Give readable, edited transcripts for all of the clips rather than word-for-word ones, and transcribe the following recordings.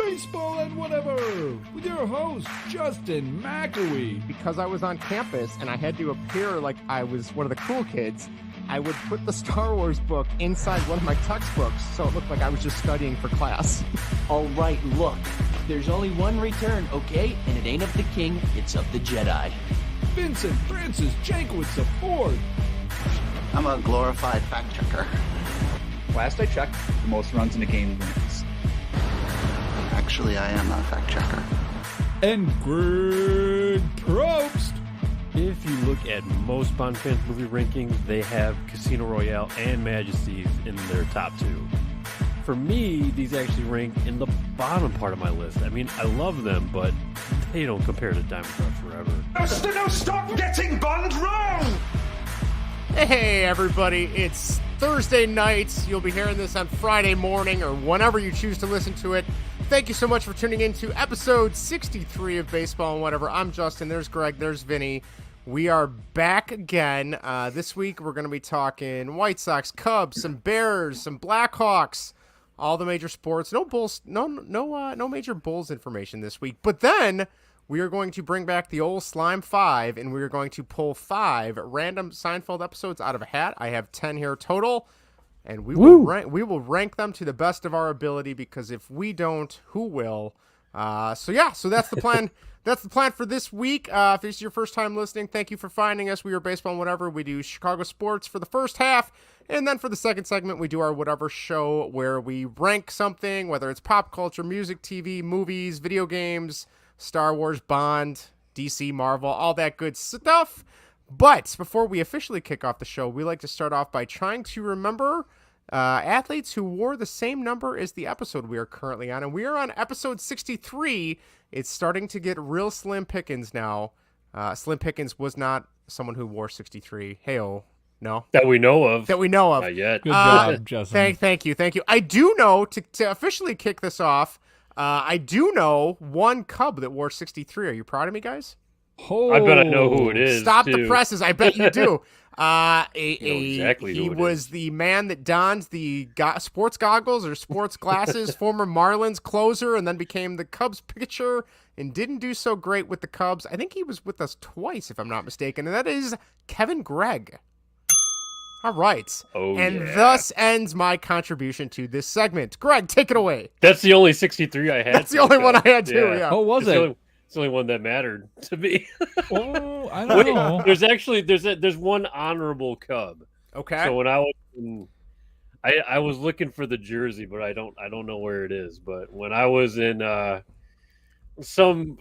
Baseball and Whatever with your host, Justin McElwee. Because I was on campus and I had to appear like I was one of the cool kids, I would put the Star Wars book inside one of my textbooks so it looked like I was just studying for class. All right, look, there's only one return, okay? And it ain't of the king, it's of the Jedi. Vincent Francis Jankowitz IV. I'm a glorified fact checker. Last I checked, the most runs in a game wins. Actually, I am a fact checker. And Greg Probst. If you look at most Bond fans movie rankings, they have Casino Royale and Majesties in their top two. For me, these actually rank in the bottom part of my list. I mean, I love them, but they don't compare to Diamond Cross Forever. No, stop getting Bond wrong! Hey everybody, it's Thursday night. You'll be hearing this on Friday morning or whenever you choose to listen to it. Thank you so much for tuning in to episode 63 of Baseball and Whatever. I'm Justin, there's Greg, there's Vinnie. We are back again. This week we're going to be talking White Sox, Cubs, some Bears, some Blackhawks, all the major sports. No Bulls, no major Bulls information this week. But then we are going to bring back the old Slime 5, and we are going to pull 5 random Seinfeld episodes out of a hat. I have 10 here total, and we will rank them to the best of our ability, because if we don't, who will? So that's the plan. That's the plan for this week. If this is your first time listening, thank you for finding us. We are Baseball and Whatever. We do Chicago sports for the first half, and then for the second segment, we do our Whatever show, where we rank something, whether it's pop culture, music, TV, movies, video games, Star Wars, Bond, DC, Marvel, all that good stuff. But before we officially kick off the show, we like to start off by trying to remember athletes who wore the same number as the episode we are currently on. And we are on episode 63. It's starting to get real slim pickings now. Slim Pickens was not someone who wore 63. Hey-oh. No. That we know of. Not yet. Good job, Justin. Thank you. I do know, to officially kick this off, I do know one Cub that wore 63. Are you proud of me, guys? Oh, I bet I know who it is. Stop too. the presses. I bet you do. Exactly he who it was is. the man that donned the sports goggles or sports glasses, former Marlins closer, and then became the Cubs pitcher and didn't do so great with the Cubs. I think he was with us twice, if I'm not mistaken, and that is Kevin Gregg. All right. Thus ends my contribution to this segment. Greg, take it away. That's the only 63 I had. That's the only one I had, too, yeah. Oh, was it? It's the only one that mattered to me. Oh, I don't know. There's one honorable Cub. Okay. So when I was I was looking for the jersey, but I don't know where it is. But when I was in some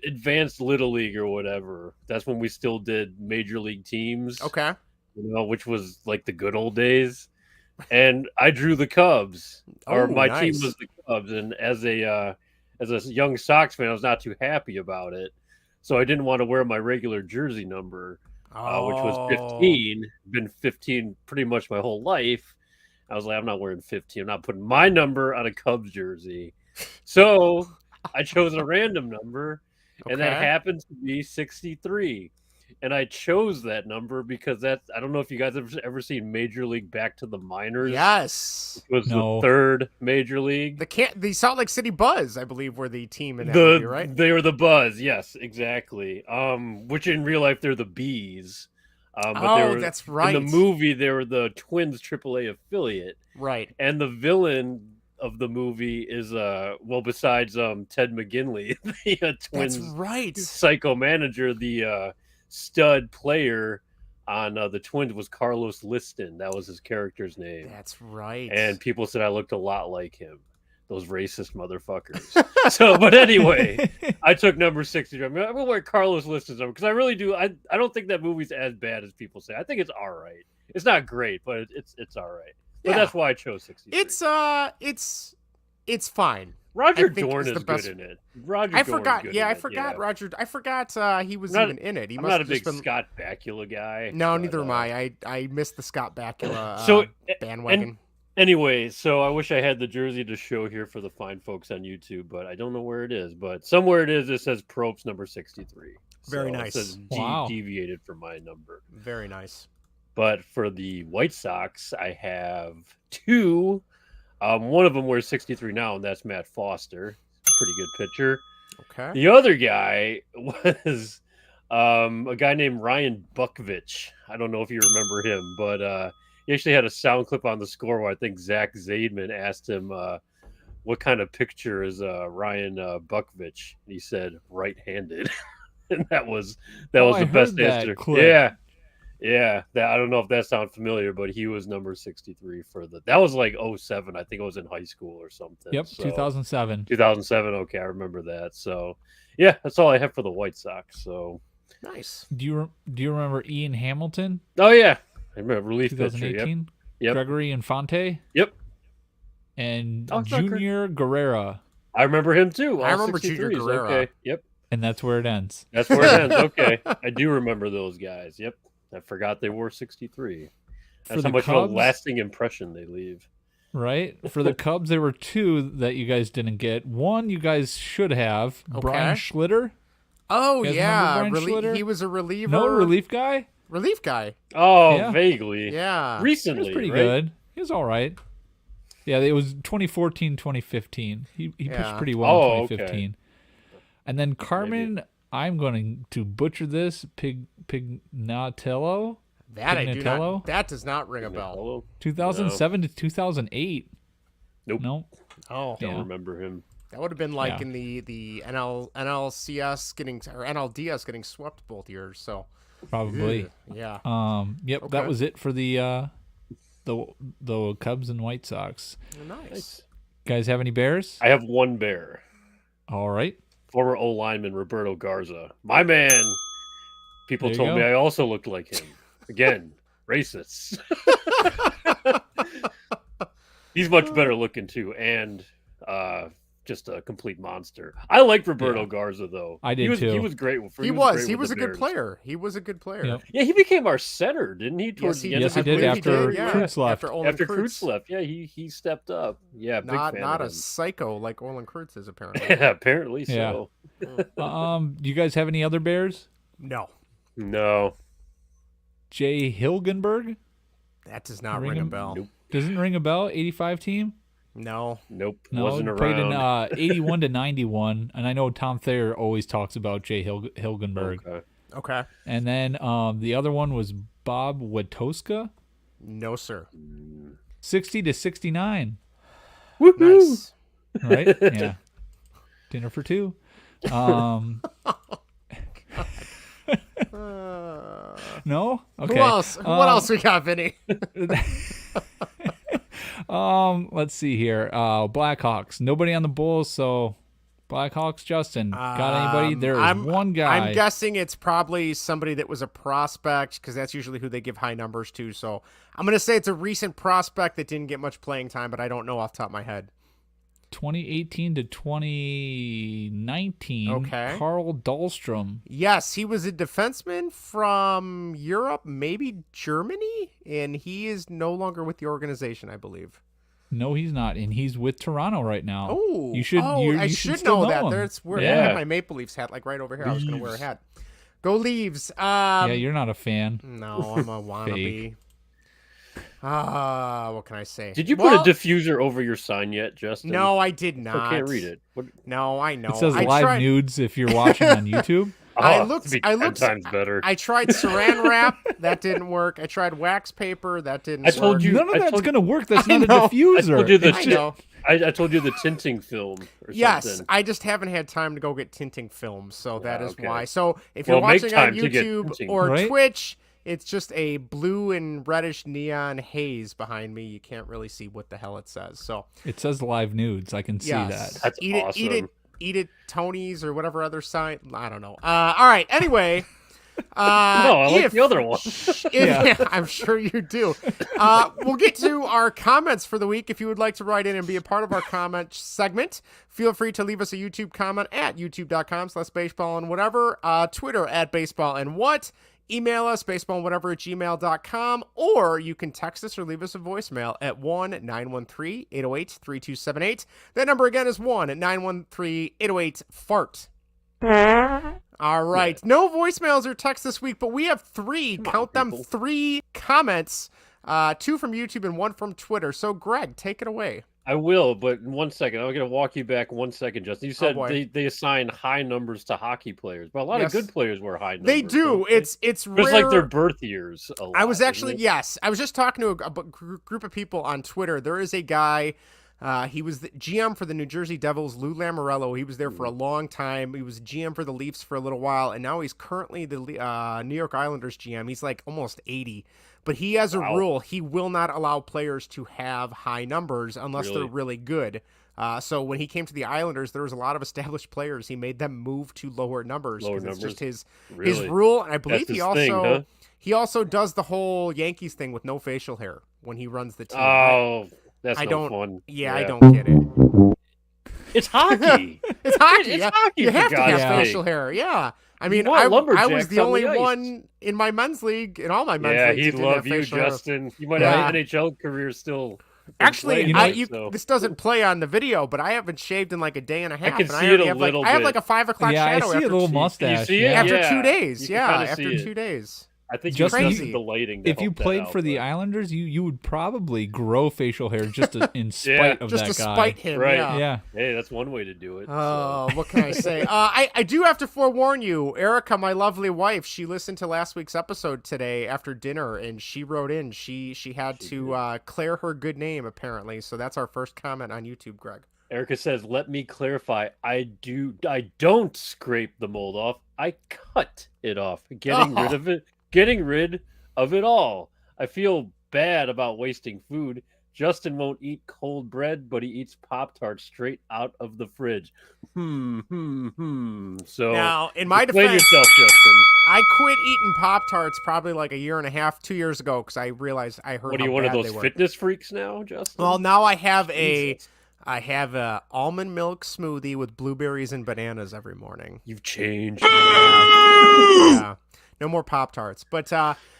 advanced little league or whatever, that's when we still did major league teams. Okay. Which was like the good old days. And I drew the Cubs, or my team was the Cubs. And as a young Sox fan, I was not too happy about it. So I didn't want to wear my regular jersey number, which was 15. Been 15 pretty much my whole life. I was like, I'm not wearing 15. I'm not putting my number on a Cubs jersey. So I chose a random number, and that happened to be 63. And I chose that number because I don't know if you guys have ever seen Major League Back to the Minors. Yes. It was the third Major League. The Salt Lake City Buzz, I believe, were the team in that movie, right? They were the Buzz, yes, exactly. Which in real life, they're the Bees. But that's right. In the movie, they were the Twins AAA affiliate. Right. And the villain of the movie is, besides Ted McGinley, the Twins that's right. psycho manager, the stud player on the Twins was Carlos Liston. That was his character's name. That's right. And people said I looked a lot like him. Those racist motherfuckers. But anyway, I took number 63. I'm going to wear Carlos Liston's number because I really do. I don't think that movie's as bad as people say. I think it's all right. It's not great, but it's all right. But that's why I chose 63. It's fine. Roger Dorn is good in it. I forgot he was even in it. I'm not a big Scott Bakula guy. No, neither am I. I missed the Scott Bakula bandwagon. Anyway, so I wish I had the jersey to show here for the fine folks on YouTube, but I don't know where it is. But somewhere it is. It says Probst number 63. Very nice. It says deviated from my number. Very nice. But for the White Sox, I have two. One of them wears 63 now, and that's Matt Foster. pretty good pitcher. Okay. The other guy was a guy named Ryan Buckvich. I don't know if you remember him, but he actually had a sound clip on the score where I think Zach Zaidman asked him what kind of pitcher is Ryan Buckvich. And he said right-handed, and that was the best answer. Yeah. That I don't know if that sounds familiar, but he was number 63 for that was like 07. I think it was in high school or something. Yep, so, 2007. 2007. Okay, I remember that. So, yeah, that's all I have for the White Sox. So nice. Do you remember Ian Hamilton? Oh yeah, I remember relief pitcher. 2018. Yep. Gregory Infante. Yep. And Junior Guerrera. I remember him too. I remember Junior Guerrera. Okay. Yep. And that's where it ends. That's where it ends. Okay. I do remember those guys. Yep. I forgot they wore 63. That's how much of a lasting impression they leave. Right? For the Cubs, there were two that you guys didn't get. One you guys should have. Okay. Brian Schlitter. Oh, yeah. He was a reliever. No, relief guy? Relief guy. Oh, yeah. Vaguely. Yeah. Recently. He was pretty good. He was all right. Yeah, it was 2014, 2015. He pitched pretty well in 2015. Okay. And then Carmen... Maybe. I'm going to butcher this. Pignatello. That does not ring a bell. 2007 to 2008. Nope. Oh, don't remember him. That would have been like in the NLCS NLDS getting swept both years. So probably. Yeah. Yep. Okay. That was it for the Cubs and White Sox. Nice. Guys, have any Bears? I have one Bear. All right. Former O-lineman Roberto Garza. My man. People told me I also looked like him. Again, racists. He's much better looking too, and just a complete monster. I liked Roberto Garza though. I did too. He was great. He was a good player. He was a good player. Yep. Yeah, he became our center, didn't he? Towards the end. Yes, he did. After Kreutz left. After Kreutz left, yeah, he stepped up. Yeah, big fan not of a him. Psycho like Orlin Kreutz is apparently. Yeah, apparently so. Do you guys have any other Bears? No. Jay Hilgenberg? That does not ring a bell. Nope. Doesn't ring a bell? 85 team? No. Nope. No, wasn't around. Played in 81 to 91, and I know Tom Thayer always talks about Jay Hilgenberg. Okay. And then the other one was Bob Watoska? No, sir. 60 to 69. Woohoo! Nice. Right? Yeah. Dinner for two. No? Okay. Who else? What else we got, Vinny? Let's see here. Blackhawks. Nobody on the Bulls, so Blackhawks, Justin. Got anybody? There is one guy. I'm guessing it's probably somebody that was a prospect because that's usually who they give high numbers to. So I'm going to say it's a recent prospect that didn't get much playing time, but I don't know off the top of my head. 2018 to 2019. Okay. Carl Dahlstrom. Yes, he was a defenseman from Europe, maybe Germany, and he is no longer with the organization, I believe. No, he's not, and he's with Toronto right now. Oh, you should. I should know that. Him. That's where I have my Maple Leafs hat, like right over here. I was going to wear a hat. Go Leaves. Yeah, you're not a fan. No, I'm a wannabe. What can I say? Did you put a diffuser over your sign yet, Justin? No, I did not. I can't read it. What? No, I know. It says live nudes if you're watching on YouTube. I looked 10 times better. I tried saran wrap. That didn't work. I tried wax paper. That didn't work. Told you. None of that's going to work. That's not a diffuser. I told you the tinting film or something. I just haven't had time to go get tinting film, so that is why. So if you're watching on YouTube or Twitch, it's just a blue and reddish neon haze behind me. You can't really see what the hell it says. So it says live nudes. I can see that. That's awesome. Eat it, Tony's or whatever other site. I don't know. All right. Anyway. I like the other one. I'm sure you do. We'll get to our comments for the week. If you would like to write in and be a part of our comment segment, feel free to leave us a YouTube comment at youtube.com/baseball and whatever. Twitter at baseball and what. Email us, baseballwhatever@gmail.com, or you can text us or leave us a voicemail at 1-913-808-3278. That number again is 1-913-808-FART. All right. No voicemails or texts this week, but we have three, three comments, 2 from YouTube and 1 from Twitter. So, Greg, take it away. I will, but in 1 second, I'm going to walk you back 1 second, Justin. You said they assign high numbers to hockey players, but a lot of good players wear high numbers. They do. It's rare. It's like their birth years. A lot, I was actually I was just talking to a group of people on Twitter. There is a guy. He was the GM for the New Jersey Devils, Lou Lamoriello. He was there for a long time. He was GM for the Leafs for a little while, and now he's currently the New York Islanders GM. He's like almost 80. But he has a rule. He will not allow players to have high numbers unless they're really good. So when he came to the Islanders, there was a lot of established players. He made them move to lower numbers. It's just his rule. And I believe he also does the whole Yankees thing with no facial hair when he runs the team. Oh, that's no fun. Yeah, I don't get it. It's hockey. It's hockey. It's hockey. You have to have facial hair. Yeah. I mean, I was the only one in my men's league, in all my men's leagues. Yeah, he'd love you, Justin. You might have an NHL career still. Actually, this doesn't play on the video, but I haven't shaved in like a day and a half. I can see it a little bit. I have like a 5 o'clock shadow. I see a little mustache. You see it? After 2 days. Yeah, after 2 days. I think just the lighting. If you played for the Islanders, you would probably grow facial hair just in spite of that guy. Just to spite him, right? Yeah. Hey, that's one way to do it. Oh, what can I say? I do have to forewarn you, Erica, my lovely wife. She listened to last week's episode today after dinner, and she wrote in. She had to clear her good name apparently. So that's our first comment on YouTube, Greg. Erica says, "Let me clarify. I don't scrape the mold off. I cut it off. Getting rid of it all. I feel bad about wasting food. Justin won't eat cold bread, but he eats Pop-Tarts straight out of the fridge." So now, in my defense, yourself, Justin. I quit eating Pop-Tarts probably like a year and a half, 2 years ago, because I realized I heard. What are you, one of those fitness freaks now, Justin? Well, now I have a almond milk smoothie with blueberries and bananas every morning. You've changed. Yeah. No more Pop-Tarts. But,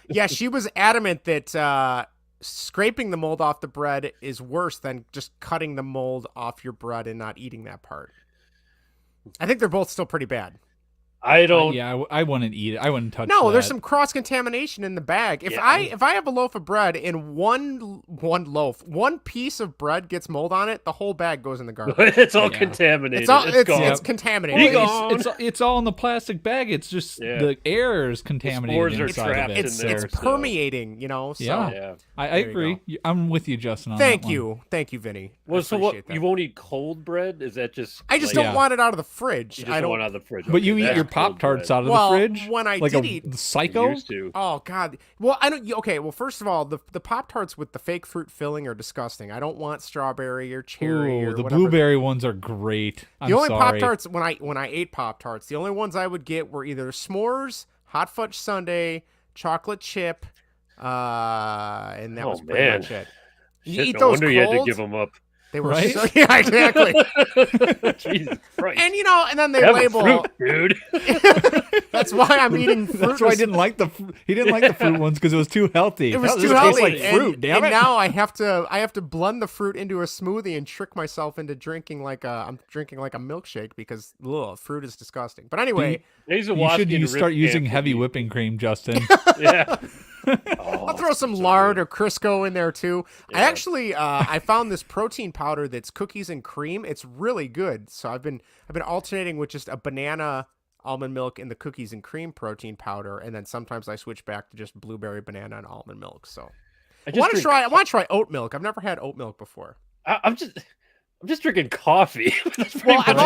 yeah, she was adamant that scraping the mold off the bread is worse than just cutting the mold off your bread and not eating that part. I think they're both still pretty bad. I don't. I wouldn't eat it. I wouldn't touch it. No, there's some cross contamination in the bag. If I have a loaf of bread and one piece of bread gets mold on it, the whole bag goes in the garbage. It's all contaminated. It's contaminated. It's all in the plastic bag. It's just the air is contaminated inside of it. It's permeating, So. Yeah. I agree. I'm with you, Justin. On Thank you, Vinny. Well, so what? You won't eat cold bread? Is that just? I just don't want it out of the fridge. I don't want it out of the fridge. But you eat your Pop-Tarts out of the fridge? When I like did eat, psycho? Used to. Oh God. Well, I don't. Okay. Well, first of all, the Pop-Tarts with the fake fruit filling are disgusting. I don't want strawberry or cherry. The blueberry ones are great. The only Pop-Tarts when I ate Pop-Tarts, the only ones I would get were either s'mores, hot fudge sundae, chocolate chip, and that was pretty much it. You eat those cold? You had to give them up. They were yeah, exactly. Jesus Christ. And and then they label fruit, dude. That's why I'm eating fruit. That's why he didn't like the fruit ones because it was too healthy. It was too healthy. Like fruit, damn it. And now I have to blend the fruit into a smoothie and trick myself into drinking like a milkshake because fruit is disgusting. But anyway, you should start using heavy whipping cream, Justin. Yeah. I'll throw some lard or Crisco in there too. Yeah. I actually I found this protein powder that's cookies and cream. It's really good. So I've been alternating with just a banana, almond milk, and the cookies and cream protein powder, and then sometimes I switch back to just blueberry, banana, and almond milk. So I want to try oat milk. I've never had oat milk before. I'm just drinking coffee. Well, I've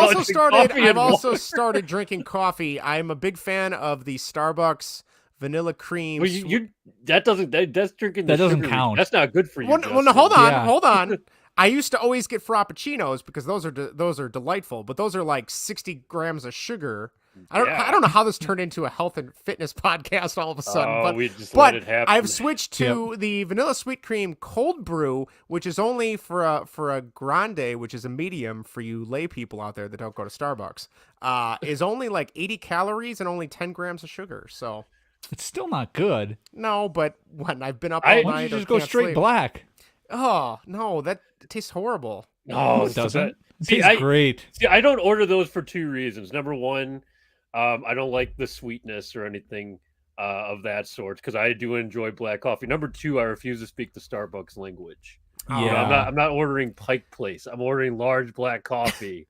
also started drinking coffee. I'm a big fan of the Starbucks vanilla cream. Well, that's drinking. That doesn't count. That's not good for you. Well, no, hold on. I used to always get frappuccinos because those are delightful, but those are like 60 grams of sugar. I don't know how this turned into a health and fitness podcast all of a sudden, but I've switched to the vanilla sweet cream cold brew, which is only for a grande, which is a medium for you lay people out there that don't go to Starbucks. Is only like 80 calories and only 10 grams of sugar. So. It's still not good. No, but when I've been up all night, why don't you just go straight black? Oh no, that tastes horrible. No, it doesn't. It tastes great. See, I don't order those for two reasons. Number one, I don't like the sweetness or anything of that sort because I do enjoy black coffee. Number two, I refuse to speak the Starbucks language. Yeah. I'm not ordering Pike Place. I'm ordering large black coffee.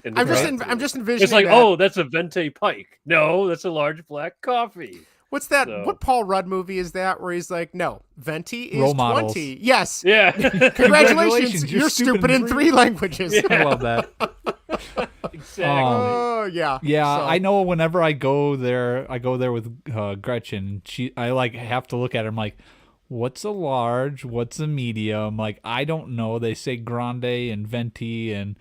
I'm just envisioning. It's like, oh, that's a Venti Pike. No, that's a large black coffee. What's that? So. What Paul Rudd movie is that where he's like, no, Venti is Role models. 20. Yes. Yeah. Congratulations. You're stupid in 3 languages. Yeah. I love that. Exactly. Oh, yeah. Yeah, so. I know whenever I go there with Gretchen. I like have to look at her. I'm like, what's a large? What's a medium? Like, I don't know. They say grande and venti and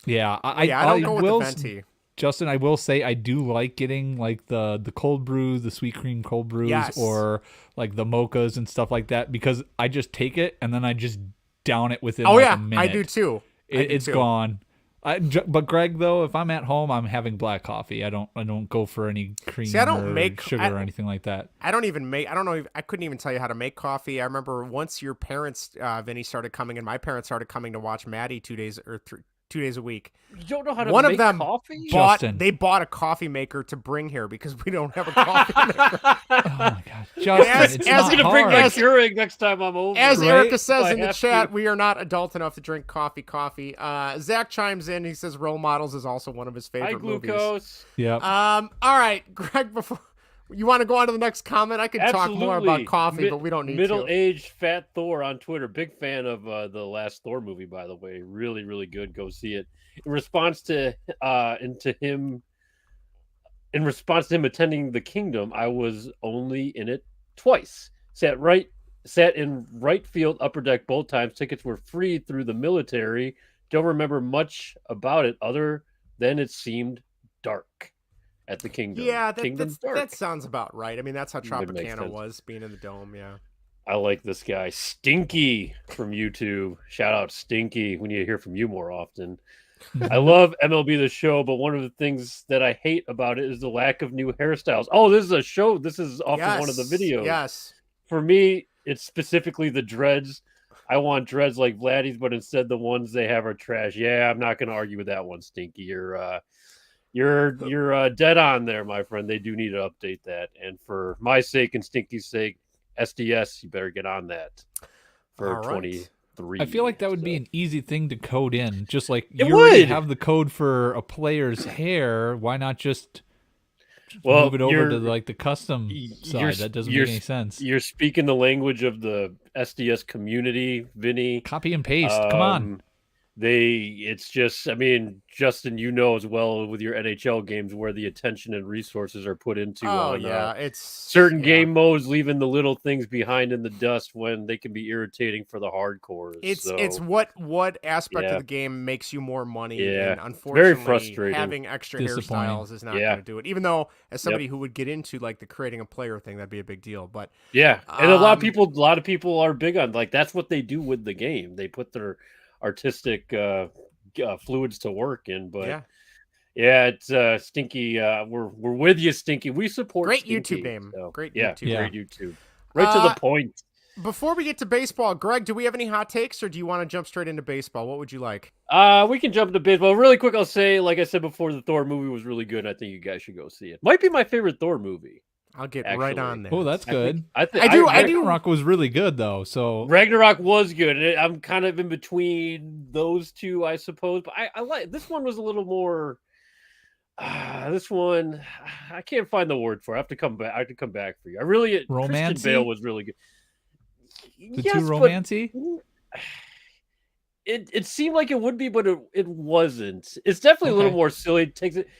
yeah. I don't go with the venti. Justin, I will say I do like getting like the cold brews, the sweet cream cold brews, or like the mochas and stuff like that because I just take it and then I just down it within a minute. I do too. It's gone. But Greg, though, if I'm at home, I'm having black coffee. I don't go for any cream or sugar or anything like that. I don't know. I couldn't even tell you how to make coffee. I remember once your parents, Vinny, started coming, and my parents started coming to watch Maddie 2 days a week. You don't know how to One make of them coffee? They bought a coffee maker to bring here because we don't have a coffee maker. Oh my god, Justin! I'm gonna bring my Keurig next time I'm over. As Erica says in the chat, we are not adult enough to drink coffee. Zach chimes in. He says Role Models is also one of his favorite movies. Yeah. All right, Greg. Before you want to go on to the next comment, I could talk more about coffee, but we don't need to. Middle-aged Fat Thor on Twitter. Big fan of the last Thor movie, by the way. Really, really good. Go see it. In response to him attending the Kingdom, I was only in it twice. Sat in right field, upper deck both times. Tickets were free through the military. Don't remember much about it other than it seemed dark at the Kingdom. Yeah, that sounds about right. I mean, that's how Tropicana was, being in the dome. Yeah. I like this guy, Stinky from YouTube. Shout out Stinky. We need to hear from you more often. I love MLB The Show, but one of the things that I hate about it is the lack of new hairstyles. Oh, this is a show. This is off of one of the videos. Yes. For me, it's specifically the dreads. I want dreads like Vladdy's, but instead the ones they have are trash. Yeah, I'm not going to argue with that one, Stinky. You're dead on there, my friend. They do need to update that. And for my sake and Stinky's sake, SDS, you better get on that for 23. I feel like that would be an easy thing to code in. Just like you already have the code for a player's hair. Why not just move it over to like the custom side? That doesn't make any sense. You're speaking the language of the SDS community, Vinny. Copy and paste. Come on. It's just, I mean, Justin, you know as well with your NHL games where the attention and resources are put into it's certain game modes, leaving the little things behind in the dust when they can be irritating for the hardcores. It's what aspect of the game makes you more money. Yeah, and unfortunately, very frustrating. Having extra hairstyles is not going to do it. Even though, as somebody who would get into like the creating a player thing, that'd be a big deal. But yeah, and a lot of people are big on like that's what they do with the game. They put their artistic fluids to work in, but it's Stinky. We're with you, Stinky. We support great Stinky, YouTube name. So, Great YouTube. Right to the point. Before we get to baseball, Greg, do we have any hot takes, or do you want to jump straight into baseball? What would you like? We can jump into baseball really quick. I'll say, like I said before, the Thor movie was really good. I think you guys should go see it. Might be my favorite Thor movie. I'll get right on there. Oh, that's good. I do. Ragnarok was really good though. So Ragnarok was good. I'm kind of in between those two, I suppose. But I like this one was a little more. This one, I can't find the word for it. I have to come back for you. I really romancy. Christian Bale was really good. Too romancy. It seemed like it would be, but it wasn't. It's definitely a little more silly.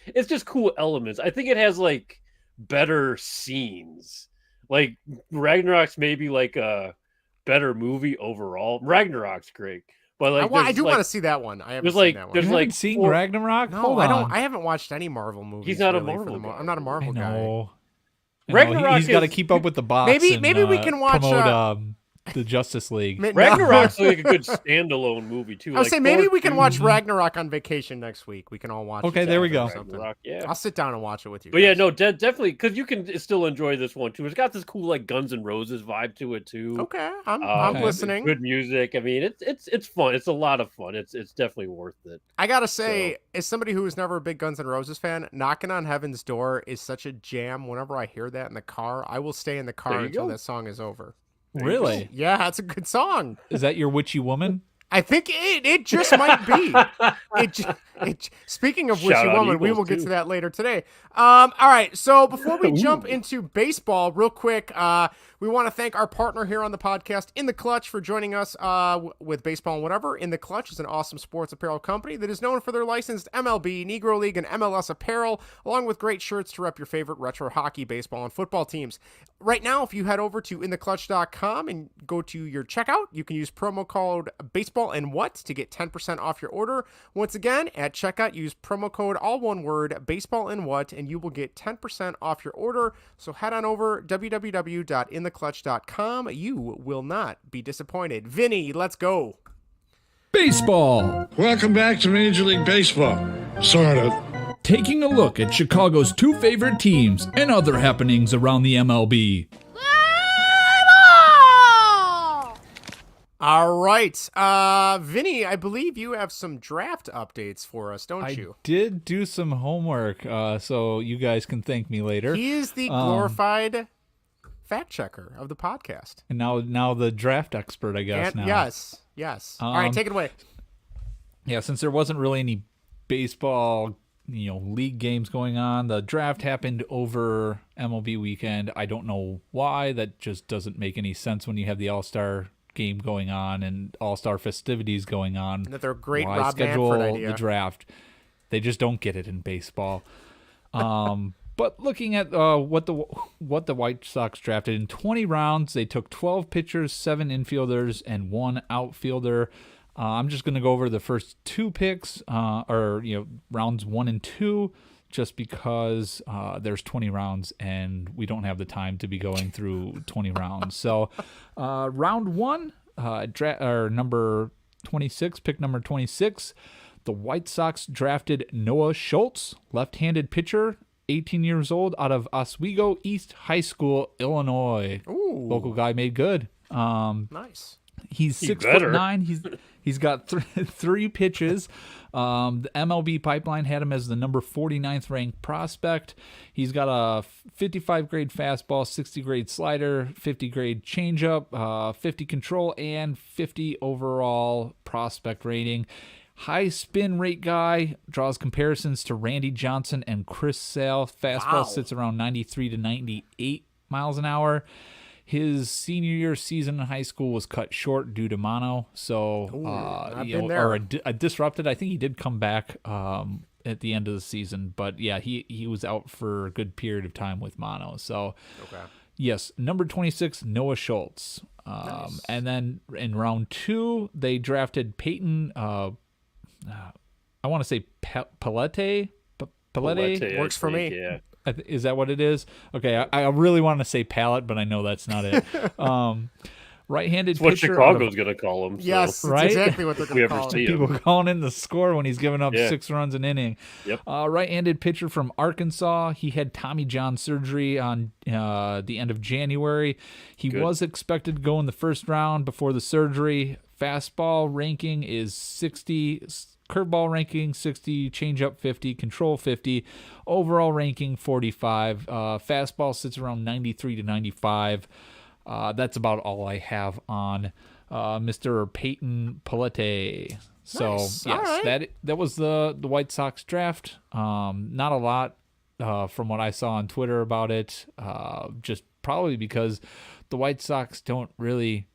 It's just cool elements. I think it has like better scenes. Like Ragnarok's maybe like a better movie overall. Ragnarok's great, but like I do want to see that one. I haven't seen that one. You haven't seen Ragnarok? No, I don't. I haven't watched any Marvel movies. He's not a Marvel guy. I'm not a Marvel guy. Ragnarok. He's got to keep up with the box. Maybe we can watch the Justice League. Ragnarok's like a good standalone movie too. I was saying maybe we can watch Ragnarok on vacation next week. We can all watch. Okay, there we go. Yeah, I'll sit down and watch it with you. But yeah, no, definitely because you can still enjoy this one too. It's got this cool like Guns N' Roses vibe to it too. Okay, I'm listening. Good music. I mean, it's fun. It's a lot of fun. It's definitely worth it. I gotta say, as somebody who was never a big Guns N' Roses fan, "Knocking on Heaven's Door" is such a jam. Whenever I hear that in the car, I will stay in the car until that song is over. Really? Yeah, that's a good song. Is that your witchy woman? I think it just might be. Speaking of Shout witchy out woman, we Eagles, will get too. to that later today. All right, so before we jump into baseball, real quick, we want to thank our partner here on the podcast, In the Clutch, for joining us with Baseball and Whatever. In the Clutch is an awesome sports apparel company that is known for their licensed MLB, Negro League, and MLS apparel, along with great shirts to rep your favorite retro hockey, baseball, and football teams. Right now, if you head over to intheclutch.com and go to your checkout, you can use promo code baseball and what to get 10% off your order. Once again, at checkout, use promo code, all one word, baseball and what, and you will get 10% off your order. So head on over www.intheclutch.com. You will not be disappointed. Vinny, let's go. Baseball. Welcome back to Major League Baseball. Sort of. Taking a look at Chicago's two favorite teams and other happenings around the MLB. All right. Vinny, I believe you have some draft updates for us, don't you? I did do some homework, so you guys can thank me later. He is the glorified fact checker of the podcast. And now the draft expert, I guess. And, now. yes. All right, take it away. Yeah, since there wasn't really any baseball, league games going on, the draft happened over MLB weekend. I don't know why. That just doesn't make any sense when you have the All-Star game going on and All-Star festivities going on. And that they're a great Why Rob schedule Manfred idea. the draft? They just don't get it in baseball. But looking at what the White Sox drafted in 20 rounds, they took 12 pitchers, 7 infielders, and 1 outfielder. I'm just going to go over the first 2 picks, rounds 1 and 2, just because there's 20 rounds and we don't have the time to be going through 20 rounds. So round 1, number 26, pick number 26, the White Sox drafted Noah Schultz, left-handed pitcher, 18 years old, out of Oswego East High School, Illinois. Ooh. Local guy made good. Nice. He's 6'9". He's got 3 pitches. The MLB Pipeline had him as the number 49th ranked prospect. He's got a 55 grade fastball, 60 grade slider, 50 grade changeup, 50 control, and 50 overall prospect rating. High spin rate guy, draws comparisons to Randy Johnson and Chris Sale. Fastball sits around 93 to 98 miles an hour. His senior year season in high school was cut short due to mono, so disrupted. I think he did come back at the end of the season, but yeah, he was out for a good period of time with mono. So, yes, number 26, Noah Schultz. Nice. And then in round 2, they drafted Peyton. I want to say Palette. Works for me. Yeah. Is that what it is? Okay, I really want to say palette, but I know that's not it. Right-handed It's what pitcher. Chicago's going to call him. So. Yes, that's Right? exactly what they're going to call him. People calling in the score when he's giving up 6 runs an inning. Yep. Right-handed pitcher from Arkansas. He had Tommy John surgery on the end of January. He was expected to go in the first round before the surgery. Fastball ranking is 60. Curveball ranking 60, changeup 50, control 50, overall ranking 45. Fastball sits around 93 to 95. That's about all I have on Mr. Peyton Palette. So Nice. yes, Right. that was the White Sox draft. Not a lot from what I saw on Twitter about it. Just probably because the White Sox don't really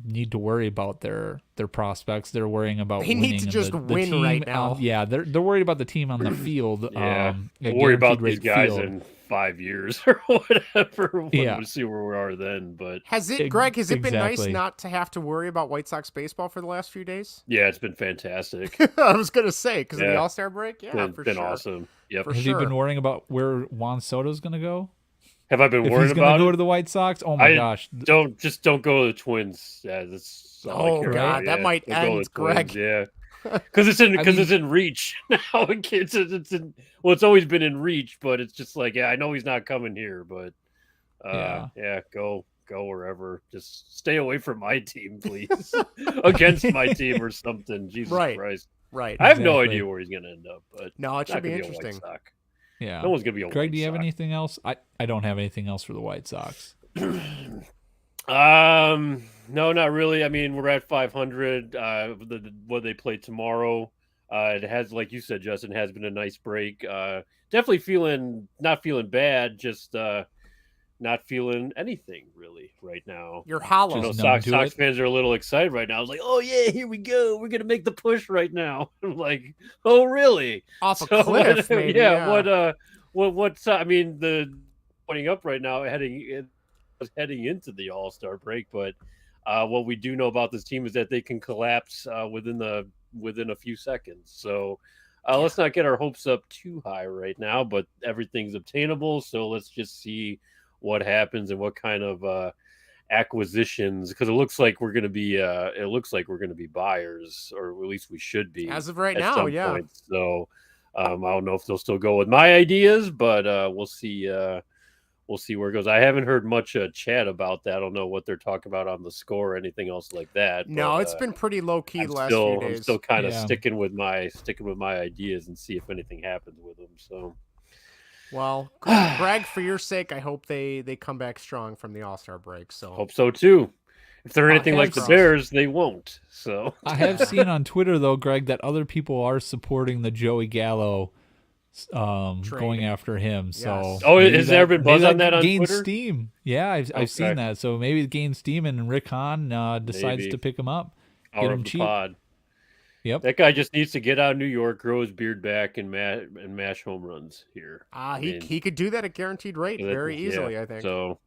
need to worry about their prospects. They're worrying about They winning. need to and just the win team right now. they're worried about the team on the field. Yeah. A We'll worry about guaranteed these rate guys field. in 5 years or whatever. Yeah. We'll see where we are then. But Greg, has it been nice Exactly. not to have to worry about White Sox baseball for the last few days? yeah, it's been fantastic. I was going to say, because of the Yeah. All-Star break? Yeah, for been sure. awesome. Yep. For Have sure. you been worrying about where Juan Soto's going to go? Have I been If worried he's going about to go it? to the White Sox? Oh my gosh. Don't go to the Twins. Yeah, that's all I Oh, care God, about. that Yeah, might don't go to end, the Twins, Greg. Yeah, because it's in reach now. It's always been in reach, but it's just like, yeah, I know he's not coming here, but go wherever. Just stay away from my team, please. Against my team or something. Jesus Right. Christ. Right. I have no Exactly. idea where he's going to end up, but No, it it's not should be gonna a White interesting. Sox. Yeah. No one's going to be a Greg, White do you have Sox. anything else? I don't have anything else for the White Sox. No, not really. I mean, we're at 500. What they play tomorrow. It has, like you said, Justin, has been a nice break. Definitely not feeling bad, just not feeling anything really right now. You're hollow. You know, Sox fans are a little excited right now. I was like, oh yeah, here we go. We're gonna make the push right now. I'm like, oh really? Off a cliff, maybe. Yeah. What's I mean, the pointing up right now, heading into the All-Star break, but what we do know about this team is that they can collapse within a few seconds. So let's not get our hopes up too high right now, but everything's obtainable. So let's just see what happens and what kind of acquisitions, because it looks like we're going to be buyers, or at least we should be as of right now. Yeah. Point. So I don't know if they'll still go with my ideas, but we'll see. We'll see where it goes. I haven't heard much chat about that. I don't know what they're talking about on the score or anything else like that. No, it's been pretty low key the last few days. I'm still kind of sticking with my ideas and see if anything happens with them. So, well, Greg, for your sake, I hope they come back strong from the All-Star break. So hope so too. If they're anything like the Bears, they won't. So I have seen on Twitter though, Greg, that other people are supporting the Joey Gallo going after him. Yes. So has there been buzz on that on gain Twitter? Steam. Yeah, I've seen that. So maybe it gains steam and Rick Hahn decides to pick him up. Get him cheap. Pod. Yep. That guy just needs to get out of New York, grow his beard back, and mash home runs here. He could do that at guaranteened rate very easily, I think. So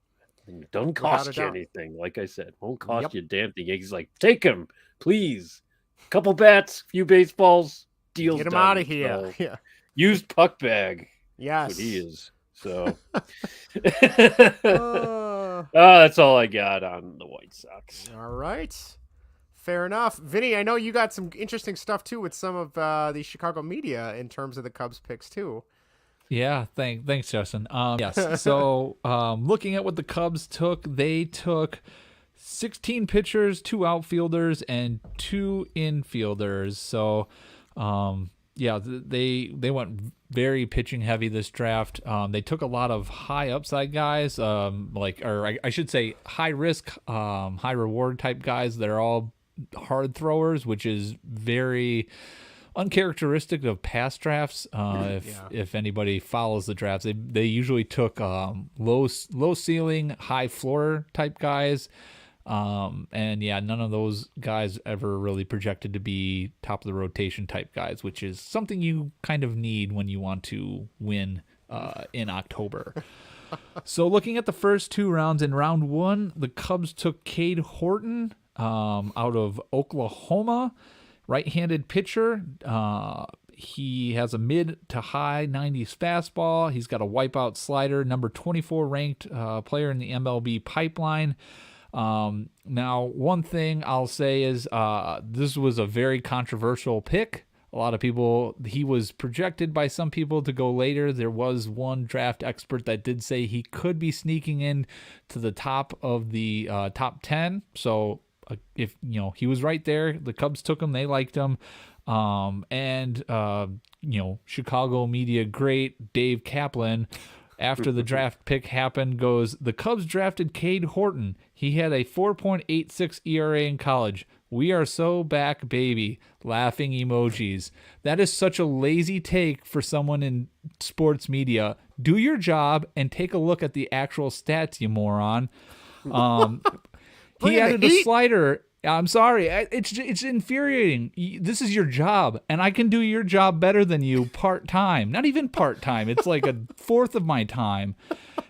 it doesn't cost you anything. Like I said, won't cost you a damn thing. He's like, take him, please. Couple bats, few baseballs, deals. Get him out of here. So, yeah. Used puck bag. Yes. That's what he is. So that's all I got on the White Sox. All right. Fair enough. Vinny, I know you got some interesting stuff too with some of the Chicago media in terms of the Cubs picks too. Yeah, thanks, Justin. Yes. So looking at what the Cubs took, they took 16 pitchers, 2 outfielders, and 2 infielders. So yeah, they went very pitching heavy this draft. They took a lot of high upside guys, I should say high risk, high reward type guys. They're all hard throwers, which is very uncharacteristic of past drafts. If anybody follows the drafts, they usually took low ceiling, high floor type guys. And yeah, none of those guys ever really projected to be top of the rotation type guys, which is something you kind of need when you want to win in October. So looking at the first 2 rounds, in round 1, the Cubs took Cade Horton out of Oklahoma, right-handed pitcher. He has a mid to high 90s fastball. He's got a wipeout slider, number 24 ranked player in the MLB pipeline. Now, one thing I'll say is this was a very controversial pick. A lot of people, he was projected by some people to go later. There was one draft expert that did say he could be sneaking in to the top of the top 10. So if he was right there, the Cubs took him, they liked him. Chicago media great Dave Kaplan, after the draft pick happened, goes, the Cubs drafted Cade Horton. He had a 4.86 ERA in college. We are so back, baby. Laughing emojis. That is such a lazy take for someone in sports media. Do your job and take a look at the actual stats, you moron. He added a slider. I'm sorry. It's infuriating. This is your job, and I can do your job better than you part-time. Not even part-time. It's like a fourth of my time.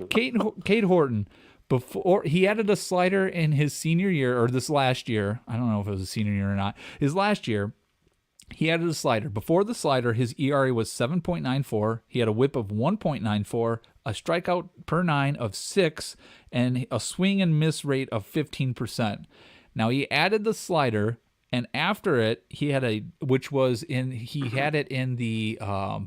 Cade Horton, before he added a slider in his senior year, or this last year. I don't know if it was a senior year or not. His last year, he added a slider. Before the slider, his ERA was 7.94. He had a whip of 1.94, a strikeout per 9 of 6, and a swing and miss rate of 15%. Now he added the slider, and after it, he had it in the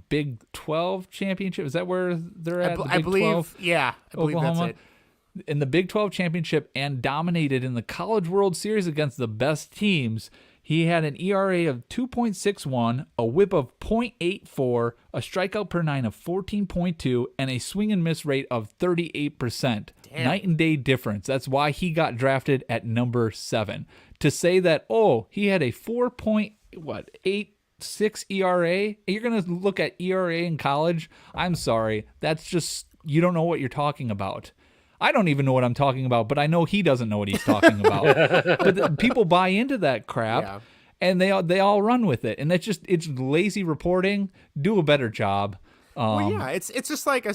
Big 12 championship. Is that where they're at? I believe 12? Yeah, I believe Oklahoma. that's it. In the Big 12 championship, and dominated in the College World Series against the best teams. He had an ERA of 2.61, a whip of 0.84, a strikeout per 9 of 14.2, and a swing and miss rate of 38%. Damn. Night and day difference. That's why he got drafted at number 7. To say that, he had a 4.86 ERA. You're going to look at ERA in college. I'm sorry. That's just, you don't know what you're talking about. I don't even know what I'm talking about, but I know he doesn't know what he's talking about. But people buy into that crap, and they all run with it. And it's lazy reporting. Do a better job. It's just like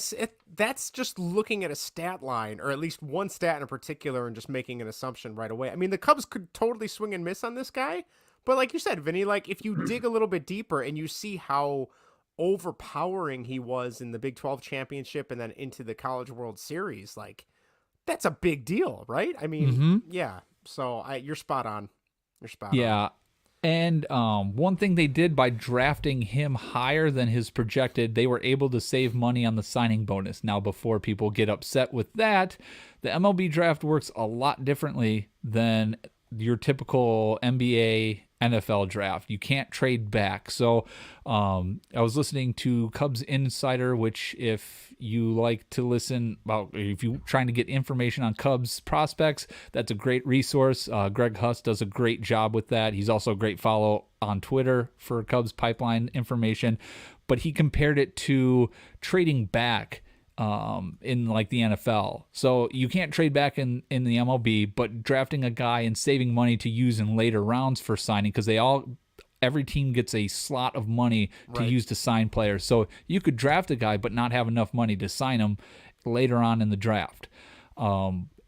that's just looking at a stat line, or at least one stat in particular, and just making an assumption right away. I mean, the Cubs could totally swing and miss on this guy, but like you said, Vinny, like if you dig a little bit deeper and you see how overpowering he was in the Big 12 championship and then into the College World Series, like that's a big deal, right? I mean, yeah. So you're spot on. You're spot on. Yeah. And one thing they did by drafting him higher than his projected, they were able to save money on the signing bonus. Now, before people get upset with that, the MLB draft works a lot differently than your typical NBA, NFL draft. You can't trade back. So I was listening to Cubs Insider, which if you like to listen about, if you're trying to get information on Cubs prospects, that's a great resource. Greg Huss does a great job with that. He's also a great follow on Twitter for Cubs pipeline information, but he compared it to trading back in like the NFL. So you can't trade back in the MLB, but drafting a guy and saving money to use in later rounds for signing, because every team gets a slot of money to use to sign players. So you could draft a guy but not have enough money to sign him later on in the draft.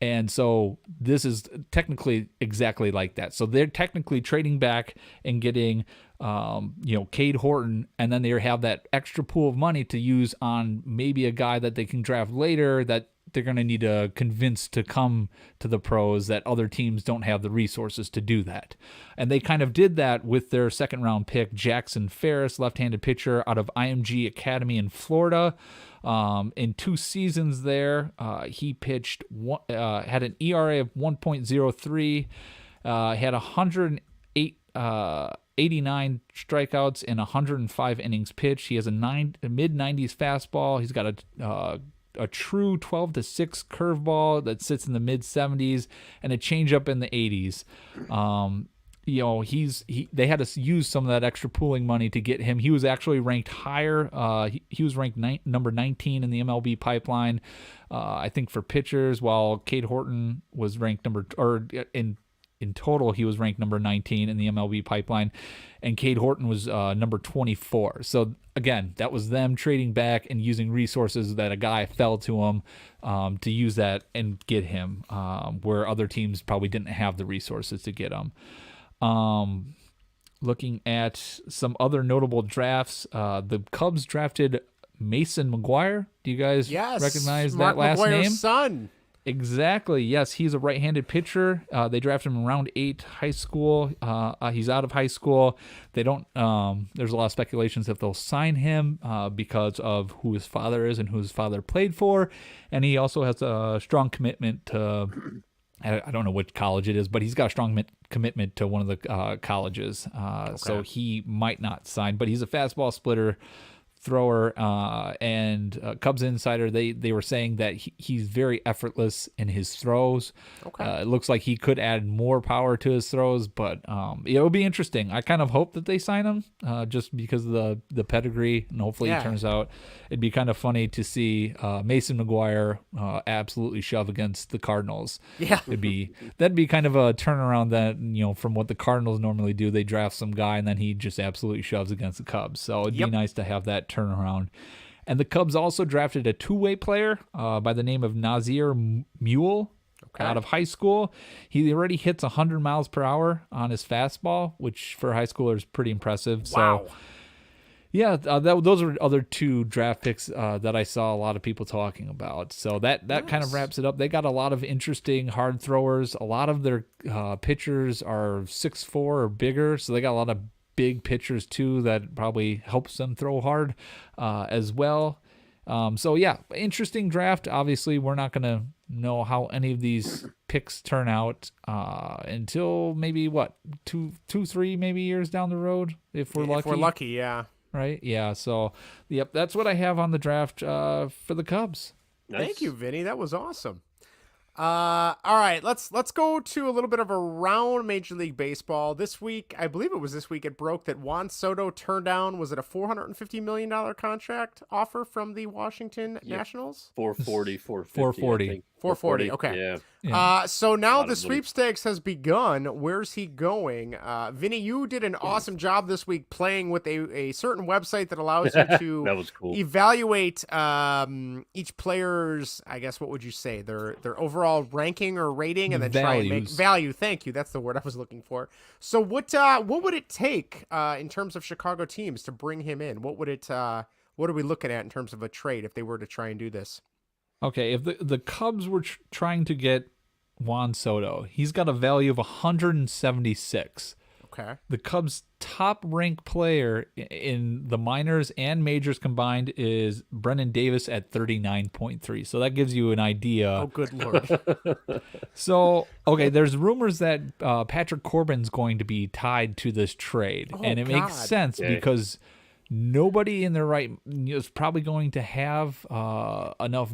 And so this is technically exactly like that. So they're technically trading back and getting Cade Horton, and then they have that extra pool of money to use on maybe a guy that they can draft later that they're going to need to convince to come to the pros, that other teams don't have the resources to do that. And they kind of did that with their second round pick, Jackson Ferris, left-handed pitcher out of IMG Academy in Florida. In 2 seasons there, he pitched, had an ERA of 1.03, had 89 strikeouts in 105 innings pitched. He has a mid-90s fastball. He's got a true 12-6 curveball that sits in the mid-70s and a changeup in the 80s. They had to use some of that extra pooling money to get him. He was actually ranked higher. He was ranked number 19 in the MLB pipeline, I think, for pitchers, while Cade Horton was ranked in total, he was ranked number 19 in the MLB pipeline, and Cade Horton was number 24. So again, that was them trading back and using resources that a guy fell to him to use that and get him, where other teams probably didn't have the resources to get him. Looking at some other notable drafts, the Cubs drafted Mason McGuire. Do you guys recognize that last McGuire's name? Son. Exactly. Yes, he's a right-handed pitcher. They drafted him in round 8 high school. He's out of high school. They don't. There's a lot of speculations if they'll sign him because of who his father is and who his father played for, and he also has a strong commitment to. I don't know which college it is, but he's got a strong commitment to one of the colleges. So he might not sign, but he's a fastball splitter thrower, and Cubs Insider, they were saying that he's very effortless in his throws. It looks like he could add more power to his throws, but it'll be interesting. I kind of hope that they sign him just because of the pedigree, and hopefully it turns out. It'd be kind of funny to see Mason McGuire absolutely shove against the Cardinals. Yeah, that'd be kind of a turnaround that, from what the Cardinals normally do. They draft some guy and then he just absolutely shoves against the Cubs. So it'd be nice to have that turnaround. And the Cubs also drafted a two-way player by the name of Nazir Mule out of high school. He already hits 100 miles per hour on his fastball, which for a high schooler is pretty impressive. Wow. So, yeah, those are other 2 draft picks that I saw a lot of people talking about. So that kind of wraps it up. They got a lot of interesting hard throwers. A lot of their pitchers are 6'4" or bigger, so they got a lot of big pitchers too that probably helps them throw hard as well. So yeah, interesting draft. Obviously, we're not going to know how any of these picks turn out until maybe 2-3 maybe years down the road if we're lucky. If we're lucky, yeah. Right? Yeah. So, yep, that's what I have on the draft for the Cubs. Nice. Thank you, Vinny. That was awesome. All right, let's go to a little bit of around Major League Baseball. This week, I believe it was this week, it broke that Juan Soto turned down, was it a $450 million contract offer from the Washington Nationals? 440, 440. 440, okay. Yeah. So now the sweepstakes has begun. Where's he going? Vinny, you did an awesome job this week playing with a certain website that allows you to That was cool. evaluate each player's, I guess, what would you say, their overall ranking or rating, and then try and make value. Thank you. That's the word I was looking for. So what would it take in terms of Chicago teams to bring him in? What are we looking at in terms of a trade if they were to try and do this? Okay, if the Cubs were trying to get Juan Soto, he's got a value of 176. Okay. The Cubs' top-ranked player in the minors and majors combined is Brennan Davis at 39.3. So that gives you an idea. Oh, good Lord. So, okay, there's rumors that Patrick Corbin's going to be tied to this trade. And it makes sense because nobody in their right is probably going to have enough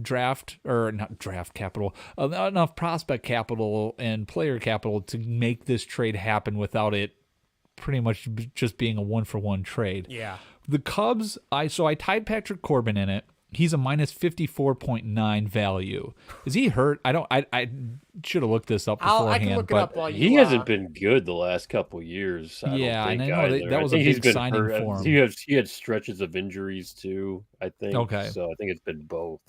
enough prospect capital and player capital to make this trade happen without it pretty much just being a 1-for-1 trade. Yeah. The Cubs, I tied Patrick Corbin in it. He's a minus 54.9 value. Is he hurt? I should have looked this up beforehand. I can look it up while you, he hasn't been good the last couple years. Yeah, I don't think and I know that was a big signing for him. He had stretches of injuries too, I think. Okay. So I think it's been both.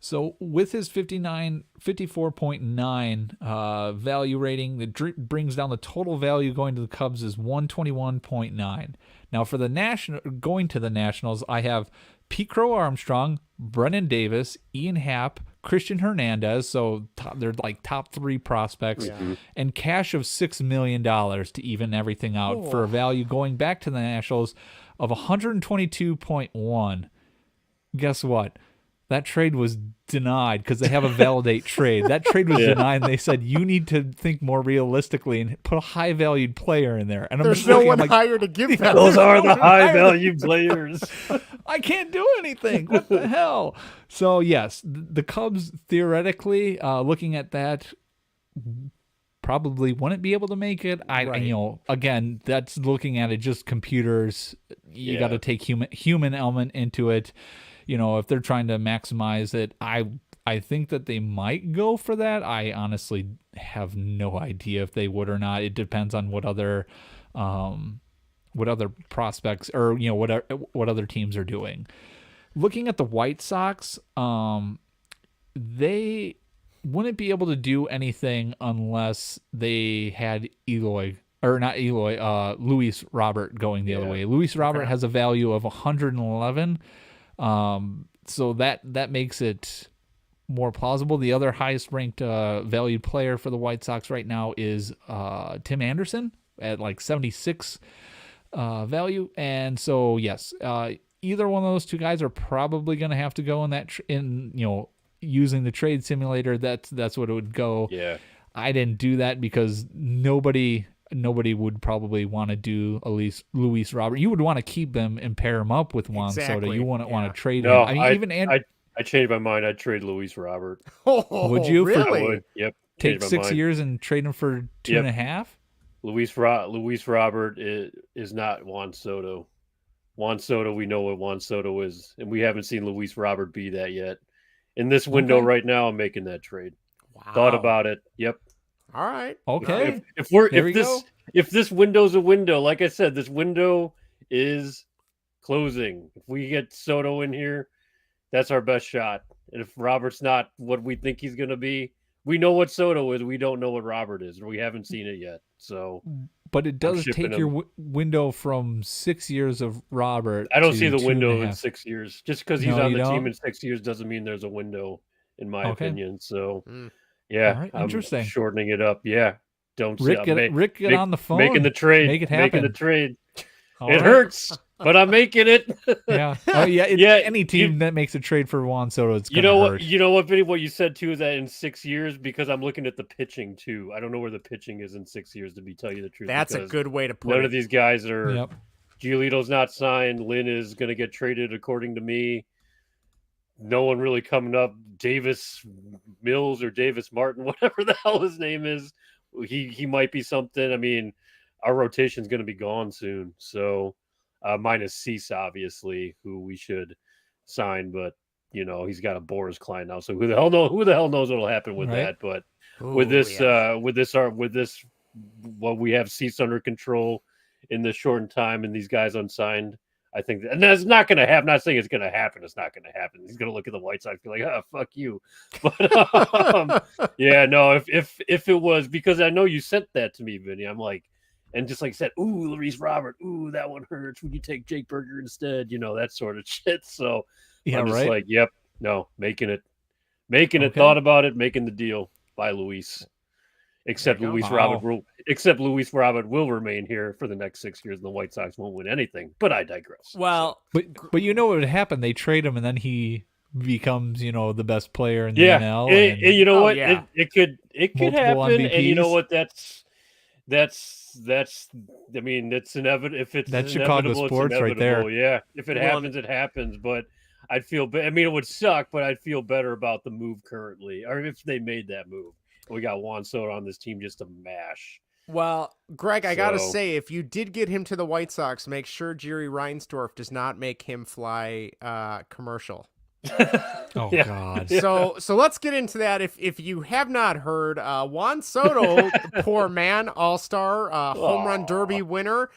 So with his 54.9 value rating, that brings down the total value going to the Cubs is 121.9. Now for the going to the Nationals, I have Pete Crow Armstrong, Brennan Davis, Ian Happ, Christian Hernandez, so they're like top 3 prospects, and cash of $6 million to even everything out for a value going back to the Nationals of 122.1. Guess what? That trade was denied because they have a validate trade. That trade was denied, and they said you need to think more realistically and put a high-valued player in there. And there's no one higher to give that. Those are the high-value players. I can't do anything. What the hell? So yes, the Cubs theoretically, looking at that, probably wouldn't be able to make it. Again, that's looking at it just computers. You got to take human element into it. If they're trying to maximize it, I think that they might go for that. I honestly have no idea if they would or not. It depends on what other prospects or what other teams are doing. Looking at the White Sox, they wouldn't be able to do anything unless they had Luis Robert going the other way. Luis Robert has a value of 111. So that makes it more plausible. The other highest ranked valued player for the White Sox right now is Tim Anderson at like 76 value. And so yes, either one of those two guys are probably going to have to go in that using the trade simulator. That's what it would go. Yeah. I didn't do that because nobody would probably want to do at least Luis Robert. You would want to keep them and pair him up with Juan Soto. You wouldn't want to trade him. I changed my mind. I'd trade Luis Robert. Would you? Really? I would. Yep. Take 6 years and trade him for 2.5? Luis Robert is not Juan Soto. Juan Soto, we know what Juan Soto is, and we haven't seen Luis Robert be that yet. In this window right now, I'm making that trade. Wow. Thought about it. Yep. All right. Okay. If this window's a window, like I said, this window is closing. If we get Soto in here, that's our best shot. And if Robert's not what we think he's going to be, we know what Soto is. We don't know what Robert is, or we haven't seen it yet. So, but it does take your window from 6 years of Robert. I don't see the window in 6 years. Just because he's on the team in 6 years doesn't mean there's a window, in my opinion. So. Yeah, right, interesting. I'm shortening it up. Yeah, don't Rick get on the phone. Making the trade. Make it happen. Making the trade. It hurts, but I'm making it. Yeah. Oh yeah. Any team that makes a trade for Juan Soto, it's gonna hurt. You know what, Vinny? What you said too is that in 6 years, because I'm looking at the pitching too. I don't know where the pitching is in 6 years, to tell you the truth. That's a good way to put it. None of these guys are. Giolito's not signed. Lynn is going to get traded, according to me. no one really coming up. Davis Mills or Davis Martin, whatever the hell his name is, he might be something. I mean, our rotation's going to be gone soon. So minus Cease, obviously, who we should sign, but he's got a Boris Klein now. So who the hell knows what'll happen with that? But with this, what we have Cease under control in this shortened time and these guys unsigned, I think, and that's not going to happen. I'm not saying it's going to happen. It's not going to happen. He's going to look at the White Sox and be like, "Oh, fuck you." But yeah, no. If it was, because I know you sent that to me, Vinny. I'm like, and just like I said, ooh, Luis Robert, ooh, that one hurts. Would you take Jake Berger instead? That sort of shit. So yeah, I'm just right. like, yep, no, making it, thought about it, making the deal. Bye, Luis. Except Luis Robert will remain here for the next 6 years, and the White Sox won't win anything. But I digress. Well, but what would happen? They trade him, and then he becomes the best player in the NL. And you know what? Yeah. It could happen. MVPs. And you know what? That's. I mean, it's inevitable. If it's that's Chicago sports right there. Yeah, if it happens, it happens. But I'd feel. I mean, it would suck, but I'd feel better about the move currently, or if they made that move. We got Juan Soto on this team just to mash. Well, Greg, I got to say, if you did get him to the White Sox, make sure Jerry Reinsdorf does not make him fly commercial. Oh, God. So let's get into that. If you have not heard, Juan Soto, poor man, all-star, home run derby winner,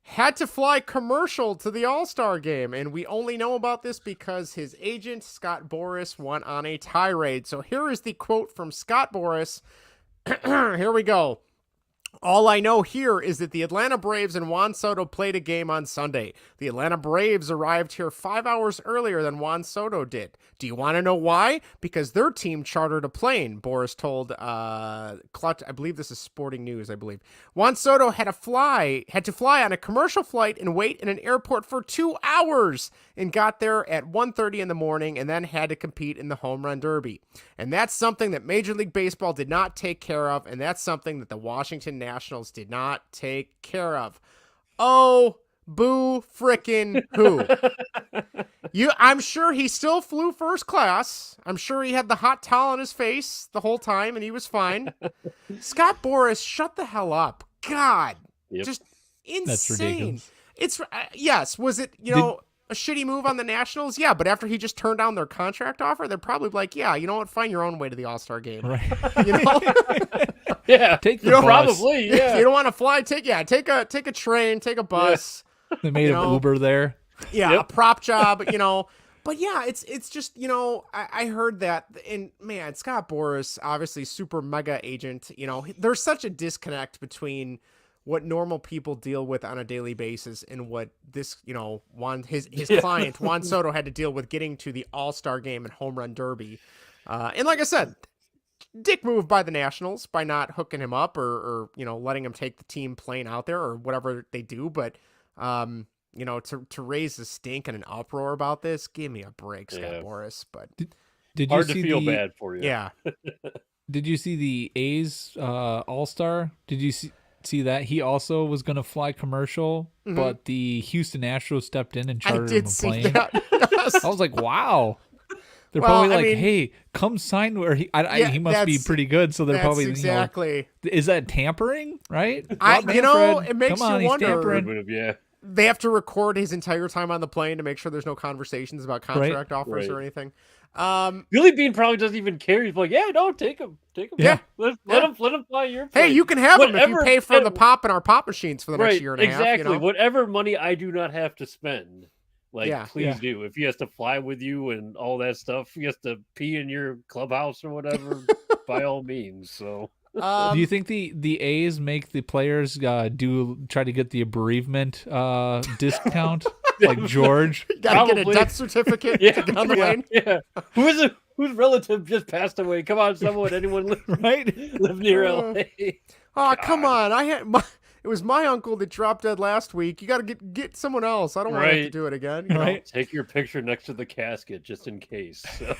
had to fly commercial to the All-Star game, and we only know about this because his agent, Scott Boras, went on a tirade. So here is the quote from Scott Boras. Here we go. All I know here is that the Atlanta Braves and Juan Soto played a game on Sunday. The Atlanta Braves arrived here 5 hours earlier than Juan Soto did. Do you want to know why? Because their team chartered a plane, Boris told Clutch. I believe this is Sporting News, I believe. Juan Soto had to fly on a commercial flight and wait in an airport for 2 hours and got there at 1:30 in the morning and then had to compete in the home run derby. And that's something that Major League Baseball did not take care of, and that's something that the Washington Nationals did not take care of. Oh, boo frickin' who? I'm sure he still flew first class. I'm sure he had the hot towel on his face the whole time and he was fine. Scott Boras, shut the hell up. God, just insane. That's ridiculous. It's yes. Was it, a shitty move on the Nationals? Yeah, but after he just turned down their contract offer, they're probably like, yeah, you know what? Find your own way to the All-Star game. Right. Yeah. Take the bus. Probably, yeah. If you don't want to fly, take a train, take a bus. Yeah. They made an Uber there. Yeah, a prop job, But yeah, it's just, I heard that, and man, Scott Boras, obviously super mega agent, there's such a disconnect between what normal people deal with on a daily basis and what this, his client, Juan Soto, had to deal with getting to the All-Star game and home run derby. And like I said, dick move by the Nationals by not hooking him up or letting him take the team plane out there or whatever they do. But, to raise the stink and an uproar about this, give me a break, Scott Boras. But did hard you to see feel bad for you. Yeah. Did you see the A's All-Star? Did you see that? He also was going to fly commercial, but the Houston Astros stepped in and chartered him a plane. That. I was like, wow. They're probably like, hey, come sign where he must be pretty good. So they're probably exactly. Is that tampering? Right? It makes you wonder. Yeah. They have to record his entire time on the plane to make sure there's no conversations about contract offers or anything. Billy Bean probably doesn't even care. He's like, yeah, no, take him. Yeah. Let him fly your plane. Hey, you can have him if you pay for the pop in our pop machines for the next year and a half. Exactly. Whatever money I do not have to spend, please do. If he has to fly with you and all that stuff, he has to pee in your clubhouse or whatever, by all means. So. Do you think the A's make the players try to get the bereavement discount like George? You gotta get a death certificate to get on the plane. Yeah. Whose relative just passed away? Come on, anyone live near LA. Oh, come on! It was my uncle that dropped dead last week. You got to get someone else. I don't want to have to do it again. Right? Take your picture next to the casket just in case. So.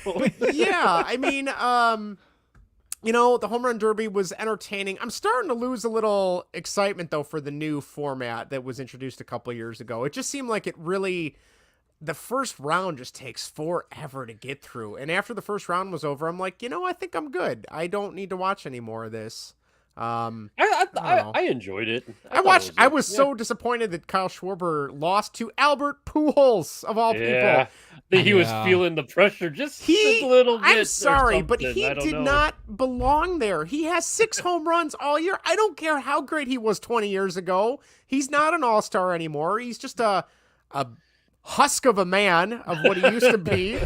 Yeah, I mean, the home run derby was entertaining. I'm starting to lose a little excitement though for the new format that was introduced a couple of years ago. It just seemed like the first round just takes forever to get through. And after the first round was over, I'm like, I think I'm good. I don't need to watch any more of this. I enjoyed it. I was so disappointed that Kyle Schwarber lost to Albert Pujols of all people. He was feeling the pressure just a little bit. I'm sorry, but he did not belong there. He has 6 home runs all year. I don't care how great he was 20 years ago. He's not an all-star anymore. He's just a husk of a man of what he used to be.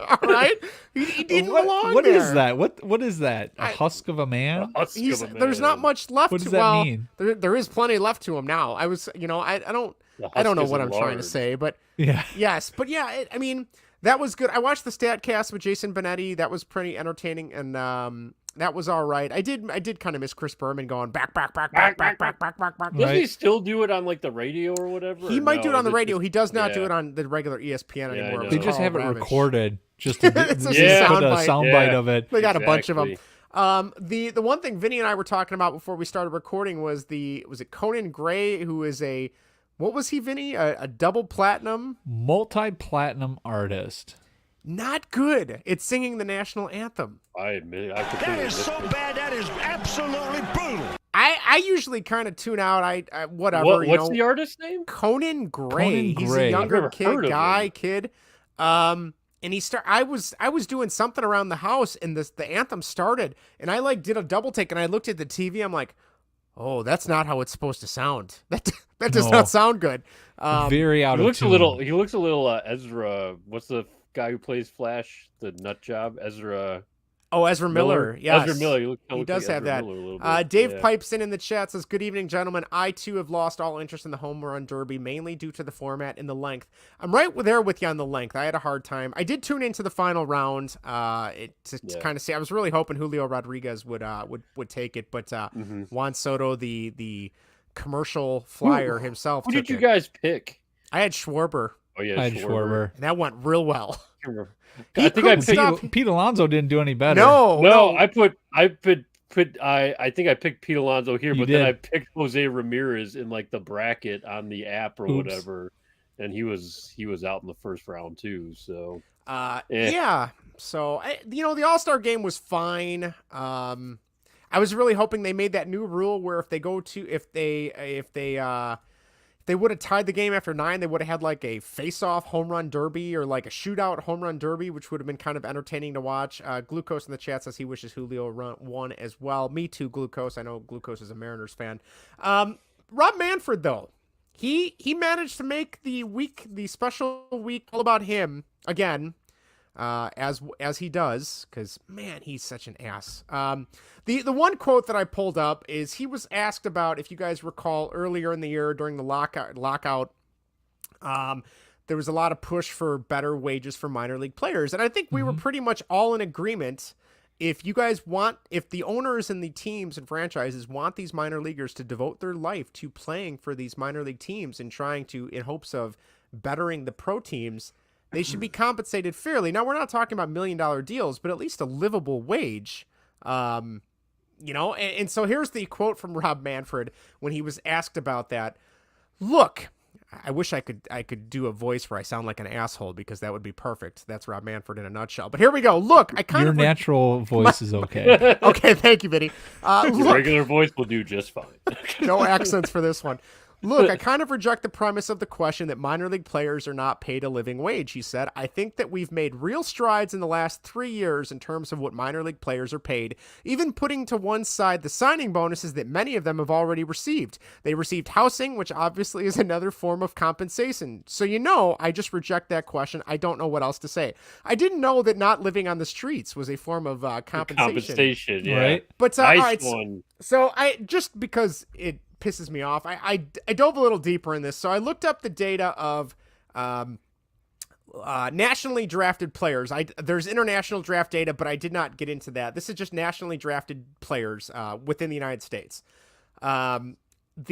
All right, he didn't belong what there. What is that? What is that? A husk of a man? There's not much left. What does that mean? There is plenty left to him now. I don't know what I'm trying to say, but yes, but yeah, I mean that was good. I watched the Statcast with Jason Benetti. That was pretty entertaining, and that was all right. I did kind of miss Chris Berman going back. Does he still do it on like the radio or whatever? He might do it on the radio. He does not do it on the regular ESPN anymore. They just have it recorded. Just to it's put a soundbite of it. They got a bunch of them. The one thing Vinny and I were talking about before we started recording was it Conan Gray, who is what was he, Vinny? A double platinum? Multi-platinum artist. Not good. It's singing the national anthem. I admit it. That is so bad. That is absolutely brutal. I usually kind of tune out. I whatever. What's the artist's name? Conan Gray. He's a younger kid. And I was doing something around the house, and the anthem started, and I did a double take, and I looked at the TV. I'm like, oh, that's not how it's supposed to sound. That does not sound good. Very out of tune. He looks a little Ezra. What's the guy who plays Flash? The nut job, Ezra. Oh, Ezra Miller. Yes. Ezra Miller. He does have that. Dave pipes in the chat, says, good evening, gentlemen. I, too, have lost all interest in the home run derby, mainly due to the format and the length. I'm right there with you on the length. I had a hard time. I did tune into the final round to kind of see. I was really hoping Julio Rodriguez would take it, but Juan Soto, the commercial flyer himself, Who did you guys pick? I had Schwarber. Oh, yeah, I had Schwarber. And that went real well. I think I picked Pete Alonso didn't do any better. No. I think I picked Pete Alonso here, then I picked Jose Ramirez in the bracket on the app or whatever, and he was out in the first round too. So yeah. So the All-Star game was fine. I was really hoping they made that new rule where if they would have tied the game after 9, they would have had a face-off home run derby or a shootout home run derby, which would have been kind of entertaining to watch. Glucose in the chat says he wishes Julio won as well. Me too, Glucose. I know Glucose is a Mariners fan. Rob Manfred, though, he managed to make the special week all about him again. As he does, because man, he's such an ass. The one quote that I pulled up is he was asked about, if you guys recall, earlier in the year during the lockout, there was a lot of push for better wages for minor league players, and I think we were pretty much all in agreement. If the owners and the teams and franchises want these minor leaguers to devote their life to playing for these minor league teams and in hopes of bettering the pro teams, they should be compensated fairly. Now, we're not talking about $1 million deals, but at least a livable wage. And so here's the quote from Rob Manfred when he was asked about that. Look, I wish I could do a voice where I sound like an asshole, because that would be perfect. That's Rob Manfred in a nutshell. But here we go. Look, Your natural voice is okay. Okay, thank you, Vinny. Your regular voice will do just fine. No accents for this one. Look, I kind of reject the premise of the question that minor league players are not paid a living wage, he said. I think that we've made real strides in the last 3 years in terms of what minor league players are paid, even putting to one side the signing bonuses that many of them have already received. They received housing, which obviously is another form of compensation. So, I just reject that question. I don't know what else to say. I didn't know that not living on the streets was a form of compensation. Compensation, yeah. Right? But, nice all right, one. So just because it pisses me off, I dove a little deeper in this. So I looked up the data of nationally drafted players. There's international draft data, but I did not get into that. This is just nationally drafted players within the United States. The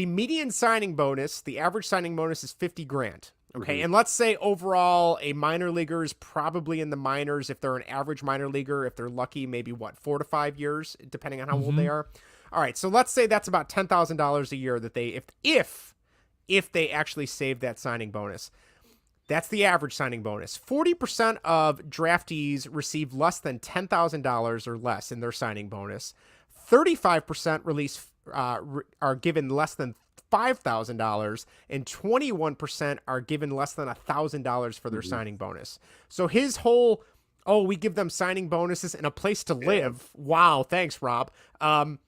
median signing bonus, the average signing bonus is $50,000. Okay. And let's say overall a minor leaguer is probably in the minors. If they're an average minor leaguer, if they're lucky, maybe 4 to 5 years, depending on how old they are. All right, so let's say that's about $10,000 a year that they, if they actually save that signing bonus. That's the average signing bonus. 40% of draftees receive less than $10,000 or less in their signing bonus. 35% are given less than $5,000, and 21% are given less than $1,000 for their signing bonus. So his whole, we give them signing bonuses and a place to live. Wow, thanks, Rob. I'm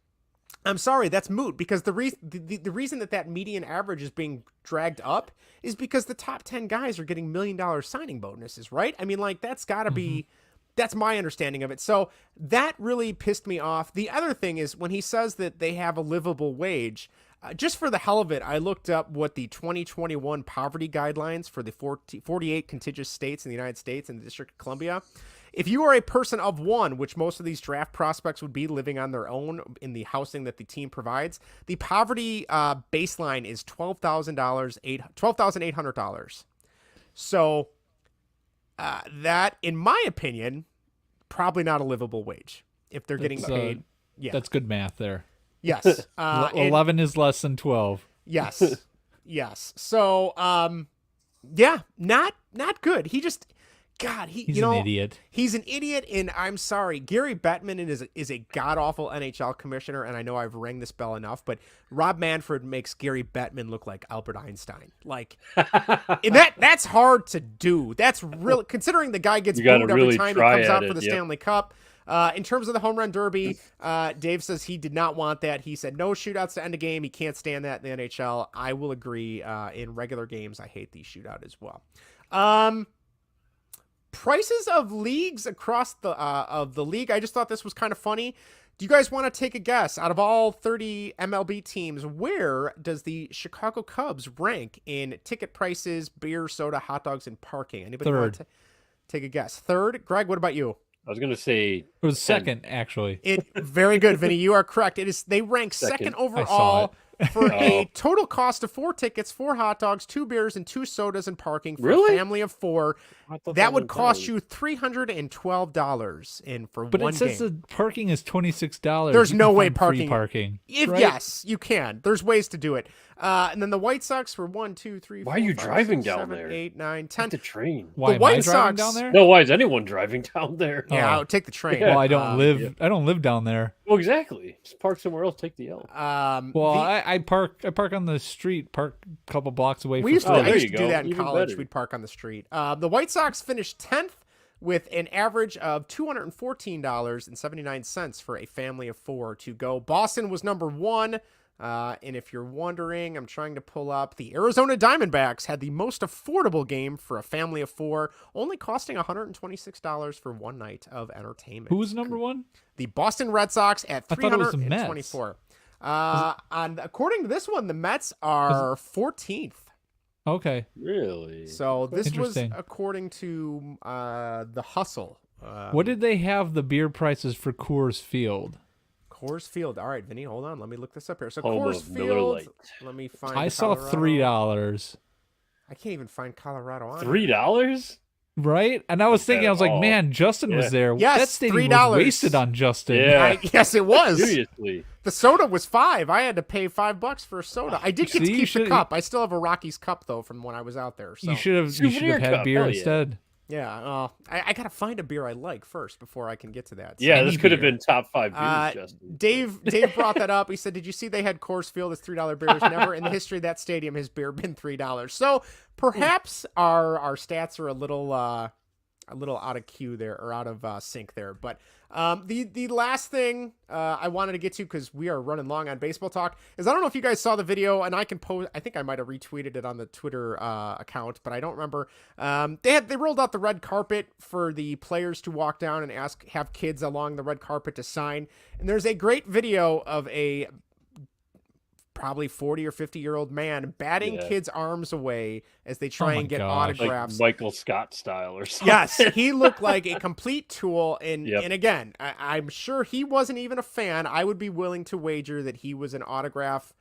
sorry, that's moot, because the reason that median average is being dragged up is because the top 10 guys are getting $1 million signing bonuses, right? I mean, like, that's got to be, that's my understanding of it. So that really pissed me off. The other thing is when he says that they have a livable wage, just for the hell of it, I looked up what the 2021 poverty guidelines for the 48 contiguous states in the United States and the District of Columbia. If you are a person of one, which most of these draft prospects would be living on their own in the housing that the team provides, the poverty baseline is $12,800. So that, in my opinion, probably not a livable wage if they're getting paid. Yeah, that's good math there. Yes, 11 is less than 12. Yes, yes. So, yeah, not good. He just. God, he's an idiot. He's an idiot, and I'm sorry. Gary Bettman is a god-awful NHL commissioner, and I know I've rang this bell enough, but Rob Manfred makes Gary Bettman look like Albert Einstein. Like, and that's hard to do. That's really, considering the guy gets booed every time he comes out for the Stanley Cup. In terms of the home run derby, Dave says he did not want that. He said no shootouts to end a game. He can't stand that in the NHL. I will agree. In regular games, I hate these shootouts as well. Prices of leagues across the league. I just thought this was kind of funny. Do you guys want to take a guess? Out of all 30 MLB teams, where does the Chicago Cubs rank in ticket prices, beer, soda, hot dogs, and parking? Anybody want to take a guess? Third? Greg, what about you? I was going to say it was second, actually. Very good, Vinny. You are correct. They rank second overall for a total cost of 4 tickets, 4 hot dogs, 2 beers, and 2 sodas and parking for a family of 4. That would cost you $312 for one game. But it says the parking is $26. There's no way parking. Right? Yes, you can. There's ways to do it. And then the White Sox were 1, 2, 3, 4. Why are you 5, driving 6, down 7, there? 8, 9, 10. Take the train. Why the White am I driving Sox down there? No, why is anyone driving down there? Yeah, I'll take the train. Well, I don't live down there. Well, exactly. Just park somewhere else. Take the L. I park on the street. Park a couple blocks away. I used to do that in Even college. better. We'd park on the street. The White Sox finished 10th with an average of $214.79 for a family of 4 to go. Boston was number 1. And if you're wondering, I'm trying to pull up, the Arizona Diamondbacks had the most affordable game for a family of 4, only costing $126 for one night of entertainment. Who was number 1? The Boston Red Sox at I thought it was the $324. According to this one, the Mets are 14th. Okay. Really? So this was according to the Hustle. What did they have the beer prices for Coors Field? Coors Field. All right, Vinny, hold on. Let me look this up here. So Home Coors of Miller Field. Lite. Let me find. I saw $3. I can't even find Colorado on. $3? Right? And I was thinking, I was like, man, Justin was there. Yes, that stadium $3. was wasted on Justin. Yeah. Yes, it was. Seriously. The soda was $5. I had to pay $5 for a soda. I did get to keep the cup. I still have a Rockies cup though from when I was out there. So. You should have had beer instead. Yeah, I gotta find a beer I like first before I can get to that. So. Yeah, this could have been top 5 beers, Justin. Dave brought that up. He said, "Did you see they had Coors Field as $3 beers? Never in the history of that stadium has beer been $3." So perhaps our stats are a little out of cue there, or out of sync there. But the last thing I wanted to get to, because we are running long on baseball talk, is I don't know if you guys saw the video, and I can post. I think I might have retweeted it on the Twitter account, but I don't remember. They rolled out the red carpet for the players to walk down and have kids along the red carpet to sign. And there's a great video of a probably 40 or 50-year-old man batting kids' arms away as they try and get autographs. Like Michael Scott style or something. Yes, he looked like a complete tool. And again, I'm sure he wasn't even a fan. I would be willing to wager that he was an autograph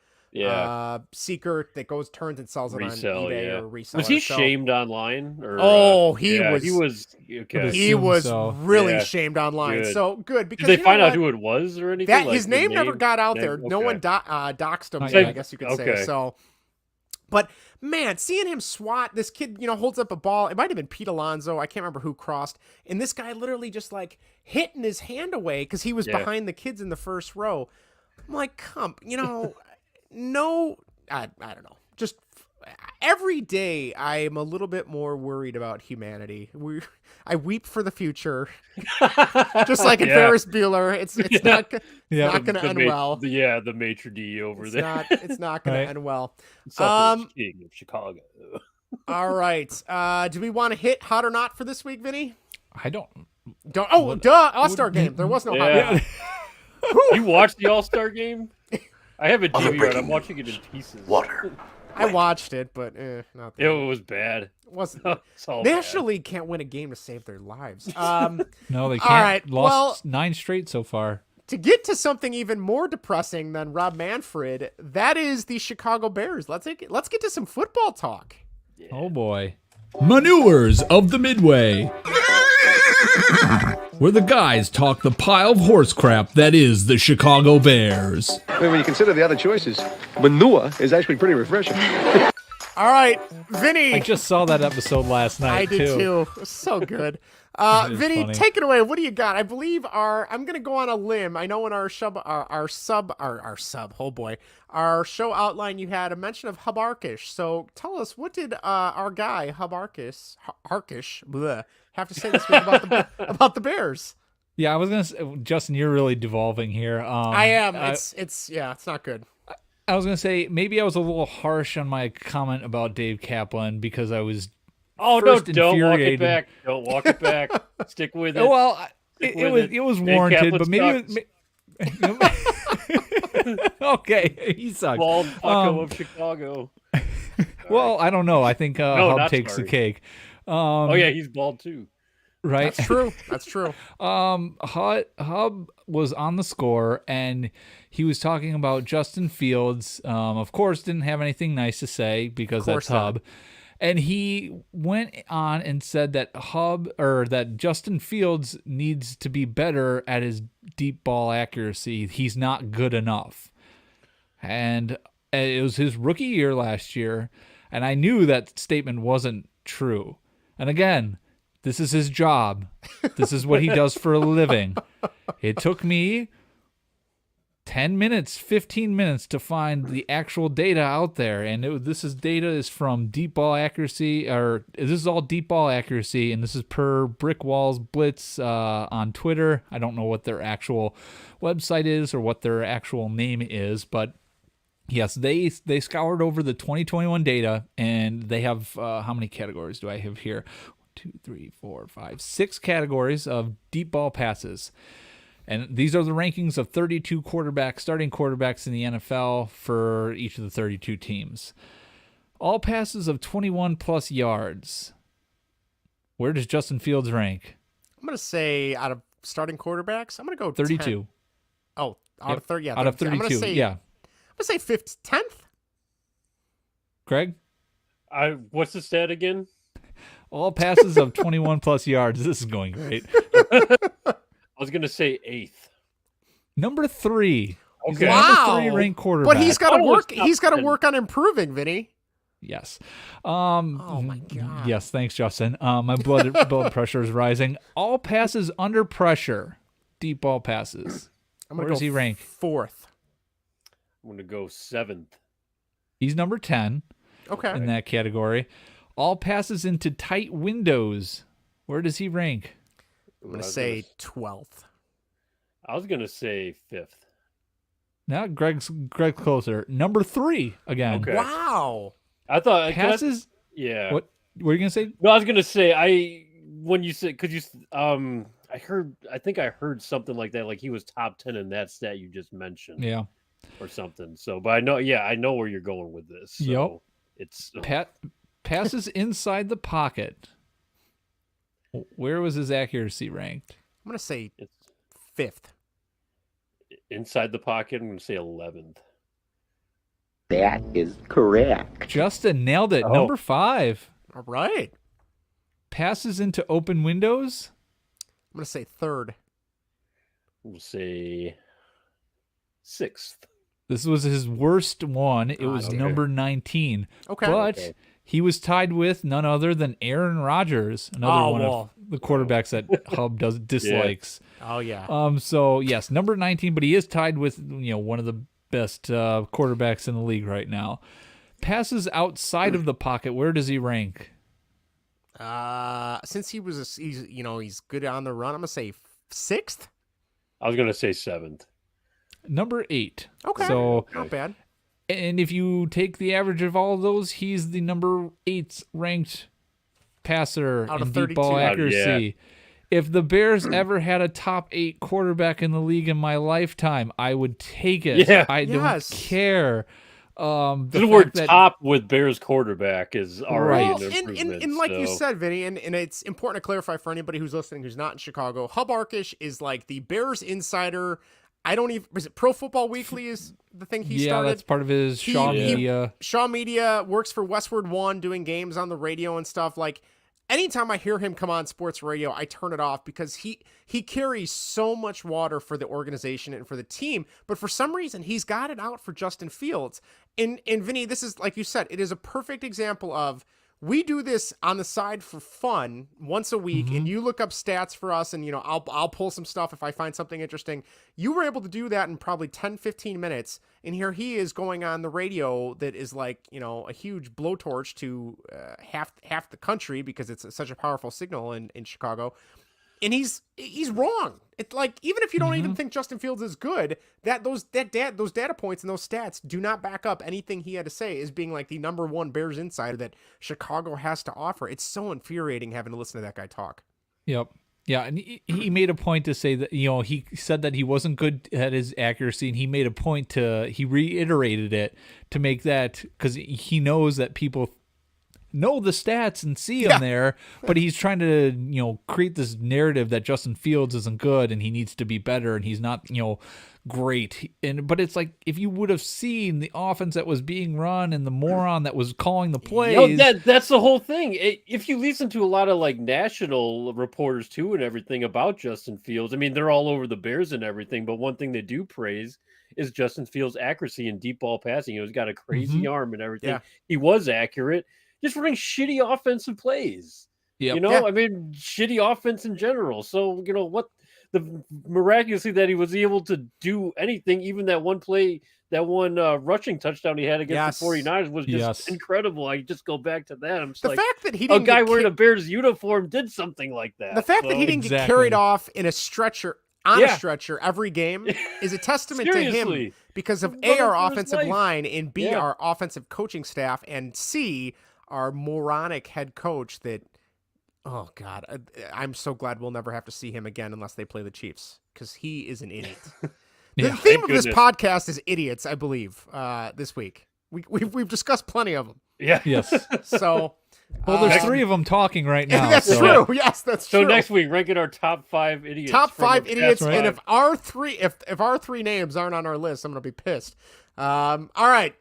seeker that turns and sells it on eBay or reseller. Was he shamed online? Or, he was. He was really shamed online. Good. So good, because did they find out who it was or anything? His name never got out there. No one doxed him. I guess you could say. So But man, seeing him swat, this kid, holds up a ball. It might have been Pete Alonso. I can't remember who crossed. And this guy literally just like hitting his hand away because he was behind the kids in the first row. I'm like, no, I don't know. Just every day I am a little bit more worried about humanity. I weep for the future. Just like in Ferris Bueller. It's not going to end well. The maitre d' over there. It's not going to end well. King of Chicago. All right. Do we want to hit hot or not for this week, Vinny? I don't. All-Star game. There was no hot or not. You watched the All-Star game? I have a DVR. I'm watching it in pieces. Water. I watched it, but not. It was bad. It wasn't. National National League can't win a game to save their lives. No, they can't. All right. Lost 9 straight so far. To get to something even more depressing than Rob Manfred, that is the Chicago Bears. Let's get to some football talk. Yeah. Oh boy. Manures of the Midway, where the guys talk the pile of horse crap that is the Chicago Bears. When you consider the other choices, manure is actually pretty refreshing. All right, Vinny. I just saw that episode last night. I did too. It was so good. Vinny, funny. take it away. What do you got? I believe I'm going to go on a limb. I know in our show outline you had a mention of Hub Arkush. So tell us, what did our guy Hub Arkush have to say this week about the Bears? Yeah, I was gonna say, Justin, you're really devolving here. I am. It's not good. I was gonna say maybe I was a little harsh on my comment about Dave Kaplan because I was. Oh first no! Don't walk it infuriated. back. Don't walk it back. Stick with it. Well, it was warranted, but maybe. Okay, he sucks. Bald Paco of Chicago. Well, I don't know. I think Hub takes sorry. the cake. He's bald too. Right. That's true. Hub was on the score and he was talking about Justin Fields. Of course, didn't have anything nice to say because that's Hub. And he went on and said that that Justin Fields needs to be better at his deep ball accuracy. He's not good enough. And it was his rookie year last year, and I knew that statement wasn't true. And again, this is his job. This is what he does for a living. It took me 10 minutes, 15 minutes to find the actual data out there. And data is from deep ball accuracy, or this is all deep ball accuracy. And this is per Brick Walls Blitz on Twitter. I don't know what their actual website is or what their actual name is, but yes, they scoured over the 2021 data, and they have, how many categories do I have here? 2, 3, 4, 5, 6 categories of deep ball passes. And these are the rankings of 32 starting quarterbacks in the NFL for each of the 32 teams. All passes of 21 plus yards. Where does Justin Fields rank? I'm going to say out of starting quarterbacks, I'm going to go 32. 10. Oh, out of 30. Yeah, out of 32. I'm going to say 10th. Greg? What's the stat again? All passes of 21 plus yards. This is going great. I was gonna say 8th. Number 3. Okay. Wow. Number 3 ranked quarterback. But he's got to work. He's got to work on improving, Vinny. Yes. Oh my God. Yes. Thanks, Justin. My blood pressure is rising. All passes under pressure. Deep ball passes. Where does he rank? 4th. I'm gonna go 7th. He's number 10. Okay. In that category. All passes into tight windows. Where does he rank? I'm going to say 12th. I was gonna say 5th. Now Greg's closer. Number 3 again. Okay. Wow. I thought Passes. Yeah. What were you gonna say? No, I was gonna say when you said I think I heard something like that, like he was top 10 in that stat you just mentioned. Yeah. Or something. So, but I know where you're going with this. So yep. It's passes inside the pocket. Where was his accuracy ranked? I'm going to say 5th. Inside the pocket, I'm going to say 11th. That is correct. Justin nailed it. Oh. Number 5. All right. Passes into open windows. I'm going to say 3rd. We'll say 6th. This was his worst one. It was number 19. Okay. But he was tied with none other than Aaron Rodgers, another one of the quarterbacks that Hub dislikes. Oh, yeah. So, yes, number 19, but he is tied with one of the best quarterbacks in the league right now. Passes outside of the pocket, where does he rank? Since he's good on the run, I'm going to say 6th? I was going to say 7th. Number 8. Okay. So, not bad. And if you take the average of all of those, he's the number 8th ranked passer out in of deep 32. ball accuracy. Yeah. If the Bears ever had a top 8 quarterback in the league in my lifetime, I would take it. Yeah. I don't care. The word top with Bears quarterback is already an improvement. And like you said, Vinny, and it's important to clarify for anybody who's listening who's not in Chicago, Hub Arkush is like the Bears insider. Was it Pro Football Weekly is the thing he started? Yeah, that's part of his Shaw Media. Shaw Media works for Westward One doing games on the radio and stuff. Like, anytime I hear him come on sports radio, I turn it off because he carries so much water for the organization and for the team. But for some reason, he's got it out for Justin Fields. And Vinny, this is, like you said, it is a perfect example of we do this on the side for fun once a week, and you look up stats for us, and I'll pull some stuff if I find something interesting. You were able to do that in probably 10-15 minutes, and here he is going on the radio that is like a huge blowtorch to half the country because it's such a powerful signal in Chicago. And he's wrong. It's like, even if you don't even think Justin Fields is good, those data points and those stats do not back up anything he had to say as being like the number one Bears insider that Chicago has to offer. It's so infuriating having to listen to that guy talk. Yep. Yeah, and he made a point to say that, he said that he wasn't good at his accuracy, and he made a point he reiterated it to make that, because he knows that people know the stats and see him there, but he's trying to create this narrative that Justin Fields isn't good and he needs to be better and he's not great. But it's like, if you would have seen the offense that was being run and the moron that was calling the plays, that's the whole thing. If you listen to a lot of like national reporters too and everything about Justin Fields, I mean, they're all over the Bears and everything, but one thing they do praise is Justin Fields' accuracy in deep ball passing. He's got a crazy arm and everything. Yeah. He was accurate. Just running shitty offensive plays. I mean, shitty offense in general. So, what the miraculously that he was able to do anything, even that one play, that one rushing touchdown he had against the 49ers was just incredible. I just go back to that. I'm just fact that he didn't wearing a Bears uniform did something like that. The fact that he didn't get carried off in a stretcher, a stretcher every game is a testament to him because of A, our offensive line, and B, our offensive coaching staff, and C, our moronic head coach that, oh God, I'm so glad we'll never have to see him again unless they play the Chiefs, because he is an idiot. The theme of this podcast is idiots, I believe, this week. We've discussed plenty of them. Yeah. Yes. So, well, there's 3 of them talking right now. That's true. Yes, that's true. So next week, ranking our top 5 idiots. Top 5 idiots, and if our 3 names aren't on our list, I'm gonna be pissed. All right.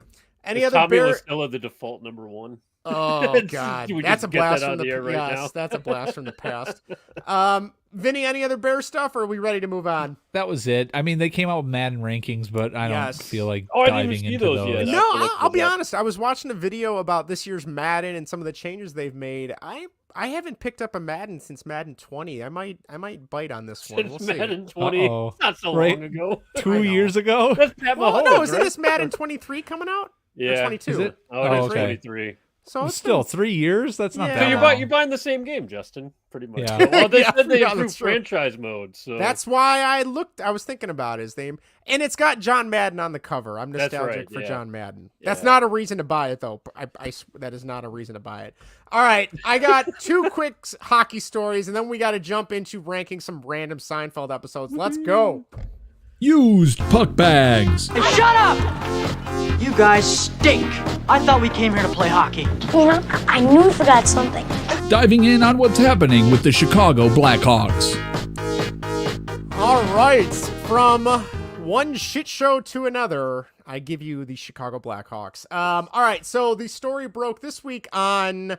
Any other Tommy Bear? Lastello the default number 1? Oh God, that's a blast from the past. That's a blast from the past. Vinny, any other Bear stuff, or are we ready to move on? That was it. I mean, they came out with Madden rankings, but I don't feel like diving into those. Yet. No, I'll be honest. I was watching a video about this year's Madden and some of the changes they've made. I haven't picked up a Madden since Madden 20. I might bite on this one. We'll see. Madden 20, not so long ago. 2 years ago. That's Pat Mahomes, isn't this Madden 23 coming out? Yeah, 22. Is it? Oh, it's 23. So it's still 3 years. That's not that So long. you're buying the same game, Justin. Pretty much. Yeah. Well, they said they improved franchise mode. So that's why I was thinking about his name, and it's got John Madden on the cover. I'm nostalgic for John Madden. That's not a reason to buy it, though. That is not a reason to buy it. All right, I got 2 quick hockey stories, and then we got to jump into ranking some random Seinfeld episodes. Let's go. Used puck bags. Hey, shut up! You guys stink. I thought we came here to play hockey. I knew you forgot something. Diving in on what's happening with the Chicago Blackhawks. All right, from one shit show to another, I give you the Chicago Blackhawks. All right, so the story broke this week on, I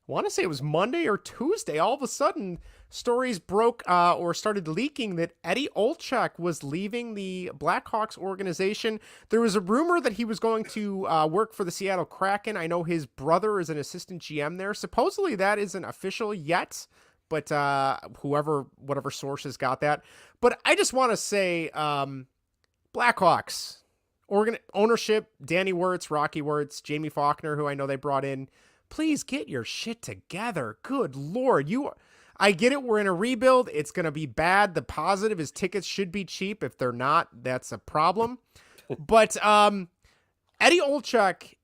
want to say it was Monday or Tuesday. All of a sudden, stories broke or started leaking that Eddie Olczyk was leaving the Blackhawks organization. There was a rumor that he was going to work for the Seattle Kraken. I know his brother is an assistant GM there. Supposedly that isn't official yet, but whatever sources got that. But I just want to say, Blackhawks ownership, Danny Wirtz, Rocky Wirtz, Jamie Faulkner, who I know they brought in. Please get your shit together. Good Lord. I get it. We're in a rebuild. It's going to be bad. The positive is tickets should be cheap. If they're not, that's a problem. But Eddie Olczyk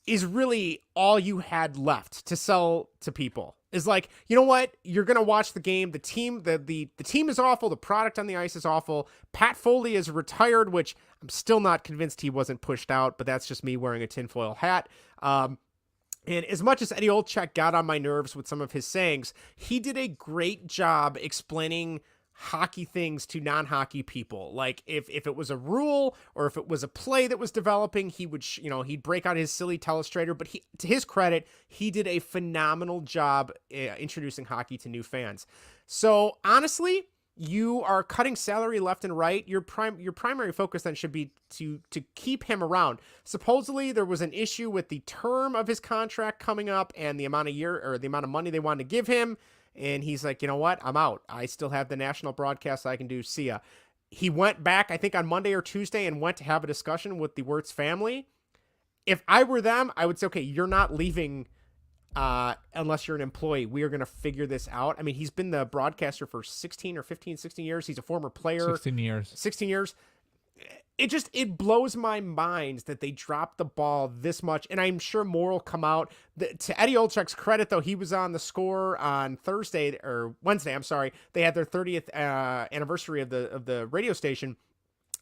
is really all you had left to sell to people. Is like, you know what? You're going to watch the game. The team is awful. The product on the ice is awful. Pat Foley is retired, which I'm still not convinced he wasn't pushed out, but that's just me wearing a tinfoil hat. And as much as Eddie Olczyk got on my nerves with some of his sayings, he did a great job explaining hockey things to non-hockey people. Like if it was a rule or if it was a play that was developing, he would, he'd break out his silly telestrator, but to his credit, he did a phenomenal job introducing hockey to new fans. So honestly, you are cutting salary left and right. Your primary focus then should be to keep him around. Supposedly there was an issue with the term of his contract coming up and the amount of money they wanted to give him. And he's like, you know what? I'm out. I still have the national broadcast I can do. See ya. He went back, I think on Monday or Tuesday, and went to have a discussion with the Wirtz family. If I were them, I would say, okay, you're not leaving unless you're an employee. We are going to figure this out. I mean, he's been the broadcaster for 16 years. He's a former player. 16 years. It blows my mind that they dropped the ball this much. And I'm sure more will come out. To Eddie Olczyk's credit, though, he was on the Score on Wednesday. I'm sorry. They had their 30th anniversary of the radio station.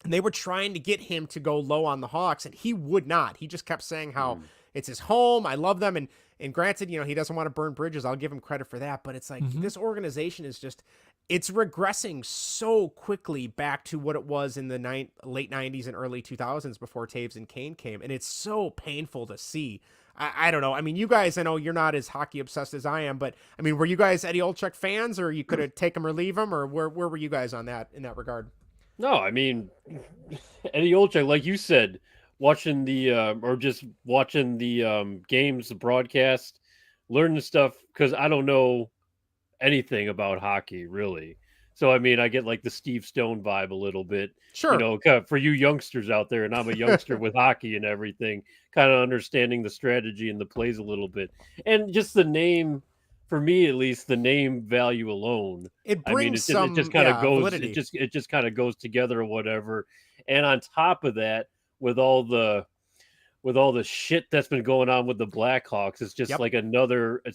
And they were trying to get him to go low on the Hawks, and he would not. He just kept saying how it's his home. I love them. And granted, he doesn't want to burn bridges. I'll give him credit for that. But it's like this organization is just, it's regressing so quickly back to what it was in the late 90s and early 2000s before Taves and Kane came. And it's so painful to see. I don't know. I mean, you guys, I know you're not as hockey obsessed as I am, but I mean, were you guys Eddie Olczyk fans, or you could have take him or leave him, or where were you guys on that in that regard? No, I mean, Eddie Olczyk, like you said, watching the games, the broadcast, learning stuff, because I don't know anything about hockey really. So I mean, I get like the Steve Stone vibe a little bit. Sure. For you youngsters out there, and I'm a youngster with hockey and everything, kind of understanding the strategy and the plays a little bit, and just the name. For me, at least, the name value alone, it brings some validity. It just kind of goes together or whatever. And on top of that, with all the shit that's been going on with the Blackhawks, it's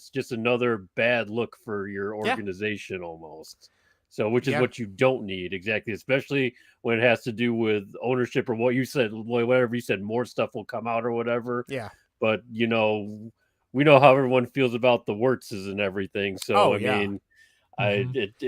just another bad look for your organization almost. So, which is what you don't need exactly, especially when it has to do with ownership or what you said, whatever you said, more stuff will come out or whatever. Yeah. But we know how everyone feels about the Wirtzes and everything. So it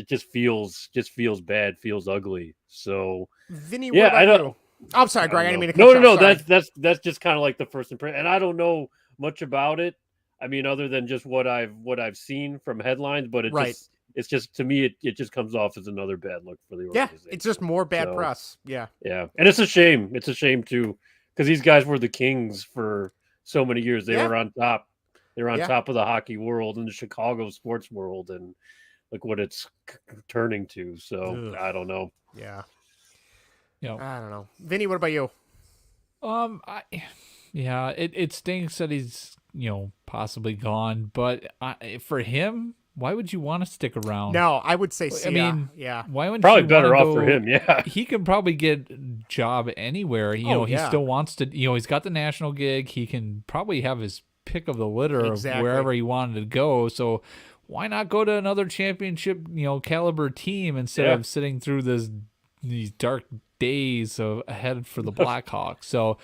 just feels bad, feels ugly. So Vinnie, what about you? I'm sorry, Greg. I didn't mean to cut you No. off. That's just kind of like the first impression, and I don't know much about it. I mean, other than just what I've seen from headlines, but it's just to me it just comes off as another bad look for the organization. Yeah, it's just more bad press. Yeah, and it's a shame. It's a shame too, because these guys were the kings for so many years. They were on top. They were on top of the hockey world and the Chicago sports world, and look what it's turning to. So I don't know. Yeah. I don't know. Vinny, what about you? It stinks that he's possibly gone, but for him, why would you want to stick around? No, I would say so. Why wouldn't probably you better off for him? Yeah, he can probably get a job anywhere. He still wants to. He's got the national gig. He can probably have his pick of the litter of wherever he wanted to go. So why not go to another championship caliber team instead of sitting through these dark days ahead for the Blackhawks? So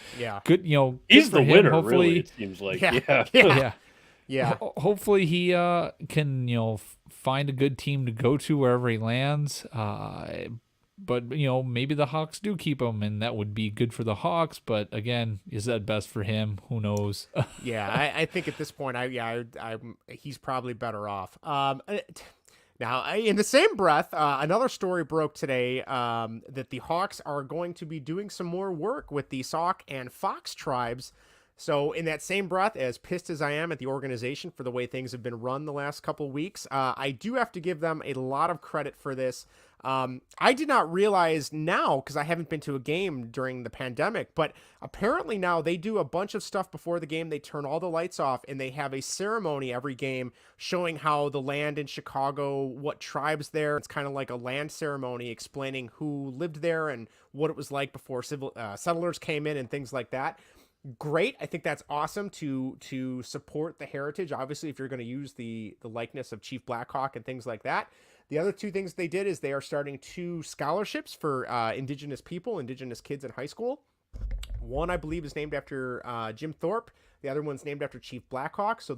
good. He's the winner. Hopefully, really, it seems like. Yeah. Hopefully he can find a good team to go to wherever he lands. But maybe the Hawks do keep him, and that would be good for the Hawks. But again, is that best for him? Who knows? I think at this point, he's probably better off. Now, in the same breath, another story broke today that the Hawks are going to be doing some more work with the Sox and Fox tribes. So in that same breath, as pissed as I am at the organization for the way things have been run the last couple weeks, I do have to give them a lot of credit for this. I did not realize now, because I haven't been to a game during the pandemic, but apparently now they do a bunch of stuff before the game. They turn all the lights off and they have a ceremony every game showing how the land in Chicago, what tribes there. It's kind of like a land ceremony explaining who lived there and what it was like before settlers came in and things like that. Great. I think that's awesome to support the heritage. Obviously, if you're going to use the likeness of Chief Blackhawk and things like that. The other two things they did is they are starting 2 scholarships for Indigenous people, Indigenous kids in high school. One, I believe, is named after Jim Thorpe. The other one's named after Chief Blackhawk. So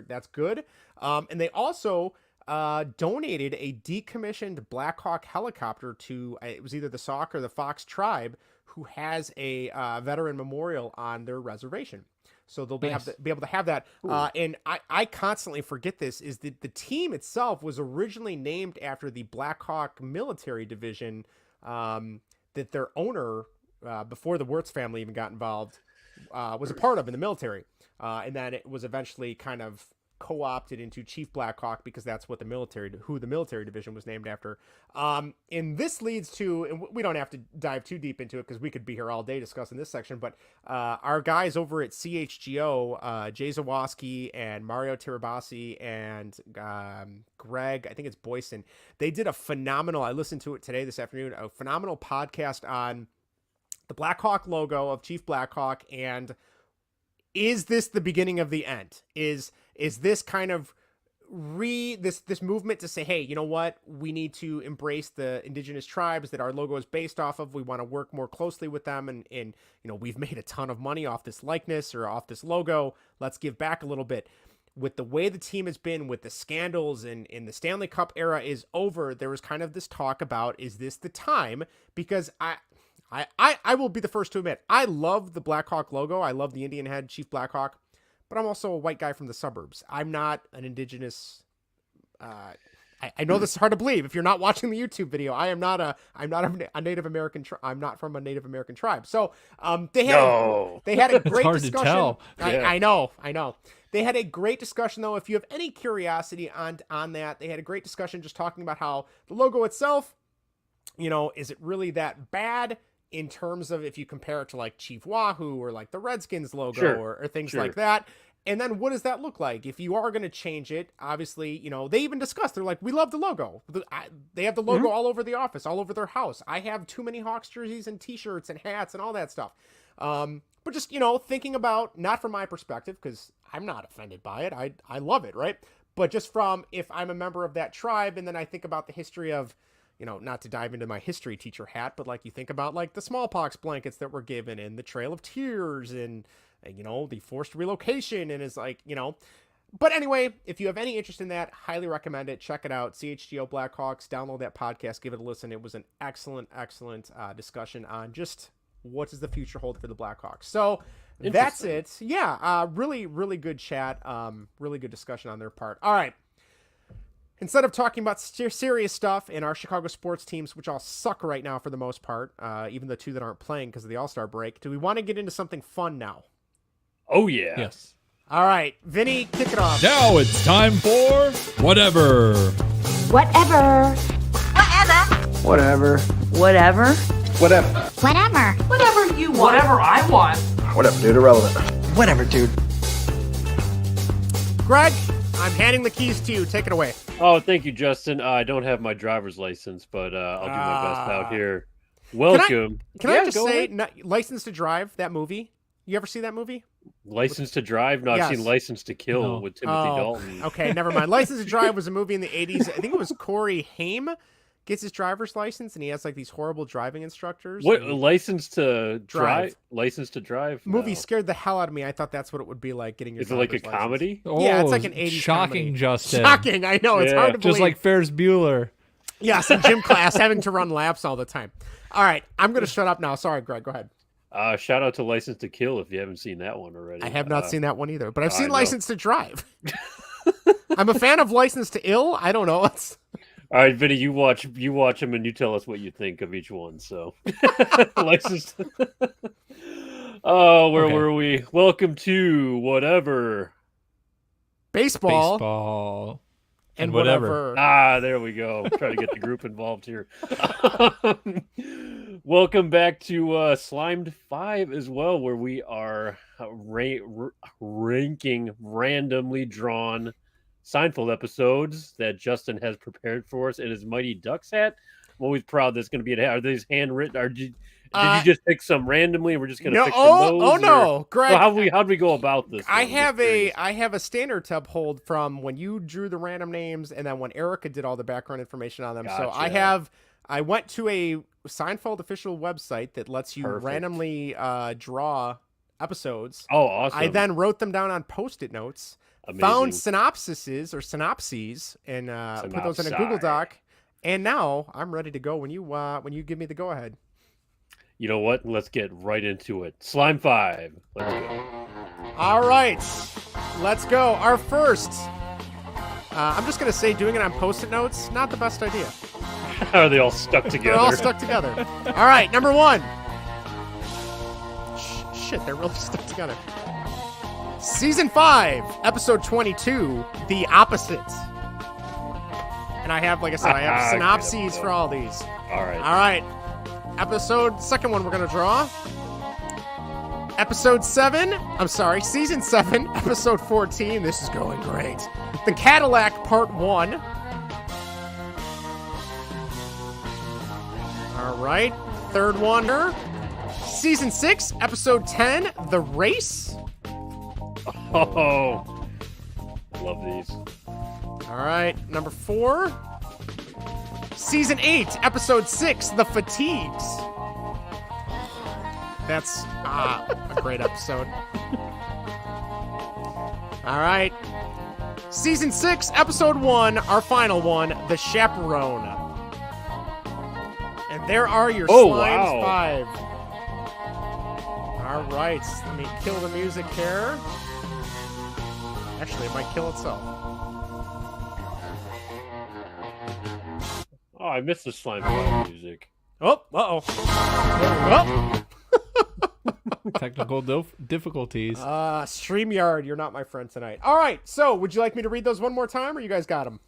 that's good. And they also donated a decommissioned Blackhawk helicopter to, it was either the Sox or the Fox tribe, who has a veteran memorial on their reservation. So they'll be able to have that. And I constantly forget this, is that the team itself was originally named after the Blackhawk military division that their owner, before the Wirtz family even got involved, was a part of in the military. And then it was eventually kind of co-opted into Chief Blackhawk because that's what the military division was named after. And this leads to, and we don't have to dive too deep into it because we could be here all day discussing this section, but our guys over at CHGO, Jay Zawoski and Mario Tirabassi and Greg, I think it's Boyson, they did a phenomenal, I listened to it today, this afternoon, a phenomenal podcast on the Blackhawk logo of Chief Blackhawk, and is this the beginning of the end? Is this kind of this movement to say, hey, you know what? We need to embrace the indigenous tribes that our logo is based off of. We want to work more closely with them. And you know, we've made a ton of money off this likeness or off this logo. Let's give back a little bit. With the way the team has been, with the scandals and in the Stanley Cup era is over, there was kind of this talk about, is this the time? Because I will be the first to admit, I love the Blackhawk logo. I love the Indian head, Chief Blackhawk, but I'm also a white guy from the suburbs. I'm not an indigenous. I know this is hard to believe if you're not watching the YouTube video. I'm not a Native American. I'm not from a Native American tribe. So they had a great hard discussion. To tell. I know. They had a great discussion, though. If you have any curiosity on that, they had a great discussion just talking about how the logo itself, you know, is it really that bad? In terms of if you compare it to like Chief Wahoo or like the Redskins logo or things like that. And then what does that look like? If you are going to change it, obviously, you know, they even discussed, they're like, we love the logo. They have the logo all over the office, all over their house. I have too many Hawks jerseys and t-shirts and hats and all that stuff. But just, you know, thinking about, not from my perspective, because I'm not offended by it. I love it, right? But just from if I'm a member of that tribe and then I think about the history of, you know, not to dive into my history teacher hat, but like you think about like the smallpox blankets that were given and the Trail of Tears and you know, the forced relocation, and it's like, you know, but anyway, if you have any interest in that, highly recommend it. Check it out. CHGO Blackhawks, download that podcast, give it a listen. It was an excellent discussion on just what does the future hold for the Blackhawks. So that's it. Yeah. Really, really good chat. Really good discussion on their part. All right. Instead of talking about serious stuff in our Chicago sports teams, which all suck right now for the most part, even the 2 that aren't playing because of the All-Star break, do we want to get into something fun now? Oh, yeah. Yes. All right. Vinny, kick it off. Now it's time for Whatever. Whatever. Whatever. Whatever. Whatever. Whatever. Whatever you want. Whatever I want. Whatever, dude. Irrelevant. Whatever, dude. Greg, I'm handing the keys to you. Take it away. Oh, thank you, Justin. I don't have my driver's license, but I'll do my best out here. Welcome. Can I just say, License to Drive, that movie? You ever see that movie? License to Drive? No, I've seen License to Kill with Timothy Dalton. Okay, never mind. License to Drive was a movie in the 80s. I think it was Corey Haim gets his driver's license, and he has like these horrible driving instructors. What, License to Drive? License to Drive? Movie scared the hell out of me. I thought that's what it would be like getting your driver's license. Is it like a comedy? Yeah, it's like an 80s shocking, comedy. Justin. Shocking, I know. It's hard to believe. Just like Ferris Bueller. Yes, in gym class, having to run laps all the time. All right, I'm going to shut up now. Sorry, Greg, go ahead. Shout out to License to Kill if you haven't seen that one already. I have not seen that one either, but I've seen License to Drive. I'm a fan of License to Ill. I don't know. All right, Vinny, you watch them and you tell us what you think of each one. So, Alexis. Oh, where were we? Welcome to whatever. Baseball. And whatever. There we go. Try to get the group involved here. Welcome back to Slimed 5 as well, where we are ranking randomly drawn Seinfeld episodes that Justin has prepared for us in his Mighty Ducks hat. I'm always proud that's going to be are these handwritten? Or did you just pick some randomly and we're just going to pick some those? Oh no, Greg. Well, how'd we go about this? I have a standard to uphold from when you drew the random names and then when Erica did all the background information on them. Gotcha. So I went to a Seinfeld official website that lets you randomly draw episodes. Oh, awesome. I then wrote them down on Post-it notes. Amazing. Found synopses and put those in a Google Doc. And now I'm ready to go when you give me the go ahead. You know what? Let's get right into it. Slime 5. Let's go. All right. Let's go. Our first. I'm just going to say doing it on Post-it notes, not the best idea. Are they all stuck together? They're all stuck together. All right. Number 1. Shit, they're really stuck together. Season 5, episode 22, The Opposite. And I have, like I said, I have synopses for all these. All right. All right. Second one we're going to draw. Season 7, episode 14. This is going great. The Cadillac, part 1. All right. Third one. Season 6, episode 10, The Race. Oh, love these. All right, number 4. Season 8, episode 6, The Fatigues. That's a great episode. All right. Season 6, episode 1, our final one, The Chaperone. And there are your Slimes 5. All right, let me kill the music here. Actually, it might kill itself. Oh, I missed the Slime 5 music. Oh, uh-oh. Technical difficulties. StreamYard, you're not my friend tonight. All right, so would you like me to read those one more time, or you guys got them?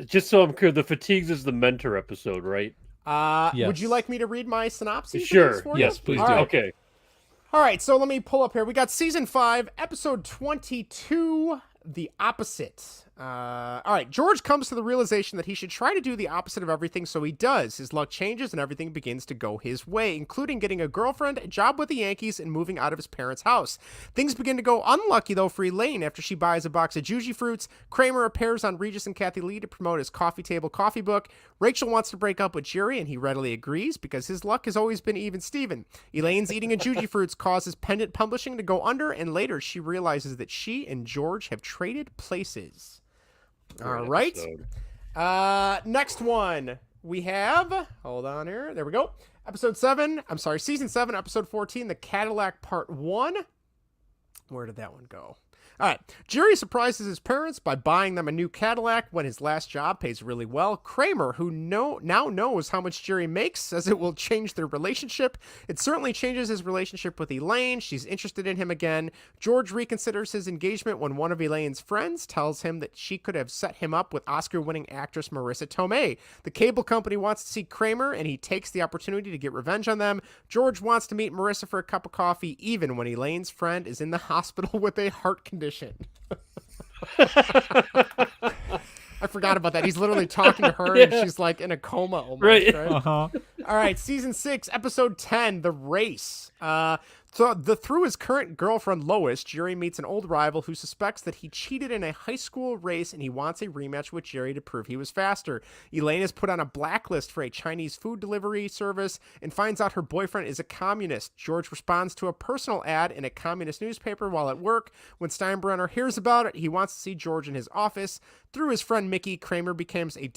Just so I'm clear, The Fatigues is the Mentor episode, right? Yes. Would you like me to read my synopsis? Sure. Yes, please do. Right. Okay. All right, so let me pull up here. We got season 5, episode 22, The Opposite. All right, George comes to the realization that he should try to do the opposite of everything, so he does. His luck changes and everything begins to go his way, including getting a girlfriend, a job with the Yankees, and moving out of his parents' house. Things begin to go unlucky, though, for Elaine after she buys a box of Juji fruits. Kramer appears on Regis and Kathy Lee to promote his coffee table coffee book. Rachel wants to break up with Jerry, and he readily agrees because his luck has always been even Steven. Elaine's eating a Juji fruits causes Pendant Publishing to go under, and later she realizes that she and George have traded places. All right. Next one we have. Hold on here. There we go. Season 7, episode 14, The Cadillac, part 1. Where did that one go? All right. Jerry surprises his parents by buying them a new Cadillac when his last job pays really well. Kramer, who now knows how much Jerry makes, says it will change their relationship. It certainly changes his relationship with Elaine. She's interested in him again. George reconsiders his engagement when one of Elaine's friends tells him that she could have set him up with Oscar-winning actress Marissa Tomei. The cable company wants to see Kramer, and he takes the opportunity to get revenge on them. George wants to meet Marissa for a cup of coffee, even when Elaine's friend is in the hospital with a heart condition. I forgot about that. He's literally talking to her and she's like in a coma almost, right? Uh-huh. All right, season 6, episode 10, The Race. Through his current girlfriend, Lois, Jerry meets an old rival who suspects that he cheated in a high school race and he wants a rematch with Jerry to prove he was faster. Elaine is put on a blacklist for a Chinese food delivery service and finds out her boyfriend is a communist. George responds to a personal ad in a communist newspaper while at work. When Steinbrenner hears about it, he wants to see George in his office. Through his friend Mickey, Kramer becomes a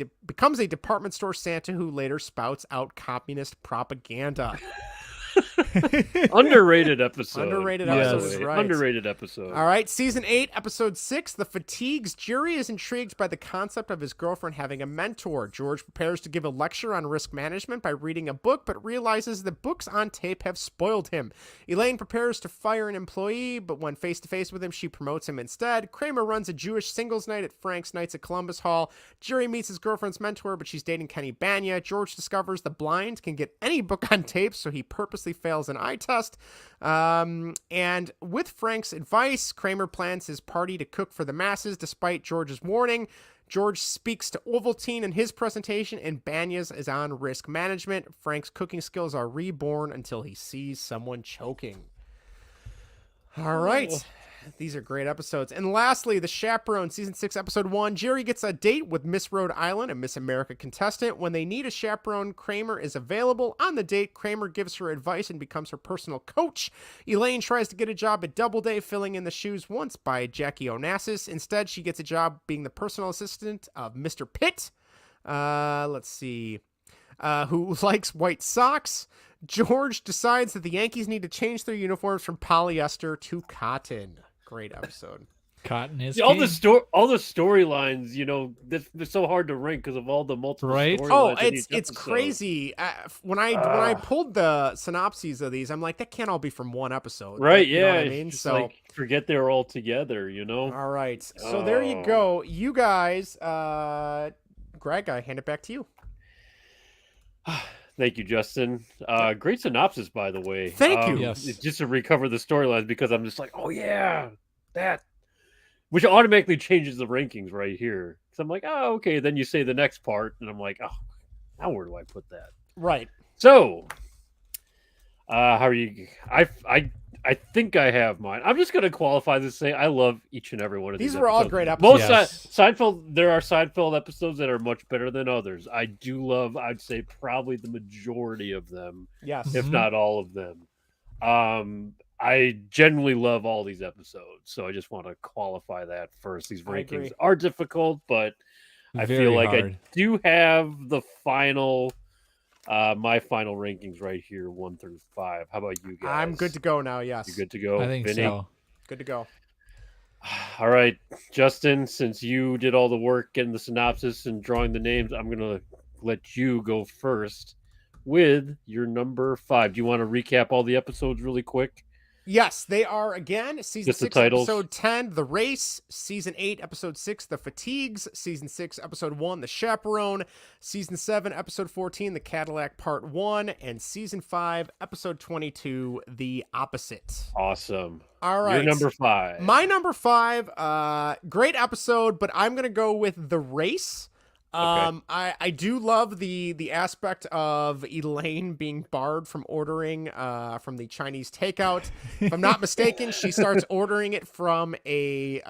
department store Santa who later spouts out communist propaganda. Underrated episode. Underrated episode is right. Underrated episode. All right, season 8, episode 6, The Fatigues. Jerry is intrigued by the concept of his girlfriend having a mentor. George prepares to give a lecture on risk management by reading a book, but realizes the books on tape have spoiled him. Elaine prepares to fire an employee, but when face-to-face with him, she promotes him instead. Kramer runs a Jewish singles night at Frank's Nights at Columbus Hall. Jerry meets his girlfriend's mentor, but she's dating Kenny Banya. George discovers the blind can get any book on tape, so he purposely fails an eye test. And with Frank's advice, Kramer plans his party to cook for the masses despite George's warning. George speaks to Ovaltine in his presentation, and Banya's is on risk management. Frank's cooking skills are reborn until he sees someone choking. All right. These are great episodes. And lastly, The Chaperone, Season 6, Episode 1. Jerry gets a date with Miss Rhode Island, a Miss America contestant. When they need a chaperone, Kramer is available. On the date, Kramer gives her advice and becomes her personal coach. Elaine tries to get a job at Doubleday, filling in the shoes once by Jackie Onassis. Instead, she gets a job being the personal assistant of Mr. Pitt. Let's see. Who likes white socks. George decides that the Yankees need to change their uniforms from polyester to cotton. Great episode. Cotton is all the storylines. You know, they're so hard to rank because of all the multiple storylines. Oh, it's crazy. When I pulled the synopses of these, I'm like, that can't all be from one episode, right? You know what I mean, so like, forget they're all together. You know. All right, so there you go, you guys. Greg, I hand it back to you. Thank you, Justin. Great synopsis, by the way. Thank you. Yes. Just to recover the storylines, because I'm just like, oh yeah, that, which automatically changes the rankings right here. So I'm like, oh, okay. Then you say the next part, and I'm like, oh, now where do I put that? Right. So, how are you? I think I have mine. I'm just going to qualify this, say I love each and every one of these. These were all great episodes. Most Seinfeld, there are Seinfeld episodes that are much better than others. I do love, I'd say probably the majority of them. Yes. If not all of them. I genuinely love all these episodes. So I just want to qualify that first. These rankings are difficult, but I feel like hard. I do have the final... my final rankings right here, 1 through 5. How about you guys? I'm good to go now. Yes, you're good to go. I think Vinnie? so. Good to go. All right, Justin. Since you did all the work getting the synopsis and drawing the names, I'm gonna let you go first with your number 5. Do you want to recap all the episodes really quick? Yes, they are, again, Season 6, Episode 10, The Race, Season 8, Episode 6, The Fatigues, Season 6, Episode 1, The Chaperone, Season 7, Episode 14, The Cadillac Part 1, and Season 5, Episode 22, The Opposite. Awesome. All right. Your number 5. My number 5, great episode, but I'm going to go with The Race. Okay. I do love the aspect of Elaine being barred from ordering from the Chinese takeout. If I'm not mistaken, she starts ordering it from a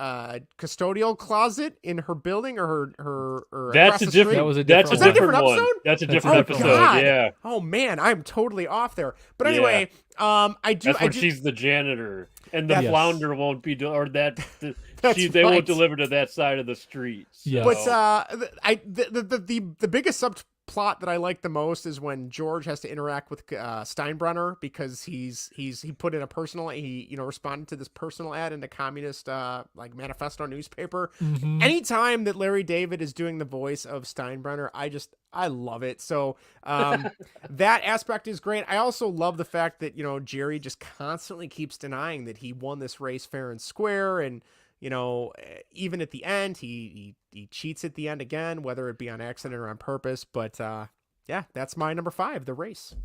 custodial closet in her building or her that's a different. That was a different. Episode? That's a different episode. God. Yeah. Oh man, I'm totally off there. But anyway, I do. That's when she's the janitor, and the flounder won't be they won't deliver to that side of the street. So. Yes. But the biggest subplot that I like the most is when George has to interact with Steinbrenner because he put in he responded to this personal ad in the communist manifesto newspaper. Mm-hmm. Anytime that Larry David is doing the voice of Steinbrenner, I love it. So that aspect is great. I also love the fact that Jerry just constantly keeps denying that he won this race fair and square, and even at the end, he cheats at the end again, whether it be on accident or on purpose. But yeah, that's my number 5, The Race.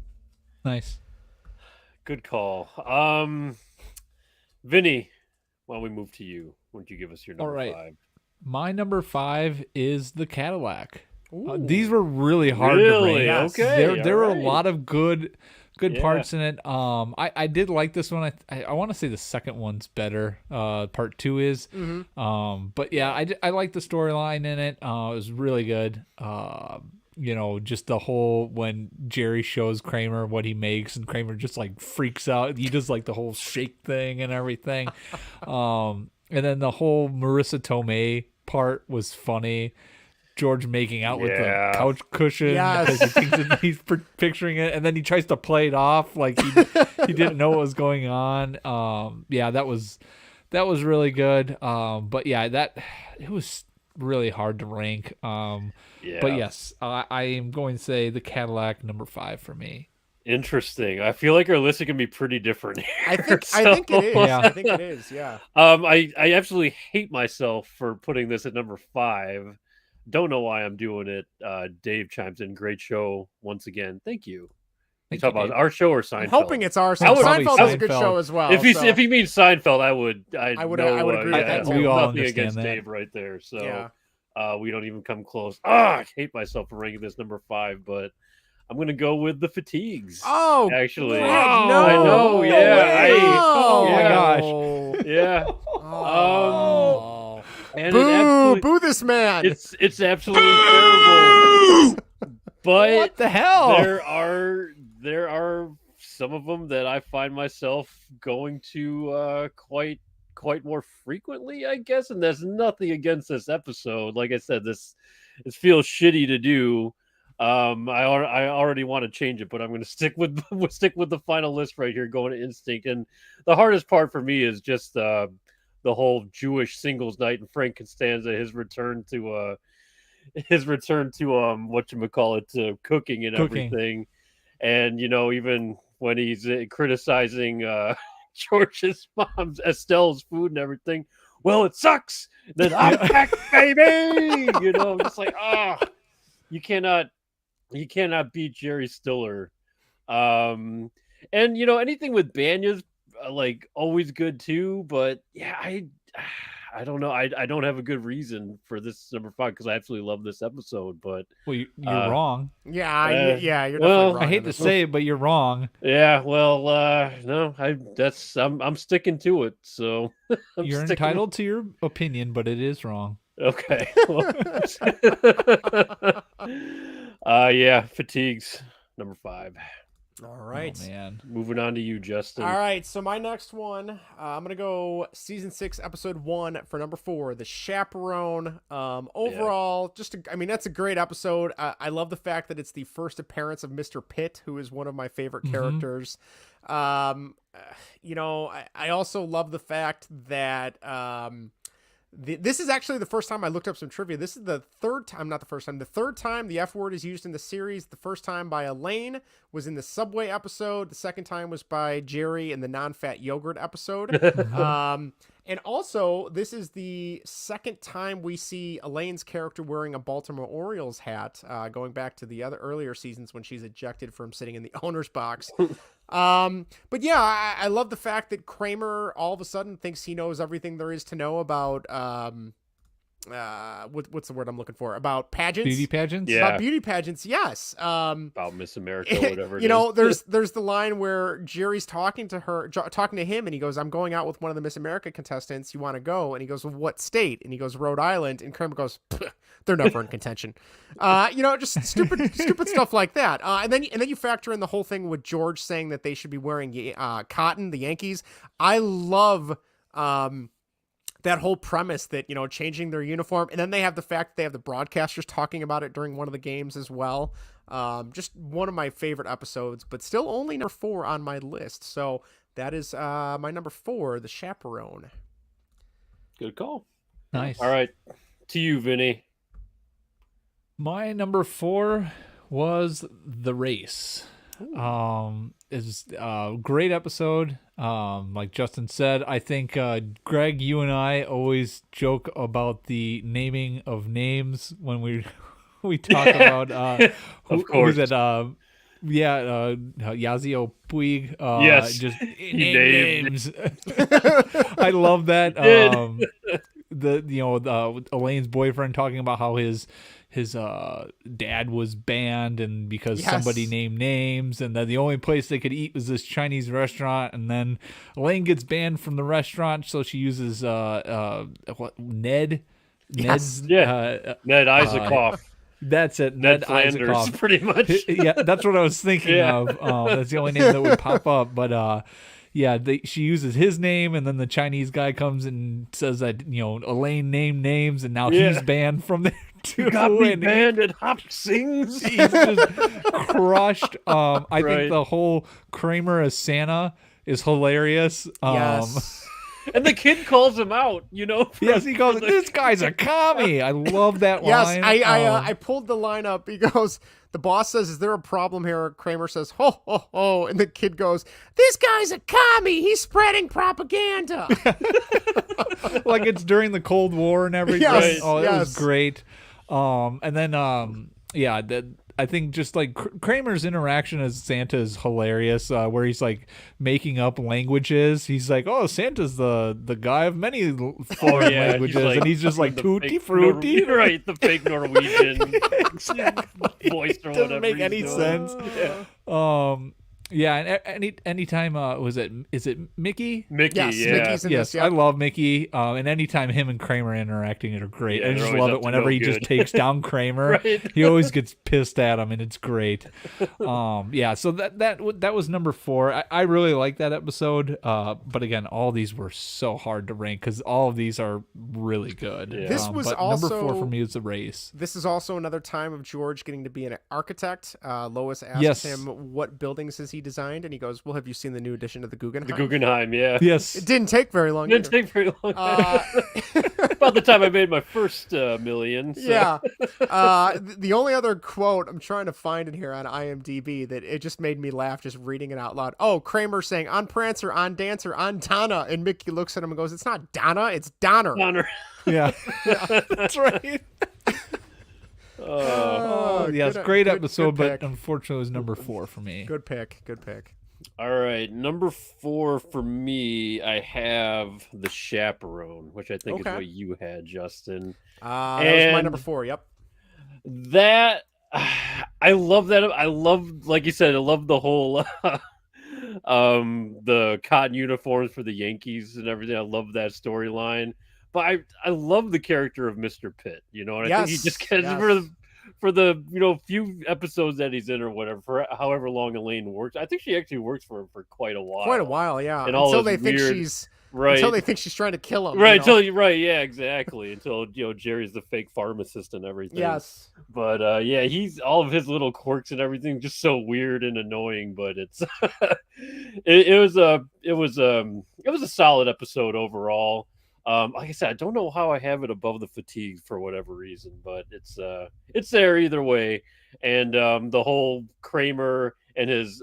Nice. Good call. Vinny, why don't we move to you? Why don't you give us your number 5? My number 5 is The Cadillac. These were really hard to rank. Okay. There were a lot of good parts in it. I did like this one. I want to say the second one's better. Part 2 is. Mm-hmm. But yeah, I like the storyline in it. It was really good. Just the whole when Jerry shows Kramer what he makes, and Kramer just like freaks out. He does like the whole shake thing and everything. And then the whole Marissa Tomei part was funny. George making out with the Yeah. couch cushion Yes. because he thinks he's picturing it, and then he tries to play it off like he didn't know what was going on. Yeah, that was really good. But yeah, it was really hard to rank. But yes, I am going to say the Cadillac number 5 for me. Interesting. I feel like our list is gonna be pretty different here. I think it is. Yeah. I think it is. Yeah. I absolutely hate myself for putting this at number 5. Don't know why I'm doing it. Dave chimes in. Great show once again. Thank you. You talk about our show or Seinfeld? I'm hoping it's our Seinfeld. Seinfeld is a good show as well. If he means Seinfeld, I would agree with that. We all nothing understand against that. Dave right there. So Yeah. we don't even come close. I hate myself for ranking this number 5, but I'm gonna go with the Fatigues. Oh, actually, God, no. I know. No Yeah. way. Oh my Oh. gosh. Yeah. Oh. And Boo this man. It's absolutely terrible. But What the hell? there are some of them that I find myself going to quite more frequently, I guess, and there's nothing against this episode. Like I said, it feels shitty to do. I already want to change it, but I'm going to stick with the final list right here, going to instinct. And the hardest part for me is just the whole Jewish singles night and Frank Costanza, his return to whatchamacallit, to cooking and everything. And even when he's criticizing George's mom's Estelle's food and everything, well, it sucks. Then I'm back, baby. Just like you cannot beat Jerry Stiller. And anything with Banya's like always good too. But yeah, I don't know. I don't have a good reason for this number 5 because I absolutely love this episode. But Well, you're wrong. Yeah, you're definitely wrong. I hate to say it, but you're wrong. Yeah, well, no, I'm sticking to it. So You're entitled to your opinion, but it is wrong. Okay. Yeah, Fatigues number 5. All right. Oh, man. Moving on to you, Justin. All right, so my next one, I'm gonna go season 6, episode 1 for number 4, The Chaperone. Overall, that's a great episode. I love the fact that it's the first appearance of Mr. Pitt, who is one of my favorite characters. I also love the fact that this is actually the first time I looked up some trivia. This is the third time the F word is used in the series. The first time by Elaine was in the Subway episode. The second time was by Jerry in the non-fat yogurt episode. And also, this is the second time we see Elaine's character wearing a Baltimore Orioles hat, going back to the earlier seasons when she's ejected from sitting in the owner's box. But yeah, I love the fact that Kramer all of a sudden thinks he knows everything there is to know about what's the word I'm looking for? About pageants? Beauty pageants? Yeah. About beauty pageants, yes. About Miss America, whatever it is. There's the line where Jerry's talking to him, and he goes, "I'm going out with one of the Miss America contestants. You want to go?" And he goes, "Well, what state?" And he goes, "Rhode Island." And Kramer goes, "They're never in contention." Just stupid stuff like that. And then you factor in the whole thing with George saying that they should be wearing cotton, the Yankees. I love that whole premise that, changing their uniform. And then they have the fact that they have the broadcasters talking about it during one of the games as well. Just one of my favorite episodes, but still only number 4 on my list. So that is my number 4, The Chaperone. Good call. Nice. All right. To you, Vinny. My number 4 was The Race. It's a great episode. Like Justin said, I think Greg, you and I always joke about the naming of names when we talk about who's it? Yazio Puig. Yes, just names. I love that. Elaine's boyfriend talking about how his dad was banned and because somebody named names, and then the only place they could eat was this Chinese restaurant, and then Elaine gets banned from the restaurant, so she uses Ned Isakoff. That's it. Ned Flanders, Isakoff. pretty much. Yeah, that's what I was thinking of. That's the only name that would pop up. But she uses his name, and then the Chinese guy comes and says that Elaine named names, and now he's banned from there 2. You got me, and man, and Hop sings. He's just crushed. I Right. think the whole Kramer as Santa is hilarious. Yes. And the kid calls him out, Yes, he goes, this guy's a commie. I love that Yes, line. I pulled the line up. He goes, the boss says, is there a problem here? Kramer says, ho, ho, ho. And the kid goes, this guy's a commie. He's spreading propaganda. Like it's during the Cold War and everything. Yes, Oh, it yes. was great. And then, I think just like Kramer's interaction as Santa is hilarious, where he's like making up languages. He's like, "Oh, Santa's the guy of many foreign languages," and he's just like tutti frutti, right? The fake Norwegian voice or whatever. Doesn't make any sense. Yeah, and anytime is it Mickey? Mickey, Yes, yeah. Mickey's in Yes, this, yeah. I love Mickey. And anytime him and Kramer interacting are great. Yeah, I just they're love always it up to whenever no he just good. takes down Kramer. Right. He always gets pissed at him, and it's great. So that was number 4. I really like that episode. But again, all these were so hard to rank because all of these are really good. Yeah. This was but also number 4 for me is The Race. This is also another time of George getting to be an architect. Lois asks Yes. him what buildings has he designed, and he goes, well, have you seen the new edition of the Guggenheim? The Guggenheim, yeah. Yes. It didn't take very long. Didn't either. take very long. About the time I made my first million. So. Yeah. The only other quote I'm trying to find in here on IMDb that it just made me laugh just reading it out loud. Oh, Kramer saying, on Prancer, on Dancer, on Donna. And Mickey looks at him and goes, it's not Donna, it's Donner. Donner. Yeah. That's right. Yes, great episode, good pick. but unfortunately it was number 4 for me. Good pick. Good pick. All right, number 4 for me, I have The Chaperone, which I think is what you had, Justin. That was my number 4. Yep. That I love that. I love, like you said, I love the whole the cotton uniforms for the Yankees and everything. I love that storyline. But I love the character of Mr. Pitt, and I think he just gets for the few episodes that he's in or whatever, for however long Elaine works. I think she actually works for him for quite a while. Quite a while, yeah. And until they think she's until they think she's trying to kill him. Right, yeah, exactly. Until Jerry's the fake pharmacist and everything. Yes. But he's all of his little quirks and everything just so weird and annoying, but it's it was a solid episode overall. Like I said, I don't know how I have it above the fatigue for whatever reason, but it's there either way. And the whole Kramer and his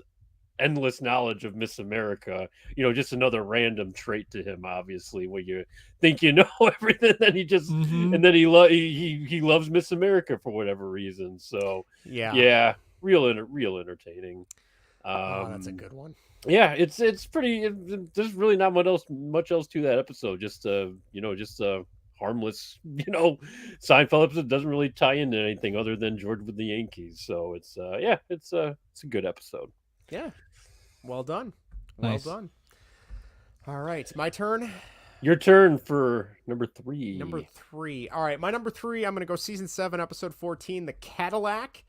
endless knowledge of Miss America, just another random trait to him, obviously, where you think you know everything, then he just and then he loves Miss America for whatever reason. So yeah, real entertaining. That's a good one. Yeah, it's pretty. There's really not much else to that episode. Just harmless. Seinfeld episode doesn't really tie into anything other than George with the Yankees. So it's a good episode. Yeah, well done. Nice. Well done. All right, my turn. Your turn for number 3. Number 3. All right, my number 3. I'm gonna go season 7, episode 14, The Cadillac.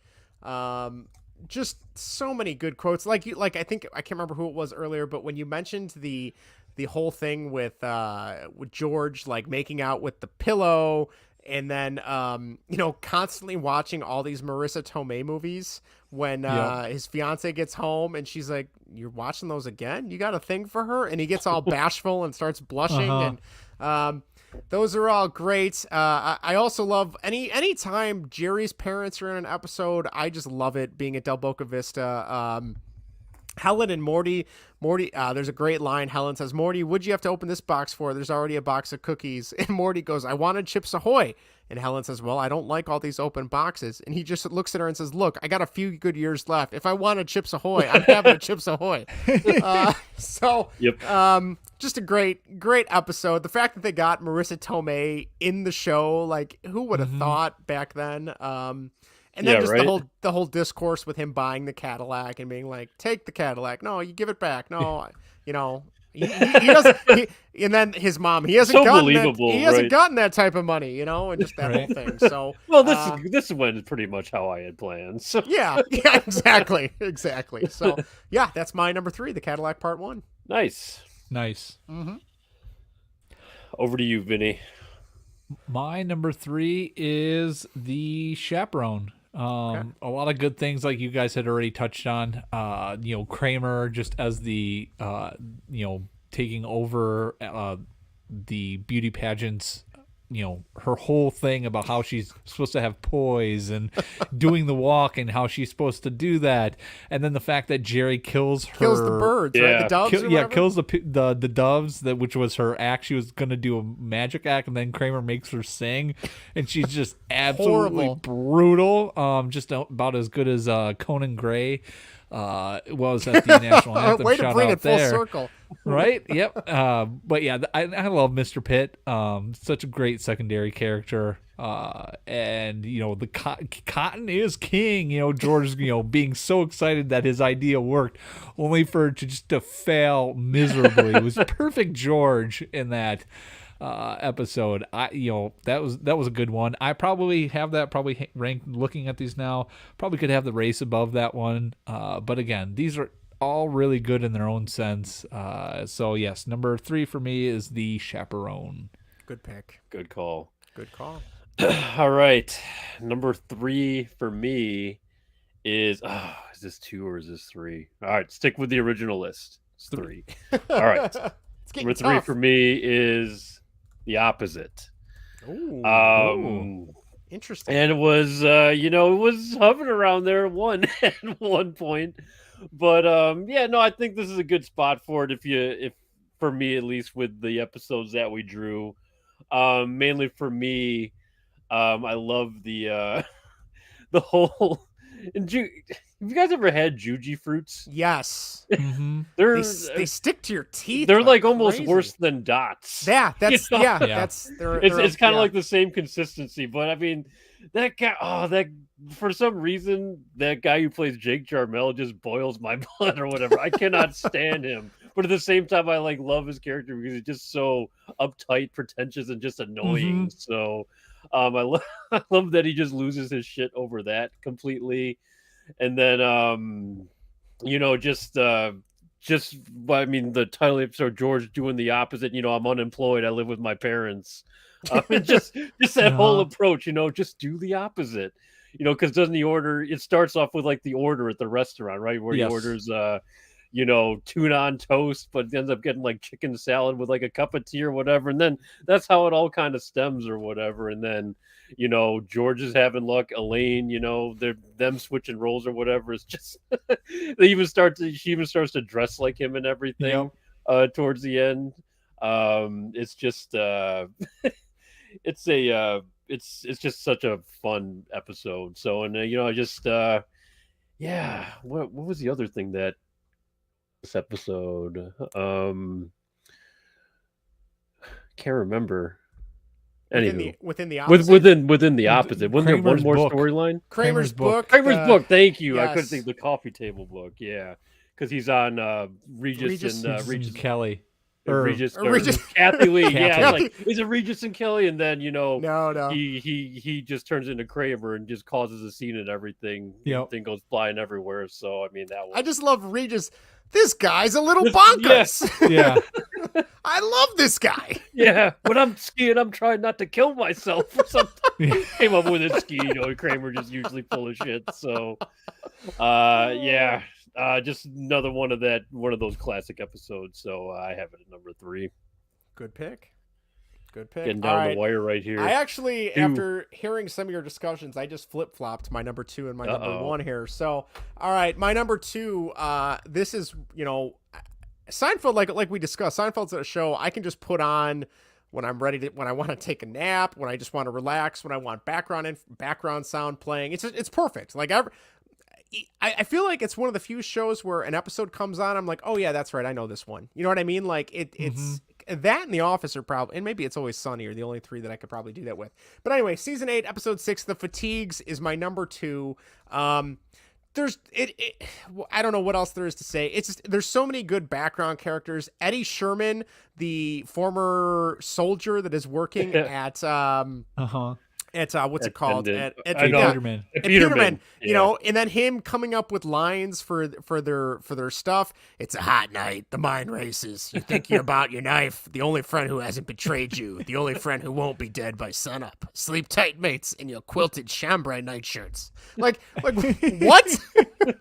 Just so many good quotes. I think I can't remember who it was earlier, but when you mentioned the whole thing with George making out with the pillow, and then constantly watching all these Marissa Tomei movies when his fiance gets home and she's like, "You're watching those again? You got a thing for her?" And he gets all bashful and starts blushing and those are all great. I also love any time Jerry's parents are in an episode. I just love it being at Del Boca Vista. Helen and Morty, there's a great line. Helen says, "Morty, what'd you have to open this box for? There's already a box of cookies." And Morty goes, "I wanted Chips Ahoy." And Helen says, "Well, I don't like all these open boxes." And he just looks at her and says, "Look, I got a few good years left. If I wanted Chips Ahoy, I'm having a Chips Ahoy." Just a great episode. The fact that they got Marissa Tomei in the show, who would have thought back then? And then the whole discourse with him buying the Cadillac and being like, "Take the Cadillac. No, you give it back. No, he doesn't." And then his mom, he hasn't gotten that type of money, and just that whole thing. So this went pretty much how I had planned. So yeah, exactly. So yeah, that's my number 3, The Cadillac Part 1. Nice. Nice. Mm-hmm. Over to you, Vinny. My number 3 is the chaperone. A lot of good things like you guys had already touched on. Kramer just as the taking over the beauty pageants. Her whole thing about how she's supposed to have poise and doing the walk and how she's supposed to do that. And then the fact that Jerry kills the birds, right? The doves kills the doves, which was her act. She was going to do a magic act, and then Kramer makes her sing, and she's just absolutely brutal. Just about as good as Conan Gray was at the national anthem. Way to bring it full circle. Right? Yep. But yeah, I love Mr. Pitt. Such a great secondary character. And the cotton is king. George, being so excited that his idea worked, only for it to fail miserably. It was perfect George in that episode. That was a good one. I probably have that ranked. Looking at these now, probably could have the race above that one. But again, these are all really good in their own sense. So yes, number 3 for me is the chaperone. Good pick. Good call. Good call. All right, number 3 for me is this 2 or is this 3? All right, stick with the original list. It's 3. All right, number 3 for me is the opposite. Ooh. Interesting. And it was it was hovering around there at one point. But I think this is a good spot for it if for me at least with the episodes that we drew. Mainly for me, I love the whole have you guys ever had Juji fruits? Yes. Mm-hmm. They stick to your teeth. They're like almost worse than dots. Yeah, that's it's kind of like the same consistency, but I mean that guy for some reason that guy who plays Jake Jarmel just boils my blood or whatever. I cannot stand him. But at the same time I love his character because he's just so uptight, pretentious, and just annoying. Mm-hmm. So I love that he just loses his shit over that completely. And then the title episode, George doing the opposite. I'm unemployed, I live with my parents. Just that whole approach, just do the opposite. Because doesn't he order? It starts off with like the order at the restaurant, right, where he orders tuna on toast, but it ends up getting like chicken salad with like a cup of tea or whatever. And then that's how it all kind of stems or whatever. And then, George is having luck. Elaine, they're them switching roles or whatever. It's just, she even starts to dress like him and everything towards the end. It's just, it's just such a fun episode. So, and what was the other thing that this episode? Can't remember. Within the opposite. Within the opposite. Wasn't there one more storyline? Kramer's book. Kramer's book. Thank you. Yes. I couldn't think of the coffee table book. Yeah, because he's on Regis and Kelly. Regis Kathy Lee. Yeah, he's a Regis and Kelly, and then he just turns into Kramer and just causes a scene and everything. Everything goes flying everywhere. So I mean I just love Regis. This guy's a little bonkers. Yeah. I love this guy. Yeah. When I'm skiing, I'm trying not to kill myself or something. Came up with it ski. Kramer just usually full of shit. So, just another one of those classic episodes. So I have it at number 3. Good pick. Getting down the wire right here. I actually, after hearing some of your discussions, I just flip-flopped my number 2 and my number 1 here. So, all right, my number 2, this is, Seinfeld, like we discussed, Seinfeld's a show I can just put on when I'm ready when I want to take a nap, when I just want to relax, when I want background sound playing. It's perfect. Like I feel like it's one of the few shows where an episode comes on, I'm like, oh yeah, that's right, I know this one. You know what I mean? Like it's that and The Office are probably, and maybe It's Always Sunny are the only 3 that I could probably do that with. But anyway, season 8, episode 6, The Fatigues is my number 2. I don't know what else there is to say. It's just, there's so many good background characters. Eddie Sherman, the former soldier that is working at At what's it called? At Peterman. Peterman. You know, and then him coming up with lines for their stuff. It's a hot night. The mind races. You're thinking about your knife. The only friend who hasn't betrayed you. The only friend who won't be dead by sunup. Sleep tight, mates, in your quilted chambray nightshirts. Like what?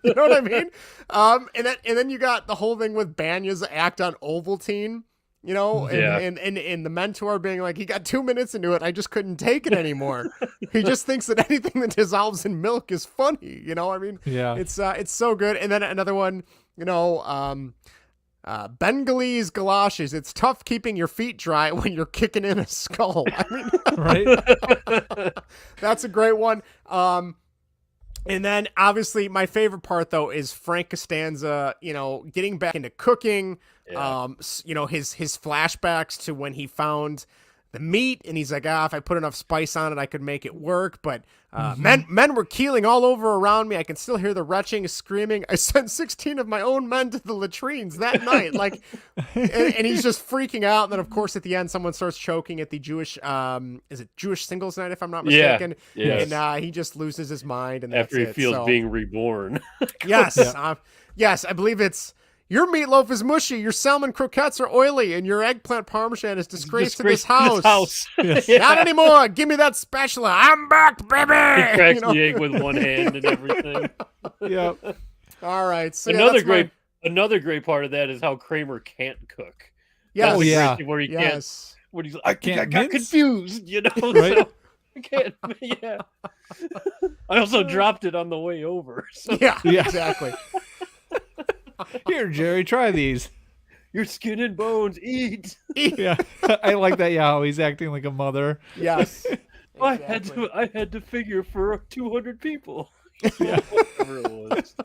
You know what I mean? And then you got the whole thing with Banya's act on Ovaltine. You know, and the mentor being like, he got 2 minutes into it. I just couldn't take it anymore. He just thinks that anything that dissolves in milk is funny. You know, I mean, it's so good. And then another one, you know, Bengalese galoshes. It's tough keeping your feet dry when you're kicking in a skull. I mean, right? That's a great one. And then obviously my favorite part though is Frank Costanza, you know, getting back into cooking. You know, his flashbacks to when he found the meat and he's like, if I put enough spice on it, I could make it work. But men were keeling all over around me. I can still hear the retching, screaming. I sent 16 of my own men to the latrines that night. Like, and he's just freaking out. And then of course at the end, someone starts choking at the Jewish, is it Jewish singles night, if I'm not mistaken? Yes. And he just loses his mind. And after he feels being reborn. Yes. Yes. I believe it's, your meatloaf is mushy, your salmon croquettes are oily, and your eggplant parmesan is disgrace to this house. Yes. Not anymore. Give me that spatula. I'm back, baby. He cracks the egg with one hand and everything. Yep. All right. So another great part of that is how Kramer can't cook. Yes. Oh yeah. Where he can't. When he's like, I got mince? confused. You know. Right. So I can't. Yeah. I also dropped it on the way over. So. Yeah. Exactly. Here, Jerry, try these. Your skin and bones, eat. Yeah, I like that. Yeah, how he's acting like a mother. Yes, exactly. I had to figure for 200 people. Yeah, whatever it was.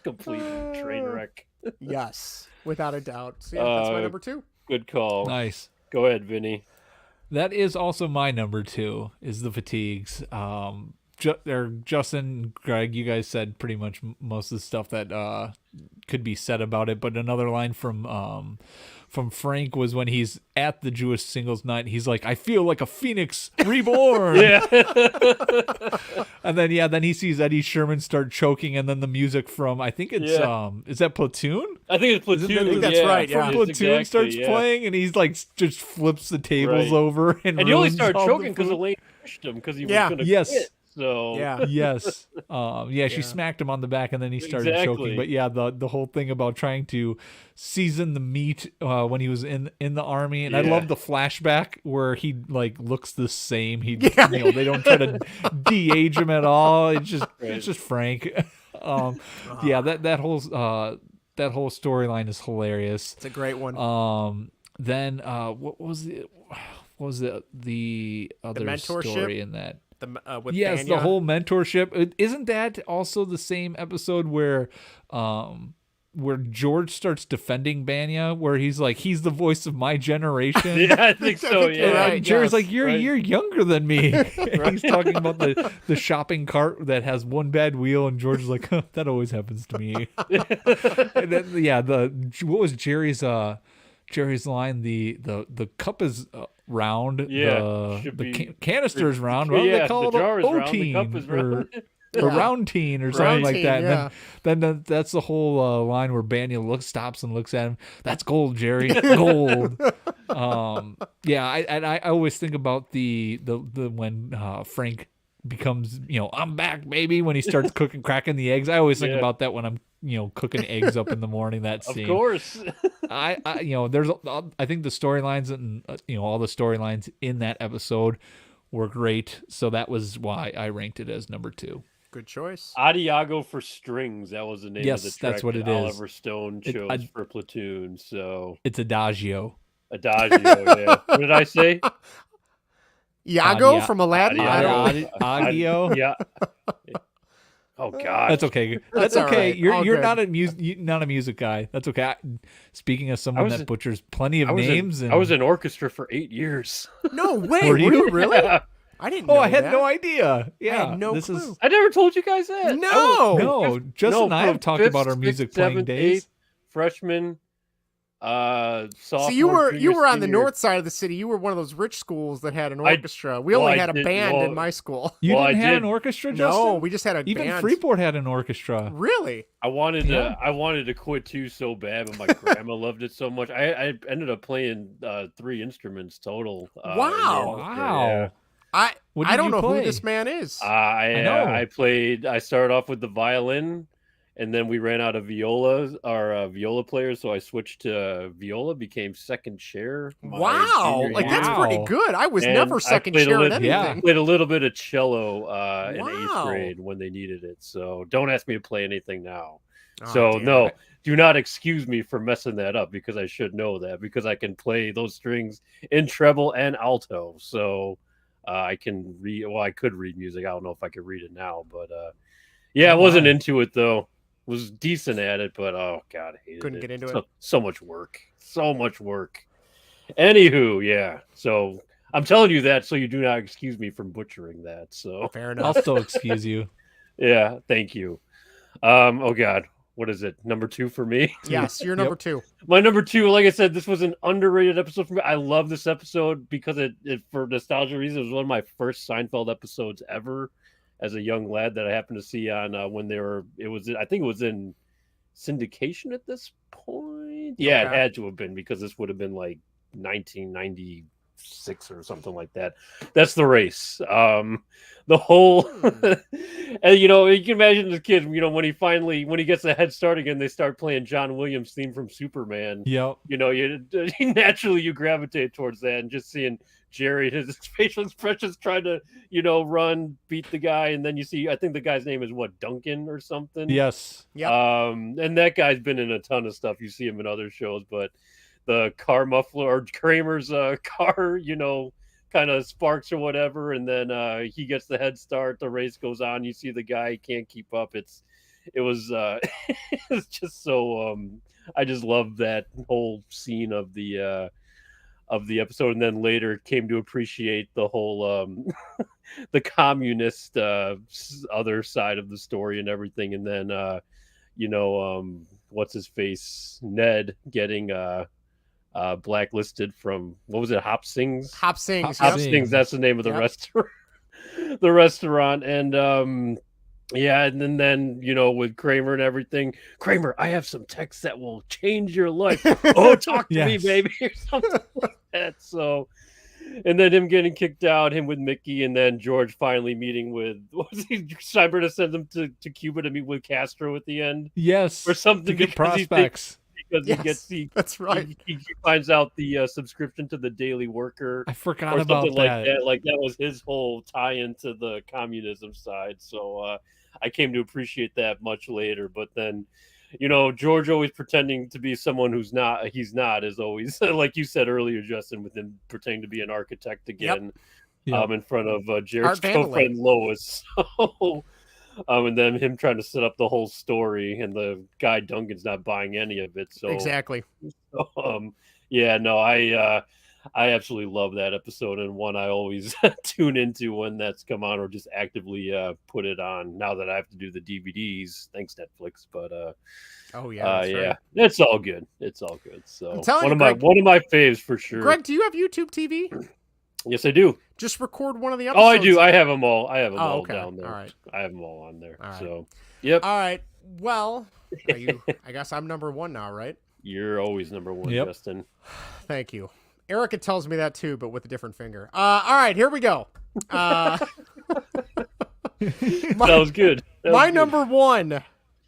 Complete train wreck. Yes, without a doubt. So yeah, that's my number 2. Good call. Nice. Go ahead, Vinny. That is also my number 2. Is the fatigues. Justin, Greg, you guys said pretty much most of the stuff that could be said about it. But another line from Frank was when he's at the Jewish singles night. He's like, "I feel like a phoenix reborn." Yeah. And then he sees Eddie Sherman start choking, and then the music from I think it's is that Platoon? I think it's Platoon. I think that's right. Yeah. From Platoon starts playing, and he's like just flips the tables over, and he only started choking because Elaine pushed him because he was going to quit. So yes, she smacked him on the back and then he started choking. But yeah, the whole thing about trying to season the meat when he was in the army, and I love the flashback where he like looks the same. They don't try to de-age him at all. It's just Frank. That whole storyline is hilarious. It's a great one. Then what was the other story in that? With Banya. The whole mentorship. Isn't that also the same episode where George starts defending Banya, where he's like, he's the voice of my generation? Yeah, I think so. Yeah, and Jerry's like, you're a year younger than me. He's talking about the shopping cart that has one bad wheel, and George is like, that always happens to me. And then what was Jerry's line? The cup is round. The canister is round. What do they call it? O-teen or round teen or something like that. Yeah. And then that's the whole line where Banya stops and looks at him. That's gold, Jerry. Gold. I always think about the when Frank becomes, I'm back, baby, when he starts cracking the eggs. I always think about that when I'm cooking eggs up in the morning. That scene. Of course. I think the storylines and all the storylines in that episode were great. So that was why I ranked it as number 2. Good choice. Adiago for Strings. That was the name of the track that's what it that is. Oliver Stone chose for Platoon. So it's Adagio. Yeah. What did I say? Iago from Aladdin. Adagio. Yeah. Oh God, that's okay. That's okay. Right. You're not a music guy. That's okay. Speaking of someone that butchers plenty of names, I was in orchestra for 8 years. No way. Were you really? Yeah. I didn't know I had that. no idea. Yeah. I had no clue. I never told you guys that. No. Justin and I have talked about our music playing days. 8th, freshman, So you were on the north side of the city. You were one of those rich schools that had an orchestra. We only had a band in my school. You didn't have an orchestra, Justin? No, we just had a Even band. Freeport had an orchestra. Really? I wanted to quit too so bad, but my grandma loved it so much. I ended up playing 3 instruments total. Wow. I don't know who this man is. I started off with the violin, and then we ran out of viola players, so I switched to viola, became second chair. Wow, that's pretty good. I was never second chair in anything. Yeah. Played a little bit of cello in 8th grade when they needed it. So don't ask me to play anything now. Do not excuse me for messing that up, because I should know that, because I can play those strings in treble and alto. So I can read. Well, I could read music. I don't know if I could read it now, but I wasn't into it though. Was decent at it, but oh god, I hated Couldn't it. get into it. So much work. Anywho, yeah. So I'm telling you that so you do not excuse me from butchering that. So fair enough. I'll still excuse you. Yeah, thank you. Oh god, what is it? Number 2 for me? Yes, you're number 2. My number 2, like I said, this was an underrated episode for me. I love this episode because it for nostalgia reasons, it was one of my first Seinfeld episodes ever as a young lad that I happened to see on when they were. I think it was in syndication at this point. Yeah, It had to have been, because this would have been like 1996 or something like that. That's the race. The whole, and you can imagine the kid, when he gets a head start again, they start playing John Williams' theme from Superman. Yep. Naturally you gravitate towards that, and just seeing Jerry, his facial expressions, trying to, run, beat the guy, and then you see, I think the guy's name is Duncan or something. Yes. Yeah. And that guy's been in a ton of stuff. You see him in other shows, but the car muffler, or Kramer's car, kind of sparks or whatever, and then he gets the head start. The race goes on. You see the guy can't keep up. It was it's just so. I just love that whole scene of the episode, and then later came to appreciate the whole the communist other side of the story and everything, and then what's his face, Ned, getting blacklisted from, what was it, Hop Sings, that's the name of the restaurant. The restaurant. And and then with Kramer and everything, Kramer, I have some texts that will change your life. Oh, talk to me, baby, or something like that. So, and then him getting kicked out, him with Mickey, and then George finally meeting with, what was he, Schreiber send him to Cuba to meet with Castro at the end? Yes. Or something, to get prospects. Because that's right. He finds out the subscription to the Daily Worker. I forgot about that. Like that. Like that was his whole tie-in to the communism side. So I came to appreciate that much later. But then, George always pretending to be someone he's not, as always, like you said earlier, Justin, with him pretending to be an architect again, in front of Jared's girlfriend Lois. So, and then him trying to set up the whole story, and the guy Duncan's not buying any of it. So exactly. I absolutely love that episode, and one I always tune into when that's come on, or just actively put it on. Now that I have to do the DVDs, thanks Netflix. But right. It's all good. It's all good. So one of my faves for sure. Greg, do you have YouTube TV? Yes, I do. Just record one of the episodes. Oh, I do. I have them all. All down there. All right. I have them all on there. All right. So, yep. All right. Well, I guess I'm number 1 now, right? You're always number 1, Justin. Thank you. Erica tells me that too, but with a different finger. All right, here we go. That was good. My number 1,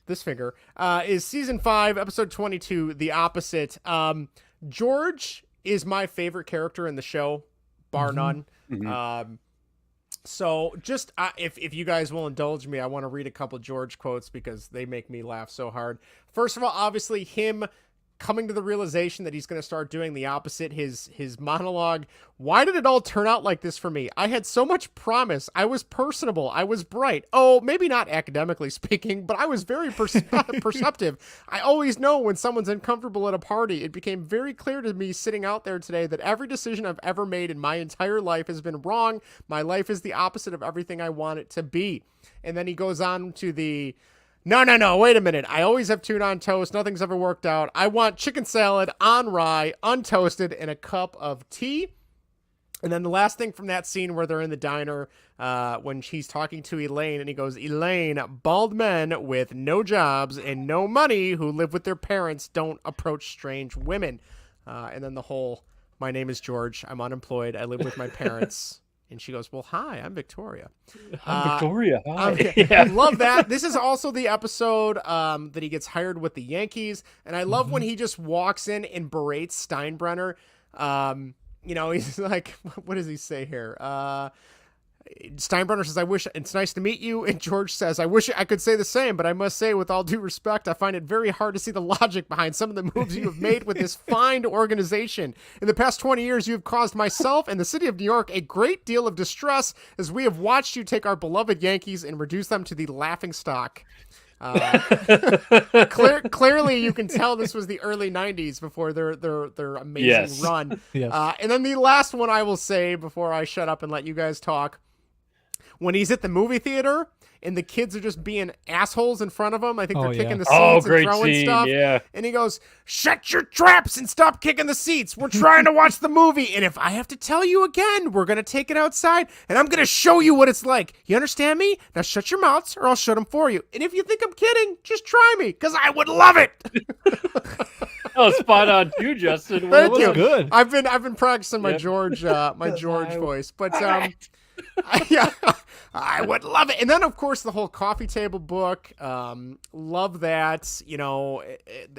this finger, is season 5, episode 22, The Opposite. George is my favorite character in the show, bar none. Mm-hmm. So just if you guys will indulge me, I want to read a couple George quotes because they make me laugh so hard. First of all, obviously him coming to the realization that he's going to start doing the opposite, his monologue. Why did it all turn out like this for me? I had so much promise. I was personable. I was bright. Oh, maybe not academically speaking, but I was very perceptive. I always know when someone's uncomfortable at a party. It became very clear to me sitting out there today that every decision I've ever made in my entire life has been wrong. My life is the opposite of everything I want it to be. And then he goes on to the No. Wait a minute. I always have tuna on toast. Nothing's ever worked out. I want chicken salad on rye, untoasted, and a cup of tea. And then the last thing from that scene where they're in the diner, when he's talking to Elaine, and he goes, Elaine, bald men with no jobs and no money who live with their parents don't approach strange women. And then the whole, my name is George. I'm unemployed. I live with my parents. And she goes, well, hi, I'm Victoria. I'm Victoria. Hi. I love that. This is also the episode that he gets hired with the Yankees. And I love when he just walks in and berates Steinbrenner. He's like, what does he say here? Steinbrenner says, I wish it's nice to meet you. And George says, I wish I could say the same, but I must say with all due respect, I find it very hard to see the logic behind some of the moves you have made with this fine organization. In the past 20 years, you have caused myself and the city of New York a great deal of distress as we have watched you take our beloved Yankees and reduce them to the laughing stock. Clearly you can tell this was the early 90s before their amazing run. Yes. And then the last one I will say before I shut up and let you guys talk, when he's at the movie theater and the kids are just being assholes in front of him. I think they're kicking the seats and throwing stuff. Yeah. And he goes, shut your traps and stop kicking the seats. We're trying to watch the movie. And if I have to tell you again, we're going to take it outside and I'm going to show you what it's like. You understand me? Now shut your mouths or I'll shut them for you. And if you think I'm kidding, just try me because I would love it. Oh, spot on too, Justin. Thank you. Good. I've been practicing my George voice, but I would love it. And then of course the whole coffee table book, love that, the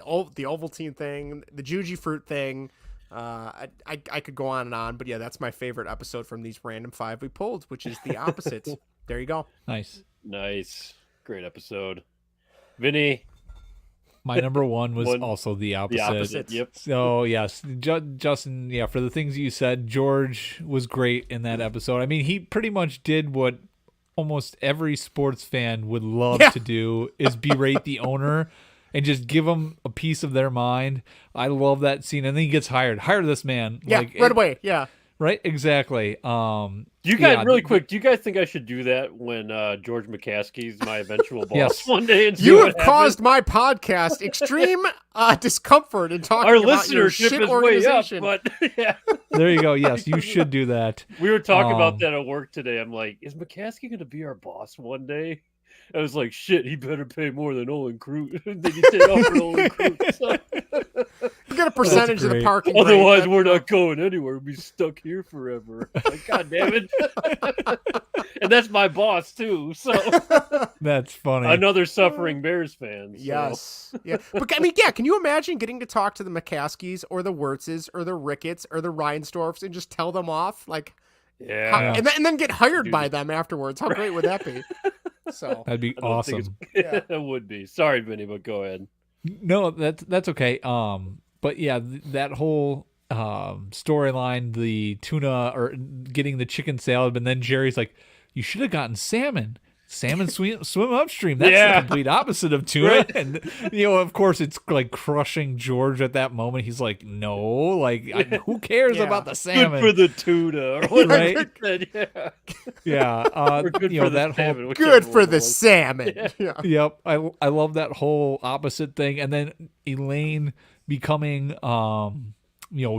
Ovaltine thing, the Juji fruit thing. I could go on and on, but yeah, that's my favorite episode from these random 5 we pulled, which is the opposite. There you go. Nice. Great episode. Vinny. My number one was also the opposite. The opposite, yep. So, yes, Justin, for the things you said, George was great in that episode. I mean, he pretty much did what almost every sports fan would love to do, is berate the owner and just give them a piece of their mind. I love that scene. And then he gets hired. Hire this man. Yeah, right away. Yeah. Right? Exactly. You guys, really quick, do you guys think I should do that when George McCaskey's my eventual boss one day? And you have caused my podcast extreme discomfort in talking Our about your listenership shit is organization. way up, but yeah. There you go. Yes, you should do that. We were talking about that at work today. I'm like, is McCaskey going to be our boss one day? I was like, shit, he better pay more than Olin Krug. Then you take off for Olin Krug. So. You get a percentage of the parking. Otherwise, we're not going anywhere. We'll be stuck here forever. Like, God damn it. And that's my boss, too. So that's funny. Another suffering Bears fan. So. Yes. Yeah. But I mean, yeah, can you imagine getting to talk to the McCaskeys or the Wirtzes or the Ricketts or the Reinsdorfs and just tell them off? Like, and then get hired by them afterwards. How great would that be? So that'd be awesome. It would be. Sorry, Vinny, but go ahead. No, that's okay. But yeah, that whole storyline, the tuna or getting the chicken salad, and then Jerry's like, "You should have gotten salmon. Salmon swim upstream. That's the complete opposite of tuna." Right. And of course, it's like crushing George at that moment. He's like, "No, like who cares about the salmon? Good for the tuna, or whatever." Right? Yeah. Good that whole good for the salmon. Yeah. Yep. I love that whole opposite thing, and then Elaine becoming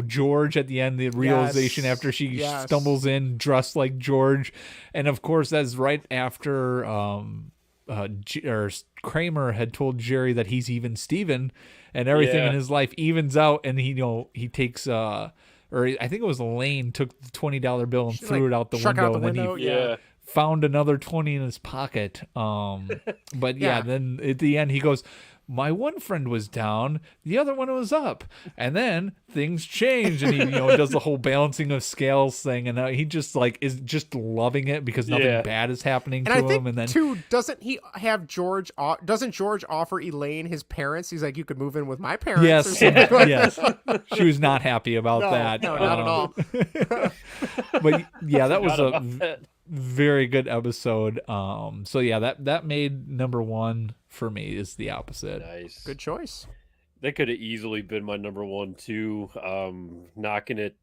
George at the end, the realization after she stumbles in dressed like George. And of course, that's right after Kramer had told Jerry that he's even Steven and everything in his life evens out. And he takes, or I think it was Elaine, took the $20 bill and threw it out the window. And then he found another 20 in his pocket. But then at the end he goes, my one friend was down, the other one was up, and then things changed, and he does the whole balancing of scales thing, and he just is just loving it because nothing bad is happening to him. And then doesn't he have George? Doesn't George offer Elaine his parents? He's like, you could move in with my parents. Yes, yes. She was not happy about that. No, not at all. But yeah, that was a very good episode. So yeah, that made number one for me is the opposite. Nice. Good choice. That could have easily been my number one too. Knocking it,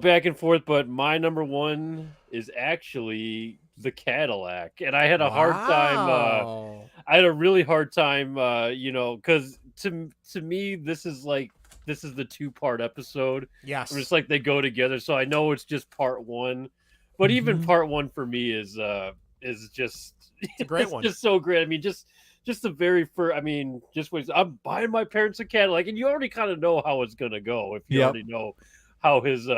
back and forth, but my number one is actually the Cadillac, and I had a hard time. I had a really hard time, because to me this is the 2-part episode. Yes, it's like they go together. So I know it's just part one, but even part one for me is just it's a great one. Just so great. I mean, just the very first. I mean, just when I'm buying my parents a Cadillac, and you already kind of know how it's gonna go if you already know how his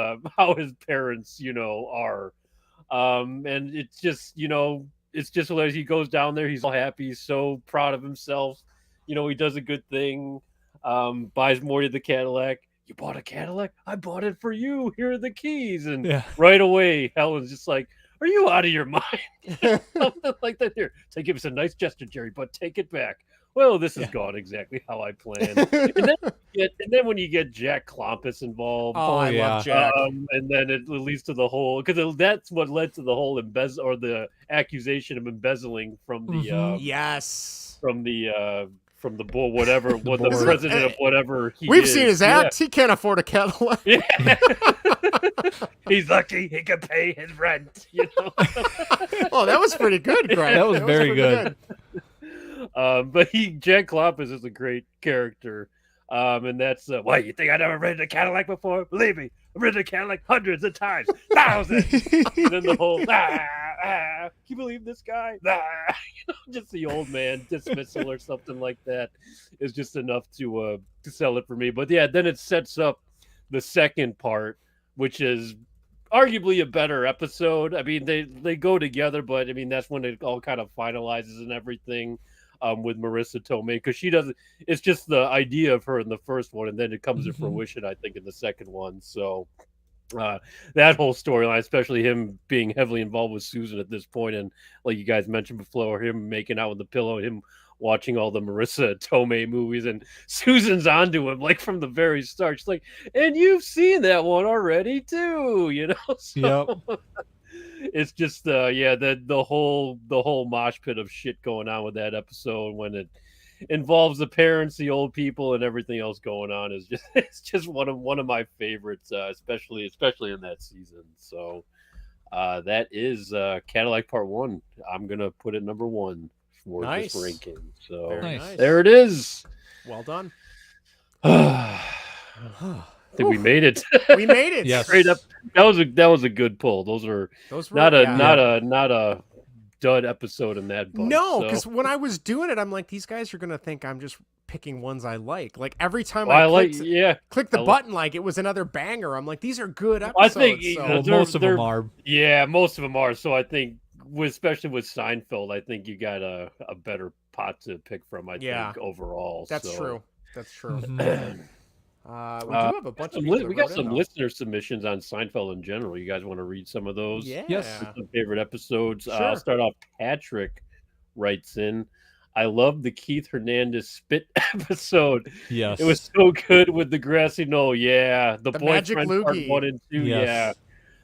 parents are. And it's just it's just hilarious. He goes down there, he's all happy, he's so proud of himself. He does a good thing. Buys Morty the Cadillac. You bought a Cadillac? I bought it for you. Here are the keys. And right away, Helen's just like, are you out of your mind? Something like that. Here, give us a nice gesture, Jerry, but take it back. Well, this has gone exactly how I planned. and then when you get Jack Klompus involved, I love Jack. And then it leads to the whole, because that's what led to the whole the accusation of embezzling from the from the bull, whatever, the president of whatever he We've is. seen his act. He can't afford a Cadillac. Yeah. He's lucky he can pay his rent. Oh, that was pretty good, Greg. That was very good. But Jack Klompus is a great character. And that's why you think I never rented a Cadillac before? Believe me, I've rented a Cadillac hundreds of times, thousands. And then the whole can you believe this guy? Just the old man dismissal or something like that is just enough to sell it for me. But yeah, then it sets up the second part, which is arguably a better episode. I mean, they go together, but I mean that's when it all kind of finalizes and everything. With Marissa Tomei, because she doesn't. It's just the idea of her in the first one, and then it comes to fruition, I think, in the second one. So that whole storyline, especially him being heavily involved with Susan at this point, and like you guys mentioned before, him making out with the pillow, him watching all the Marissa Tomei movies, and Susan's onto him like from the very start. She's like, "And you've seen that one already, too," So, yep. It's just the whole mosh pit of shit going on with that episode when it involves the parents, the old people, and everything else going on is just one of my favorites, especially in that season. So that is Cadillac Part 1. I'm gonna put it number 1 for this ranking. So there it is. Well done. I think we made it. We made it. Yes. Straight up. That was a good pull. Those were not a dud episode in that book. No, because when I was doing it, I'm like, these guys are gonna think I'm just picking ones I like. Like every time I click the button, like it was another banger. I'm like, these are good episodes. I think most of them are. Yeah, most of them are. So I think, especially with Seinfeld, I think you got a better pot to pick from. I think overall. That's true. That's true. We do have a bunch of we got some listener submissions on Seinfeld in general. You guys want to read some of those? Yeah. Yes. Some favorite episodes. Sure. I'll start off. Patrick writes in, I love the Keith Hernandez spit episode. Yes. It was so good with the grassy knoll. Yeah. The Magic Boyfriend Part Loogie. 1 and 2. Yes. Yeah.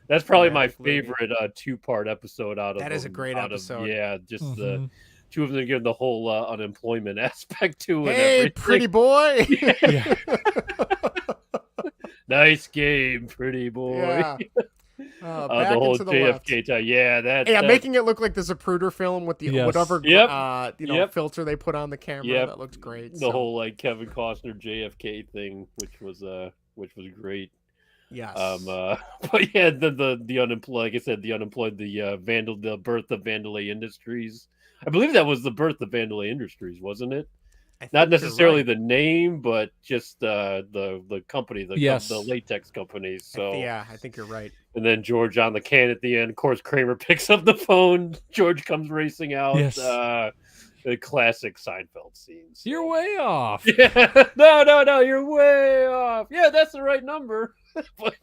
That's probably my Magic favorite 2-part episode out of That is a great episode. Just the two of them giving the whole unemployment aspect to it. Hey, pretty boy. Yeah. Nice game, pretty boy. Yeah. The whole JFK time. Yeah, that. Making it look like the Zapruder film with the whatever filter they put on the camera. That looked great. The whole like Kevin Costner JFK thing, which was great. Yes. But yeah, the unemployed, like I said, the unemployed, the birth of Vandalay Industries. I believe that was the birth of Vandalay Industries, wasn't it? Not necessarily the name, but just the company, the latex company. So I think you're right. And then George on the can at the end. Of course, Kramer picks up the phone. George comes racing out. Yes. The classic Seinfeld scenes. You're way off. Yeah. No, you're way off. Yeah, that's the right number. But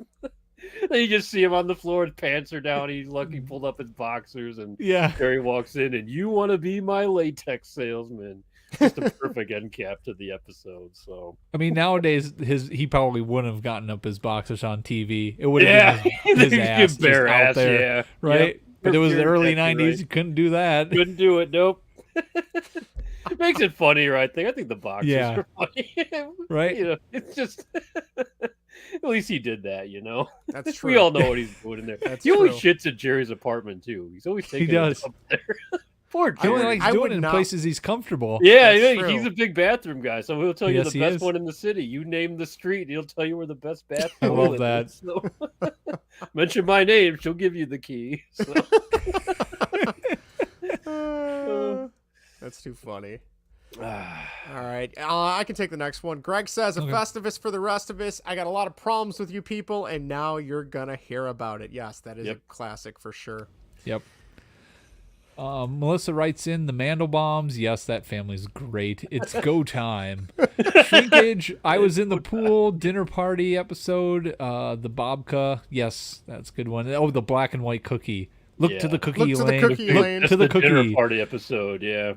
then you just see him on the floor, his pants are down, he's lucky pulled up his boxers, and Harry walks in, and you want to be my latex salesman. Just a perfect end cap to the episode. So I mean, nowadays he probably wouldn't have gotten up his boxers on TV. It would have been his ass just bare out ass, there, right? Yep. But it was the early Exactly '90s. right. You couldn't do that. Couldn't do it. Nope. It makes it funnier, I think. I think the boxers are funny. Right? You know, it's just at least he did that, you know. That's true. We all know what he's doing in there. He always shits at Jerry's apartment too. He's always taking it up there. Poor He only Jerry. likes doing it in places he's comfortable. Yeah, he's a big bathroom guy, so he'll tell you Yes, the he best is. one in the city. You name the street, he'll tell you where the best bathroom I love is. that. So, mention my name, she'll give you the key. So. That's too funny. All right, I can take the next one. Greg says, Festivus for the rest of us. I got a lot of problems with you people, and now you're going to hear about it. Yes, that is a classic for sure. Yep. Melissa writes in the Mandelbaums. Yes, that family's great. It's go time. Shrinkage. I was in the pool dinner party episode. The Babka. Yes, that's a good one. Oh, the black and white cookie. Look to the cookie lane. Look to the cookie. Dinner party episode. Yeah.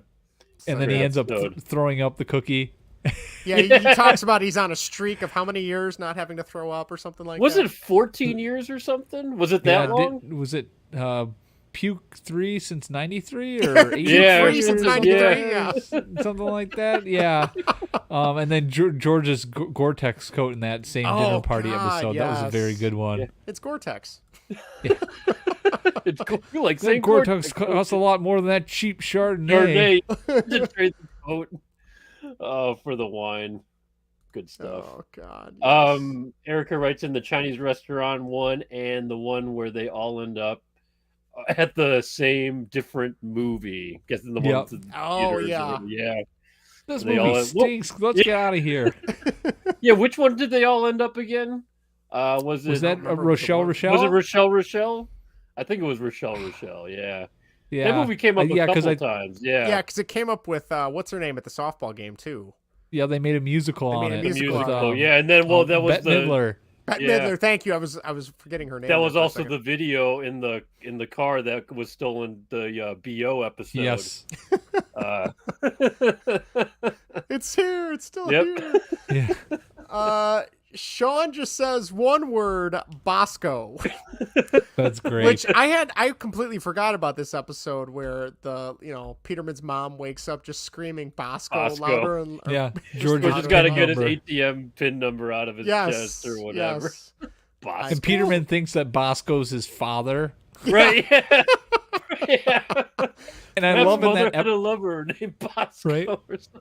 And then he ends up throwing up the cookie. Yeah, he talks about he's on a streak of how many years not having to throw up or something like Was that. it 14 years or something? Was it that long? Was it puke 3 since 93 or 83 yeah, since 93? Yeah. Something like that. Yeah. And then George's Gore-Tex coat in that same dinner party episode. Yes. That was a very good one. Yeah. It's Gore-Tex. Yeah. It's cool. You like saying Gore-Tex costs a lot more than that cheap Chardonnay. Just trade the coat for the wine. Good stuff. Oh God. Yes. Erica writes in the Chinese restaurant one and the one where they all end up at the same different movie. Guessing the ones in the theaters. Yeah. This movie stinks. Let's get out of here. Yeah, which one did they all end up again? Was that Rochelle? Was it Rochelle? I think it was Rochelle. Yeah. That movie came up a couple times. Yeah, because it came up with what's her name at the softball game too. Yeah, they made a musical on it. Yeah, and then that was Bette Midler. Bette Midler, thank you. I was forgetting her name. That was also the video in the car that was stolen the BO episode. Yes. It's here. It's still here. Yeah. Sean just says one word, Bosco. That's great. Which I completely forgot about this episode where Peterman's mom wakes up just screaming Bosco. Louder and George just got to get his ATM PIN number out of his chest or whatever. Yes. Bosco. And Peterman thinks that Bosco's his father. Right. Yeah. And I love in that had a lover named Bosco. Right. Or something.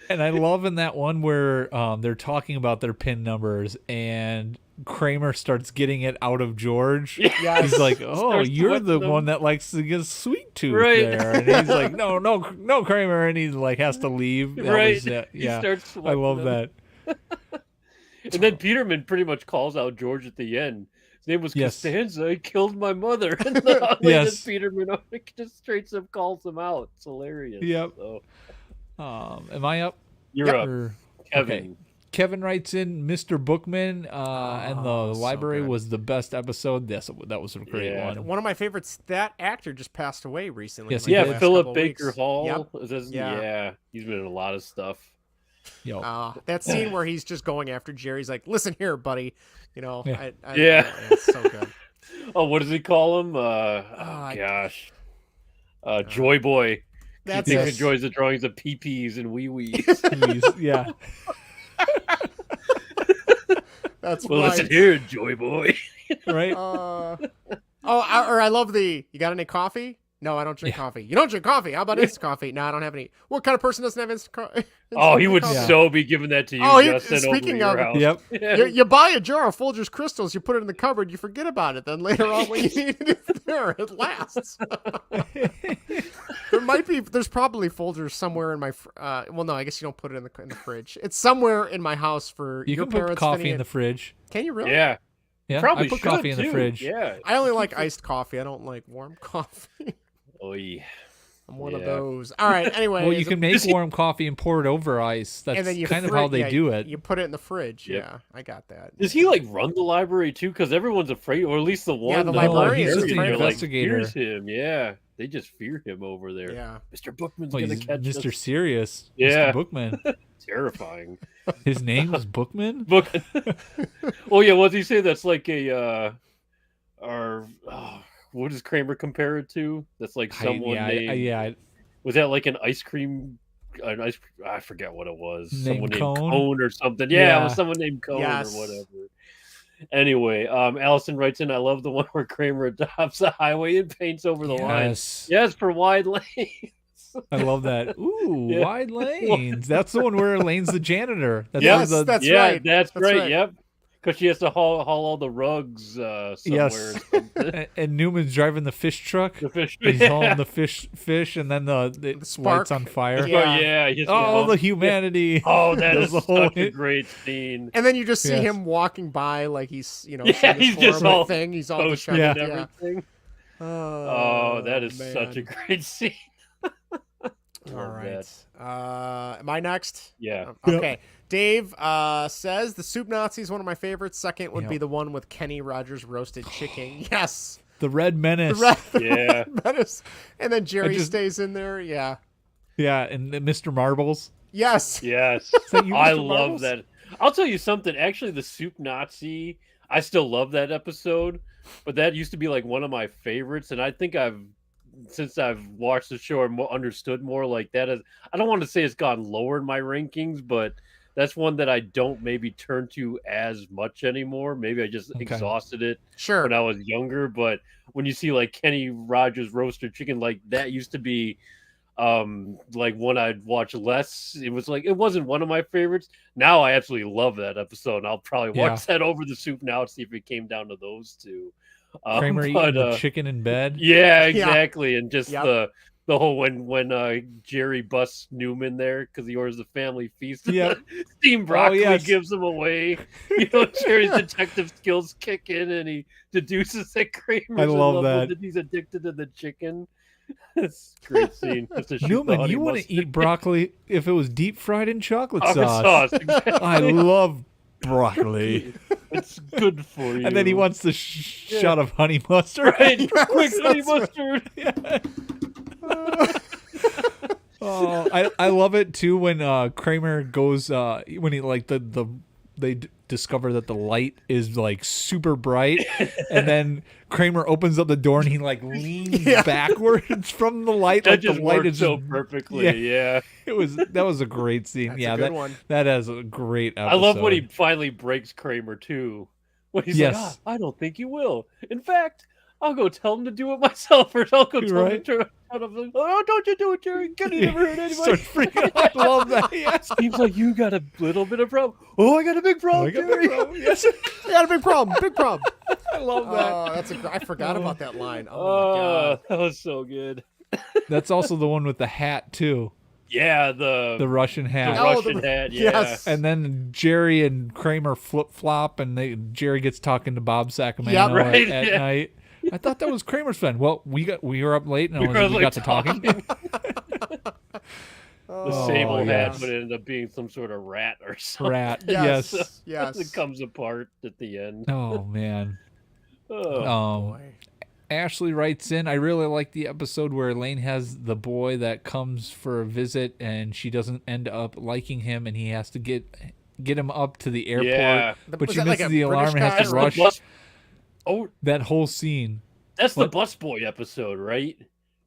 And I love in that one where they're talking about their PIN numbers and Kramer starts getting it out of George. Yes. He's like, "Oh, you're the one that likes to get a sweet tooth there." And he's like, "No, Kramer," and he like has to leave. He starts I love that. And then Peterman pretty much calls out George at the end. His name was Costanza. He killed my mother. And then Peterman just straight up calls him out. It's hilarious. Yep. So. Am I up? You're up. Kevin. Okay. Kevin writes in Mr. Bookman, and the library was the best episode. Yes, that was a great one. One of my favorites. That actor just passed away recently. Yes, Philip Baker Hall. Yep. Yeah, he's been in a lot of stuff. That scene where he's just going after Jerry's like, "Listen here, buddy." It's so good. Oh, what does he call him? Gosh, Joy Boy. That's he enjoys the drawings of pee-pees and wee-wees. Yeah. That's well, listen here, Joy Boy. Right? Or I love you got any coffee? No, I don't drink coffee. You don't drink coffee? How about instant coffee? No, I don't have any. What kind of person doesn't have instant coffee? Oh, he would so be giving that to you, Justin, speaking over of your house. Yep. You buy a jar of Folgers Crystals, you put it in the cupboard, you forget about it. Then later on when you need it, it's there. It lasts. There's probably Folgers somewhere in my, well, no, I guess you don't put it in the fridge. It's somewhere in my house for your parents. You can put coffee Vinnie, in the fridge. Can you really? Yeah. Yeah, probably I put coffee in the fridge. Yeah. I only like iced coffee. I don't like warm coffee. Oy. I'm one of those. All right. Anyway, well, you can make warm coffee and pour it over ice. That's kind of how they do it. You put it in the fridge. Yep. Yeah, I got that. Does he run the library too? Because everyone's afraid, or at least the one. Yeah, the librarian is just an investigator. Fears him. Yeah, they just fear him over there. Yeah, Mr. Bookman's gonna catch Mr. us. Serious. Yeah, Mr. Bookman. Terrifying. His name was Bookman. Bookman. Oh yeah, what does he say? That's like a what does Kramer compare it to? That's like someone named. Yeah. Was that like an ice cream I forget what it was. Named Someone named Cone? Cone or something. Yeah, it was Yeah. someone named Cone Yes. or whatever. Anyway, Allison writes in, I love the one where Kramer adopts a highway and paints over the line. Yes, for wide lanes. I love that. Ooh, Yeah. wide lanes. That's the one where Elaine's the janitor. That's Yes, where the, that's yeah, right. that's That's right. right. Yep. Because she has to haul all the rugs somewhere. yes. or something. And Newman's driving the fish truck. The fish. He's hauling the fish, and then the spark. lights on fire. Yeah. Oh, the humanity. Oh, that Does is the whole such a great scene. And then you just see Yes. him walking by like he's, Yeah, seeing this he's just horrible all thing. He's all toasted disheveled. and Yeah. everything. Oh, that is man. such a great scene. All Love right. that. Am I next? Yeah. Okay. Dave says the Soup Nazi is one of my favorites. Second would be the one with Kenny Rogers roasted chicken. Yes. The Red Menace. The Yeah. Red Menace. And then Jerry just- stays in there. Yeah. Yeah, and Mr. Marbles. Yes. Yes. that you, I Mr. love Marbles? that. I'll tell you something. Actually, the Soup Nazi, I still love that episode, but that used to be like one of my favorites. And I think since I've watched the show and understood more, like that is, I don't want to say it's gone lower in my rankings, but that's one that I don't maybe turn to as much anymore. Maybe I just exhausted it when I was younger. But when you see like Kenny Rogers roasted chicken, like that used to be like one I'd watch less. It was like, it wasn't one of my favorites. Now I absolutely love that episode, and I'll probably watch that over the Soup now and see if it came down to those two. Kramer eating the chicken in bed. Yeah, exactly. And just Yep. the whole when Jerry busts Newman there because he orders the family feast. And Yep. the steamed broccoli yes. gives him away. Jerry's detective skills kick in, and he deduces that Kramer's I love in love that. with it. He's addicted to the chicken. It's a great scene. Just to shoot the Newman, honey you wouldn't mustard. eat broccoli if it was deep fried in chocolate Chocolate sauce. exactly. I love broccoli. It's good for you. And then he wants the shot of honey mustard. Right, quick honey mustard. Oh, I love it too when Kramer goes when he like they discover that the light is like super bright, and then Kramer opens up the door and he like leans backwards from the light. That Like just the light worked is so just- perfectly. Yeah. that was a great scene. That's a yeah, good that one. that has a great episode. I love when he finally breaks Kramer too. When he's Yes. like, I don't think you will. In fact, I'll go tell him to do it myself, or I'll go tell him to turn out. I'm like, oh, don't you do it, Jerry. Can you never hurt anybody? Start freaking out. I love that. Yes. Seems like you got a little bit of problem. Oh, I got a big problem, Jerry. Yes. I got a big problem. Big problem. I love that. Oh, I forgot about that line. Oh, my God. that was so good. That's also the one with the hat too. Yeah, The Russian the hat. Russian hat. Yeah. Yes. And then Jerry and Kramer flip flop, and Jerry gets talking to Bob Sacramento Yep. Right, at yeah. night. I thought that was Kramer's friend. Well, we were up late, and We were, we like, got to talking. The sable hat yes. would end up being some sort of rat or something. Rat. Yes. Yes. Yes. It comes apart at the end. Oh man. Oh, Ashley writes in, I really like the episode where Elaine has the boy that comes for a visit, and she doesn't end up liking him, and he has to get him up to the airport, Yeah. but Was she that like misses a the alarm British and has guy to or- rush. Oh, That whole scene. that's What? the busboy episode, right?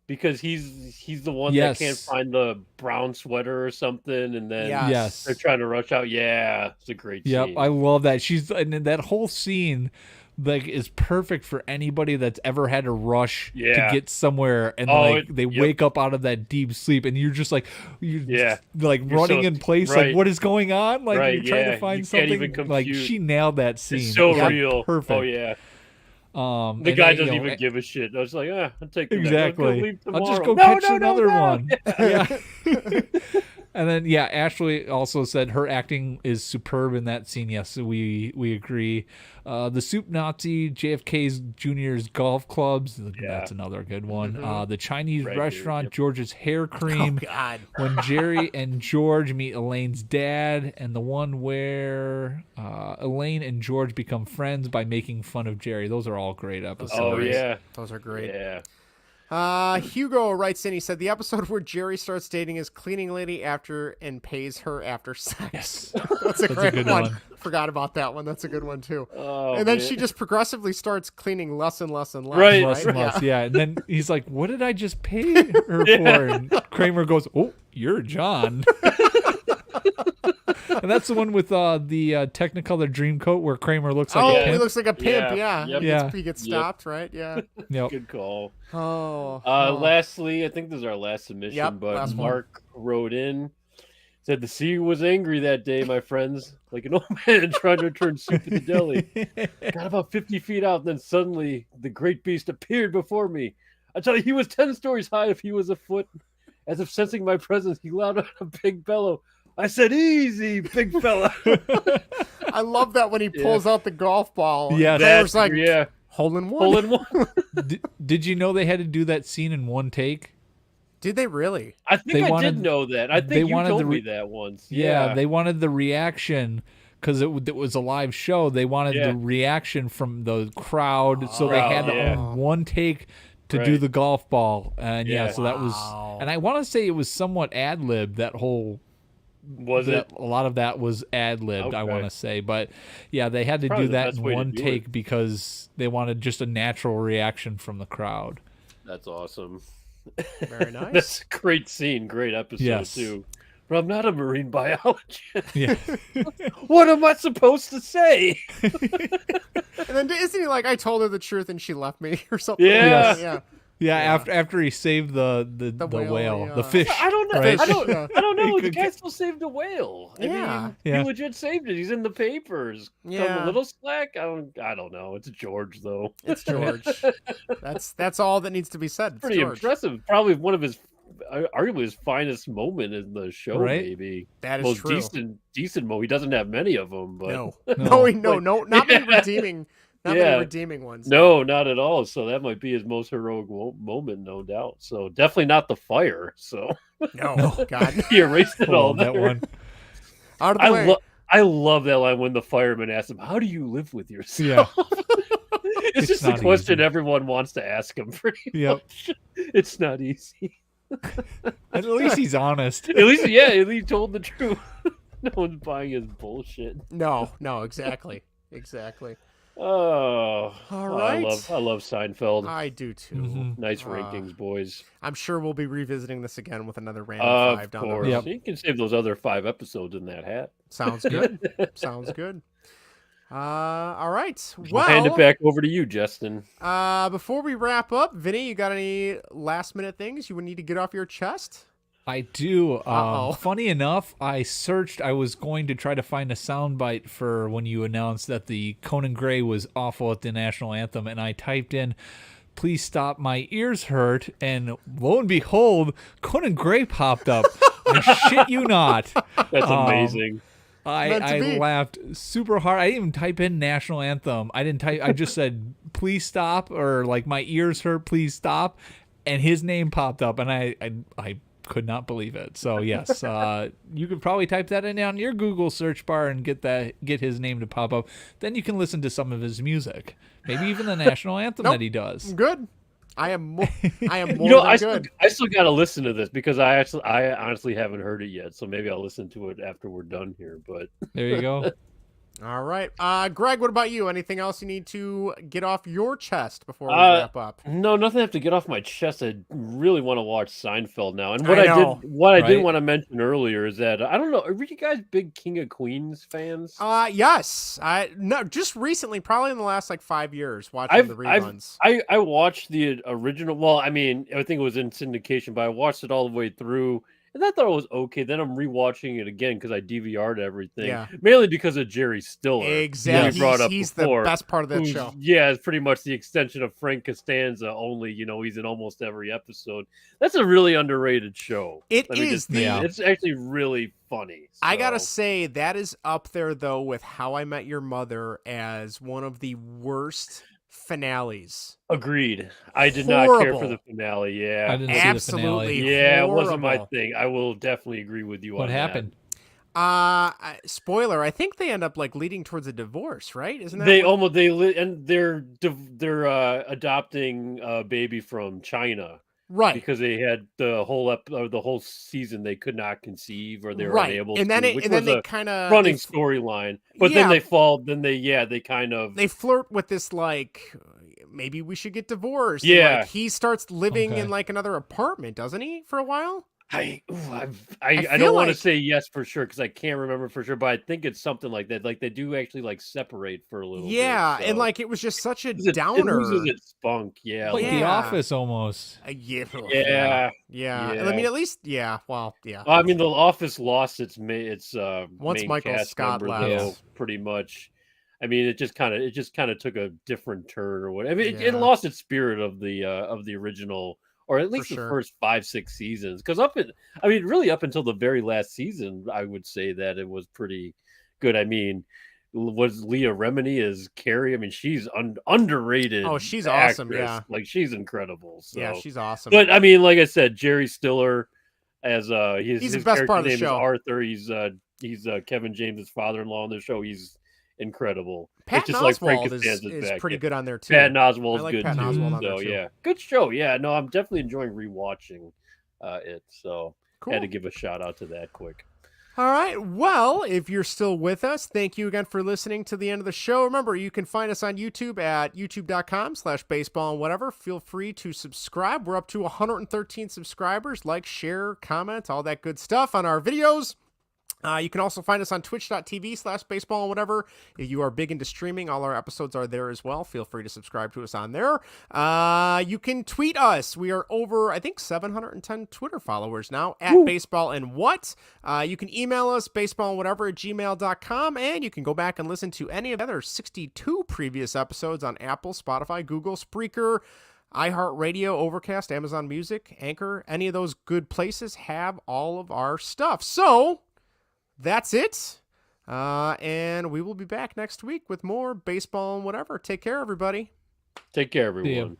Because he's the one Yes. that can't find the brown sweater or something, and then Yes. Yes. they're trying to rush out. Yeah, it's a great Yep, scene. I love that. And that whole scene like is perfect for anybody that's ever had to rush Yeah. to get somewhere, and they yep. wake up out of that deep sleep, and you're just like Yeah. like You're running so- in place, right. like what is going on? Like Right, you're trying yeah. to find You something. can't even Like compute. she nailed that scene. It's so Yeah, real. Perfect. Oh yeah. The The guy doesn't even give a shit. I was like, I'll take the next one. I'll Exactly. leave I'll just tomorrow. go No, catch no, another no. one. Yeah. And then Ashley also said her acting is superb in that scene. Yes, we agree. The Soup Nazi, JFK's Junior's golf clubs. That's another good one. The Chinese Right, restaurant, yep. George's hair cream. Oh, God. When Jerry and George meet Elaine's dad, and the one where Elaine and George become friends by making fun of Jerry. Those are all great episodes. Oh yeah. Those are great. Yeah. Hugo writes in, he said, the episode where Jerry starts dating his cleaning lady after and pays her after sex. Yes. That's a great good one. one. Forgot about that one. That's a good one, too. Oh, and then man. she just progressively starts cleaning less and less and less. Right. Less and Yeah. less, yeah. And then he's like, what did I just pay her for? And Kramer goes, oh, you're John. And that's the one with the Technicolor Dreamcoat where Kramer looks like a pimp. He looks like a pimp, yeah. Yep. He gets stopped, right? Yeah. Yep. Good call. Lastly, I think this is our last submission, Yep, but last Mark wrote in, said the sea was angry that day, my friends, like an old man trying to return soup at the deli. Got about 50 feet out, and then suddenly the great beast appeared before me. I tell you, he was 10 stories high if he was a foot. As if sensing my presence, he let out a big bellow. I said, easy, big fella. I love that when he pulls out the golf ball. Yeah, Kramer's like, hole in one. Hole in one. Did you know they had to do that scene in one take? Did they really? I think I did know that. I think you told me that once. Yeah, they wanted the reaction because it was a live show. They wanted the reaction from the crowd, so they had to own one take to do the golf ball. And so that was, and I want to say it was somewhat ad-libbed, that whole. A lot of that was ad-libbed, okay. I want to say. But, yeah, they had to do that in one take because they wanted just a natural reaction from the crowd. That's awesome. Very nice. That's a great scene, great episode, too. But I'm not a marine biologist. Yeah. What am I supposed to say? And then isn't he like, I told her the truth and she left me or something? Yeah. Yeah, after he saved the whale, the fish. I don't know. Right? I don't know. The guy still saved a whale. I mean, Yeah. he legit saved it. He's in the papers. Yeah. A little slack. I don't know. It's George though. It's George. That's all that needs to be said. It's pretty George. impressive. Probably one of his, arguably his finest moment in the show. Right? Maybe that is most true. decent moment. He doesn't have many of them, but no, not many redeeming. Not many redeeming ones. No, not at all. So that might be his most heroic moment, no doubt. So definitely not the fire. So no, God, he erased it all. That one. Out of the way. I love that line when the fireman asks him, "How do you live with yourself?" Yeah. it's just a question everyone wants to ask him. Pretty much. It's not easy. At least he's honest. At least he told the truth. No one's buying his bullshit. No, exactly. Oh, all right. I love Seinfeld. I do too. Mm-hmm. Nice rankings, boys. I'm sure we'll be revisiting this again with another random 5 down the road. Yep. You can save those other 5 episodes in that hat. Sounds good. Sounds good. All right. Well, I'll hand it back over to you, Justin. Before we wrap up, Vinny, you got any last minute things you would need to get off your chest? I do. Funny enough, I was going to try to find a soundbite for when you announced that the Conan Gray was awful at the national anthem, and I typed in, "Please stop, my ears hurt," and lo and behold, Conan Gray popped up. I shit you not. That's amazing. I laughed super hard. I didn't even type in national anthem. I just said, "Please stop," or like, "My ears hurt, please stop," and his name popped up, and I could not believe it. So yes, you could probably type that in on your Google search bar and get his name to pop up. Then you can listen to some of his music, maybe even the national anthem that he does. Good. I am more than good. I still got to listen to this because I honestly haven't heard it yet. So maybe I'll listen to it after we're done here. But there you go. All right. Greg, what about you? Anything else you need to get off your chest before we wrap up? No, nothing I have to get off my chest. I really want to watch Seinfeld now. And what I did want to mention earlier is that I don't know, are you guys big King of Queens fans? Yes. Just recently, probably in the last 5 years, watching the reruns. I watched the original. Well, I mean, I think it was in syndication, but I watched it all the way through. And I thought it was okay. Then I'm rewatching it again because I DVR'd everything. Yeah. Mainly because of Jerry Stiller. Exactly. He's the best part of that show. Yeah, it's pretty much the extension of Frank Costanza, only, he's in almost every episode. That's a really underrated show. It's actually really funny. So. I gotta say, that is up there, though, with How I Met Your Mother as one of the worst finales. Agreed. I did not care for the finale. Yeah, I didn't see the finale. Yeah, horrible. It wasn't my thing. I will definitely agree with you. What happened? Spoiler. I think they end up leading towards a divorce, right? Isn't that they're adopting a baby from China, right? Because they had the whole season they could not conceive or they were unable and to. Then they kind of running storyline, but then they fall. Then they kind of flirt with this maybe we should get divorced. Yeah. And, he starts living in another apartment, doesn't he, for a while? I feel don't want to like- say yes for sure because I can't remember for sure, but I think it's something like that. Like they do actually like separate for a little bit. Yeah, So. and like it was just such a It downer. loses its spunk. Yeah. Like The Yeah. Office almost. Yeah. I mean, at least, well, yeah. I mean, The Office lost its Once main Michael cast Scott member, left. though, pretty much. I mean, it just kind of took a different turn or what. I mean, it Yeah. lost its spirit of the original, or at least the sure. first 5-6 seasons. Because really up until the very last season, I would say that it was pretty good. I mean, was Leah Remini as Carrie? I mean, she's underrated. Oh, she's awesome. actress. Yeah, Like she's incredible. So. yeah, she's awesome. But I mean, like I said, Jerry Stiller as He's his the best part of the name show. is Arthur. He's Kevin James's father-in-law on the show. He's incredible. Patton it's just like Frank Oswalt Costanza's is back. pretty good on there too. Patton Oswalt's I like good Patton too. Oswalt on there So too. yeah, good show. Yeah, no, I'm definitely enjoying rewatching it. So Cool. had to give a shout out to that quick. All right. Well, if you're still with us, thank you again for listening to the end of the show. Remember, you can find us on YouTube at youtube.com/baseball and whatever. Feel free to subscribe. We're up to 113 subscribers. Like, share, comment, all that good stuff on our videos. You can also find us on twitch.tv/baseball and whatever. If you are big into streaming, all our episodes are there as well. Feel free to subscribe to us on there. You can tweet us. We are over, I think, 710 Twitter followers now at baseball and what. You can email us baseballandwhatever@gmail.com, and you can go back and listen to any of the other 62 previous episodes on Apple, Spotify, Google, Spreaker, iHeartRadio, Overcast, Amazon Music, Anchor. Any of those good places have all of our stuff. So that's it. And we will be back next week with more baseball and whatever. Take care, everybody. Take care, See ya. everyone.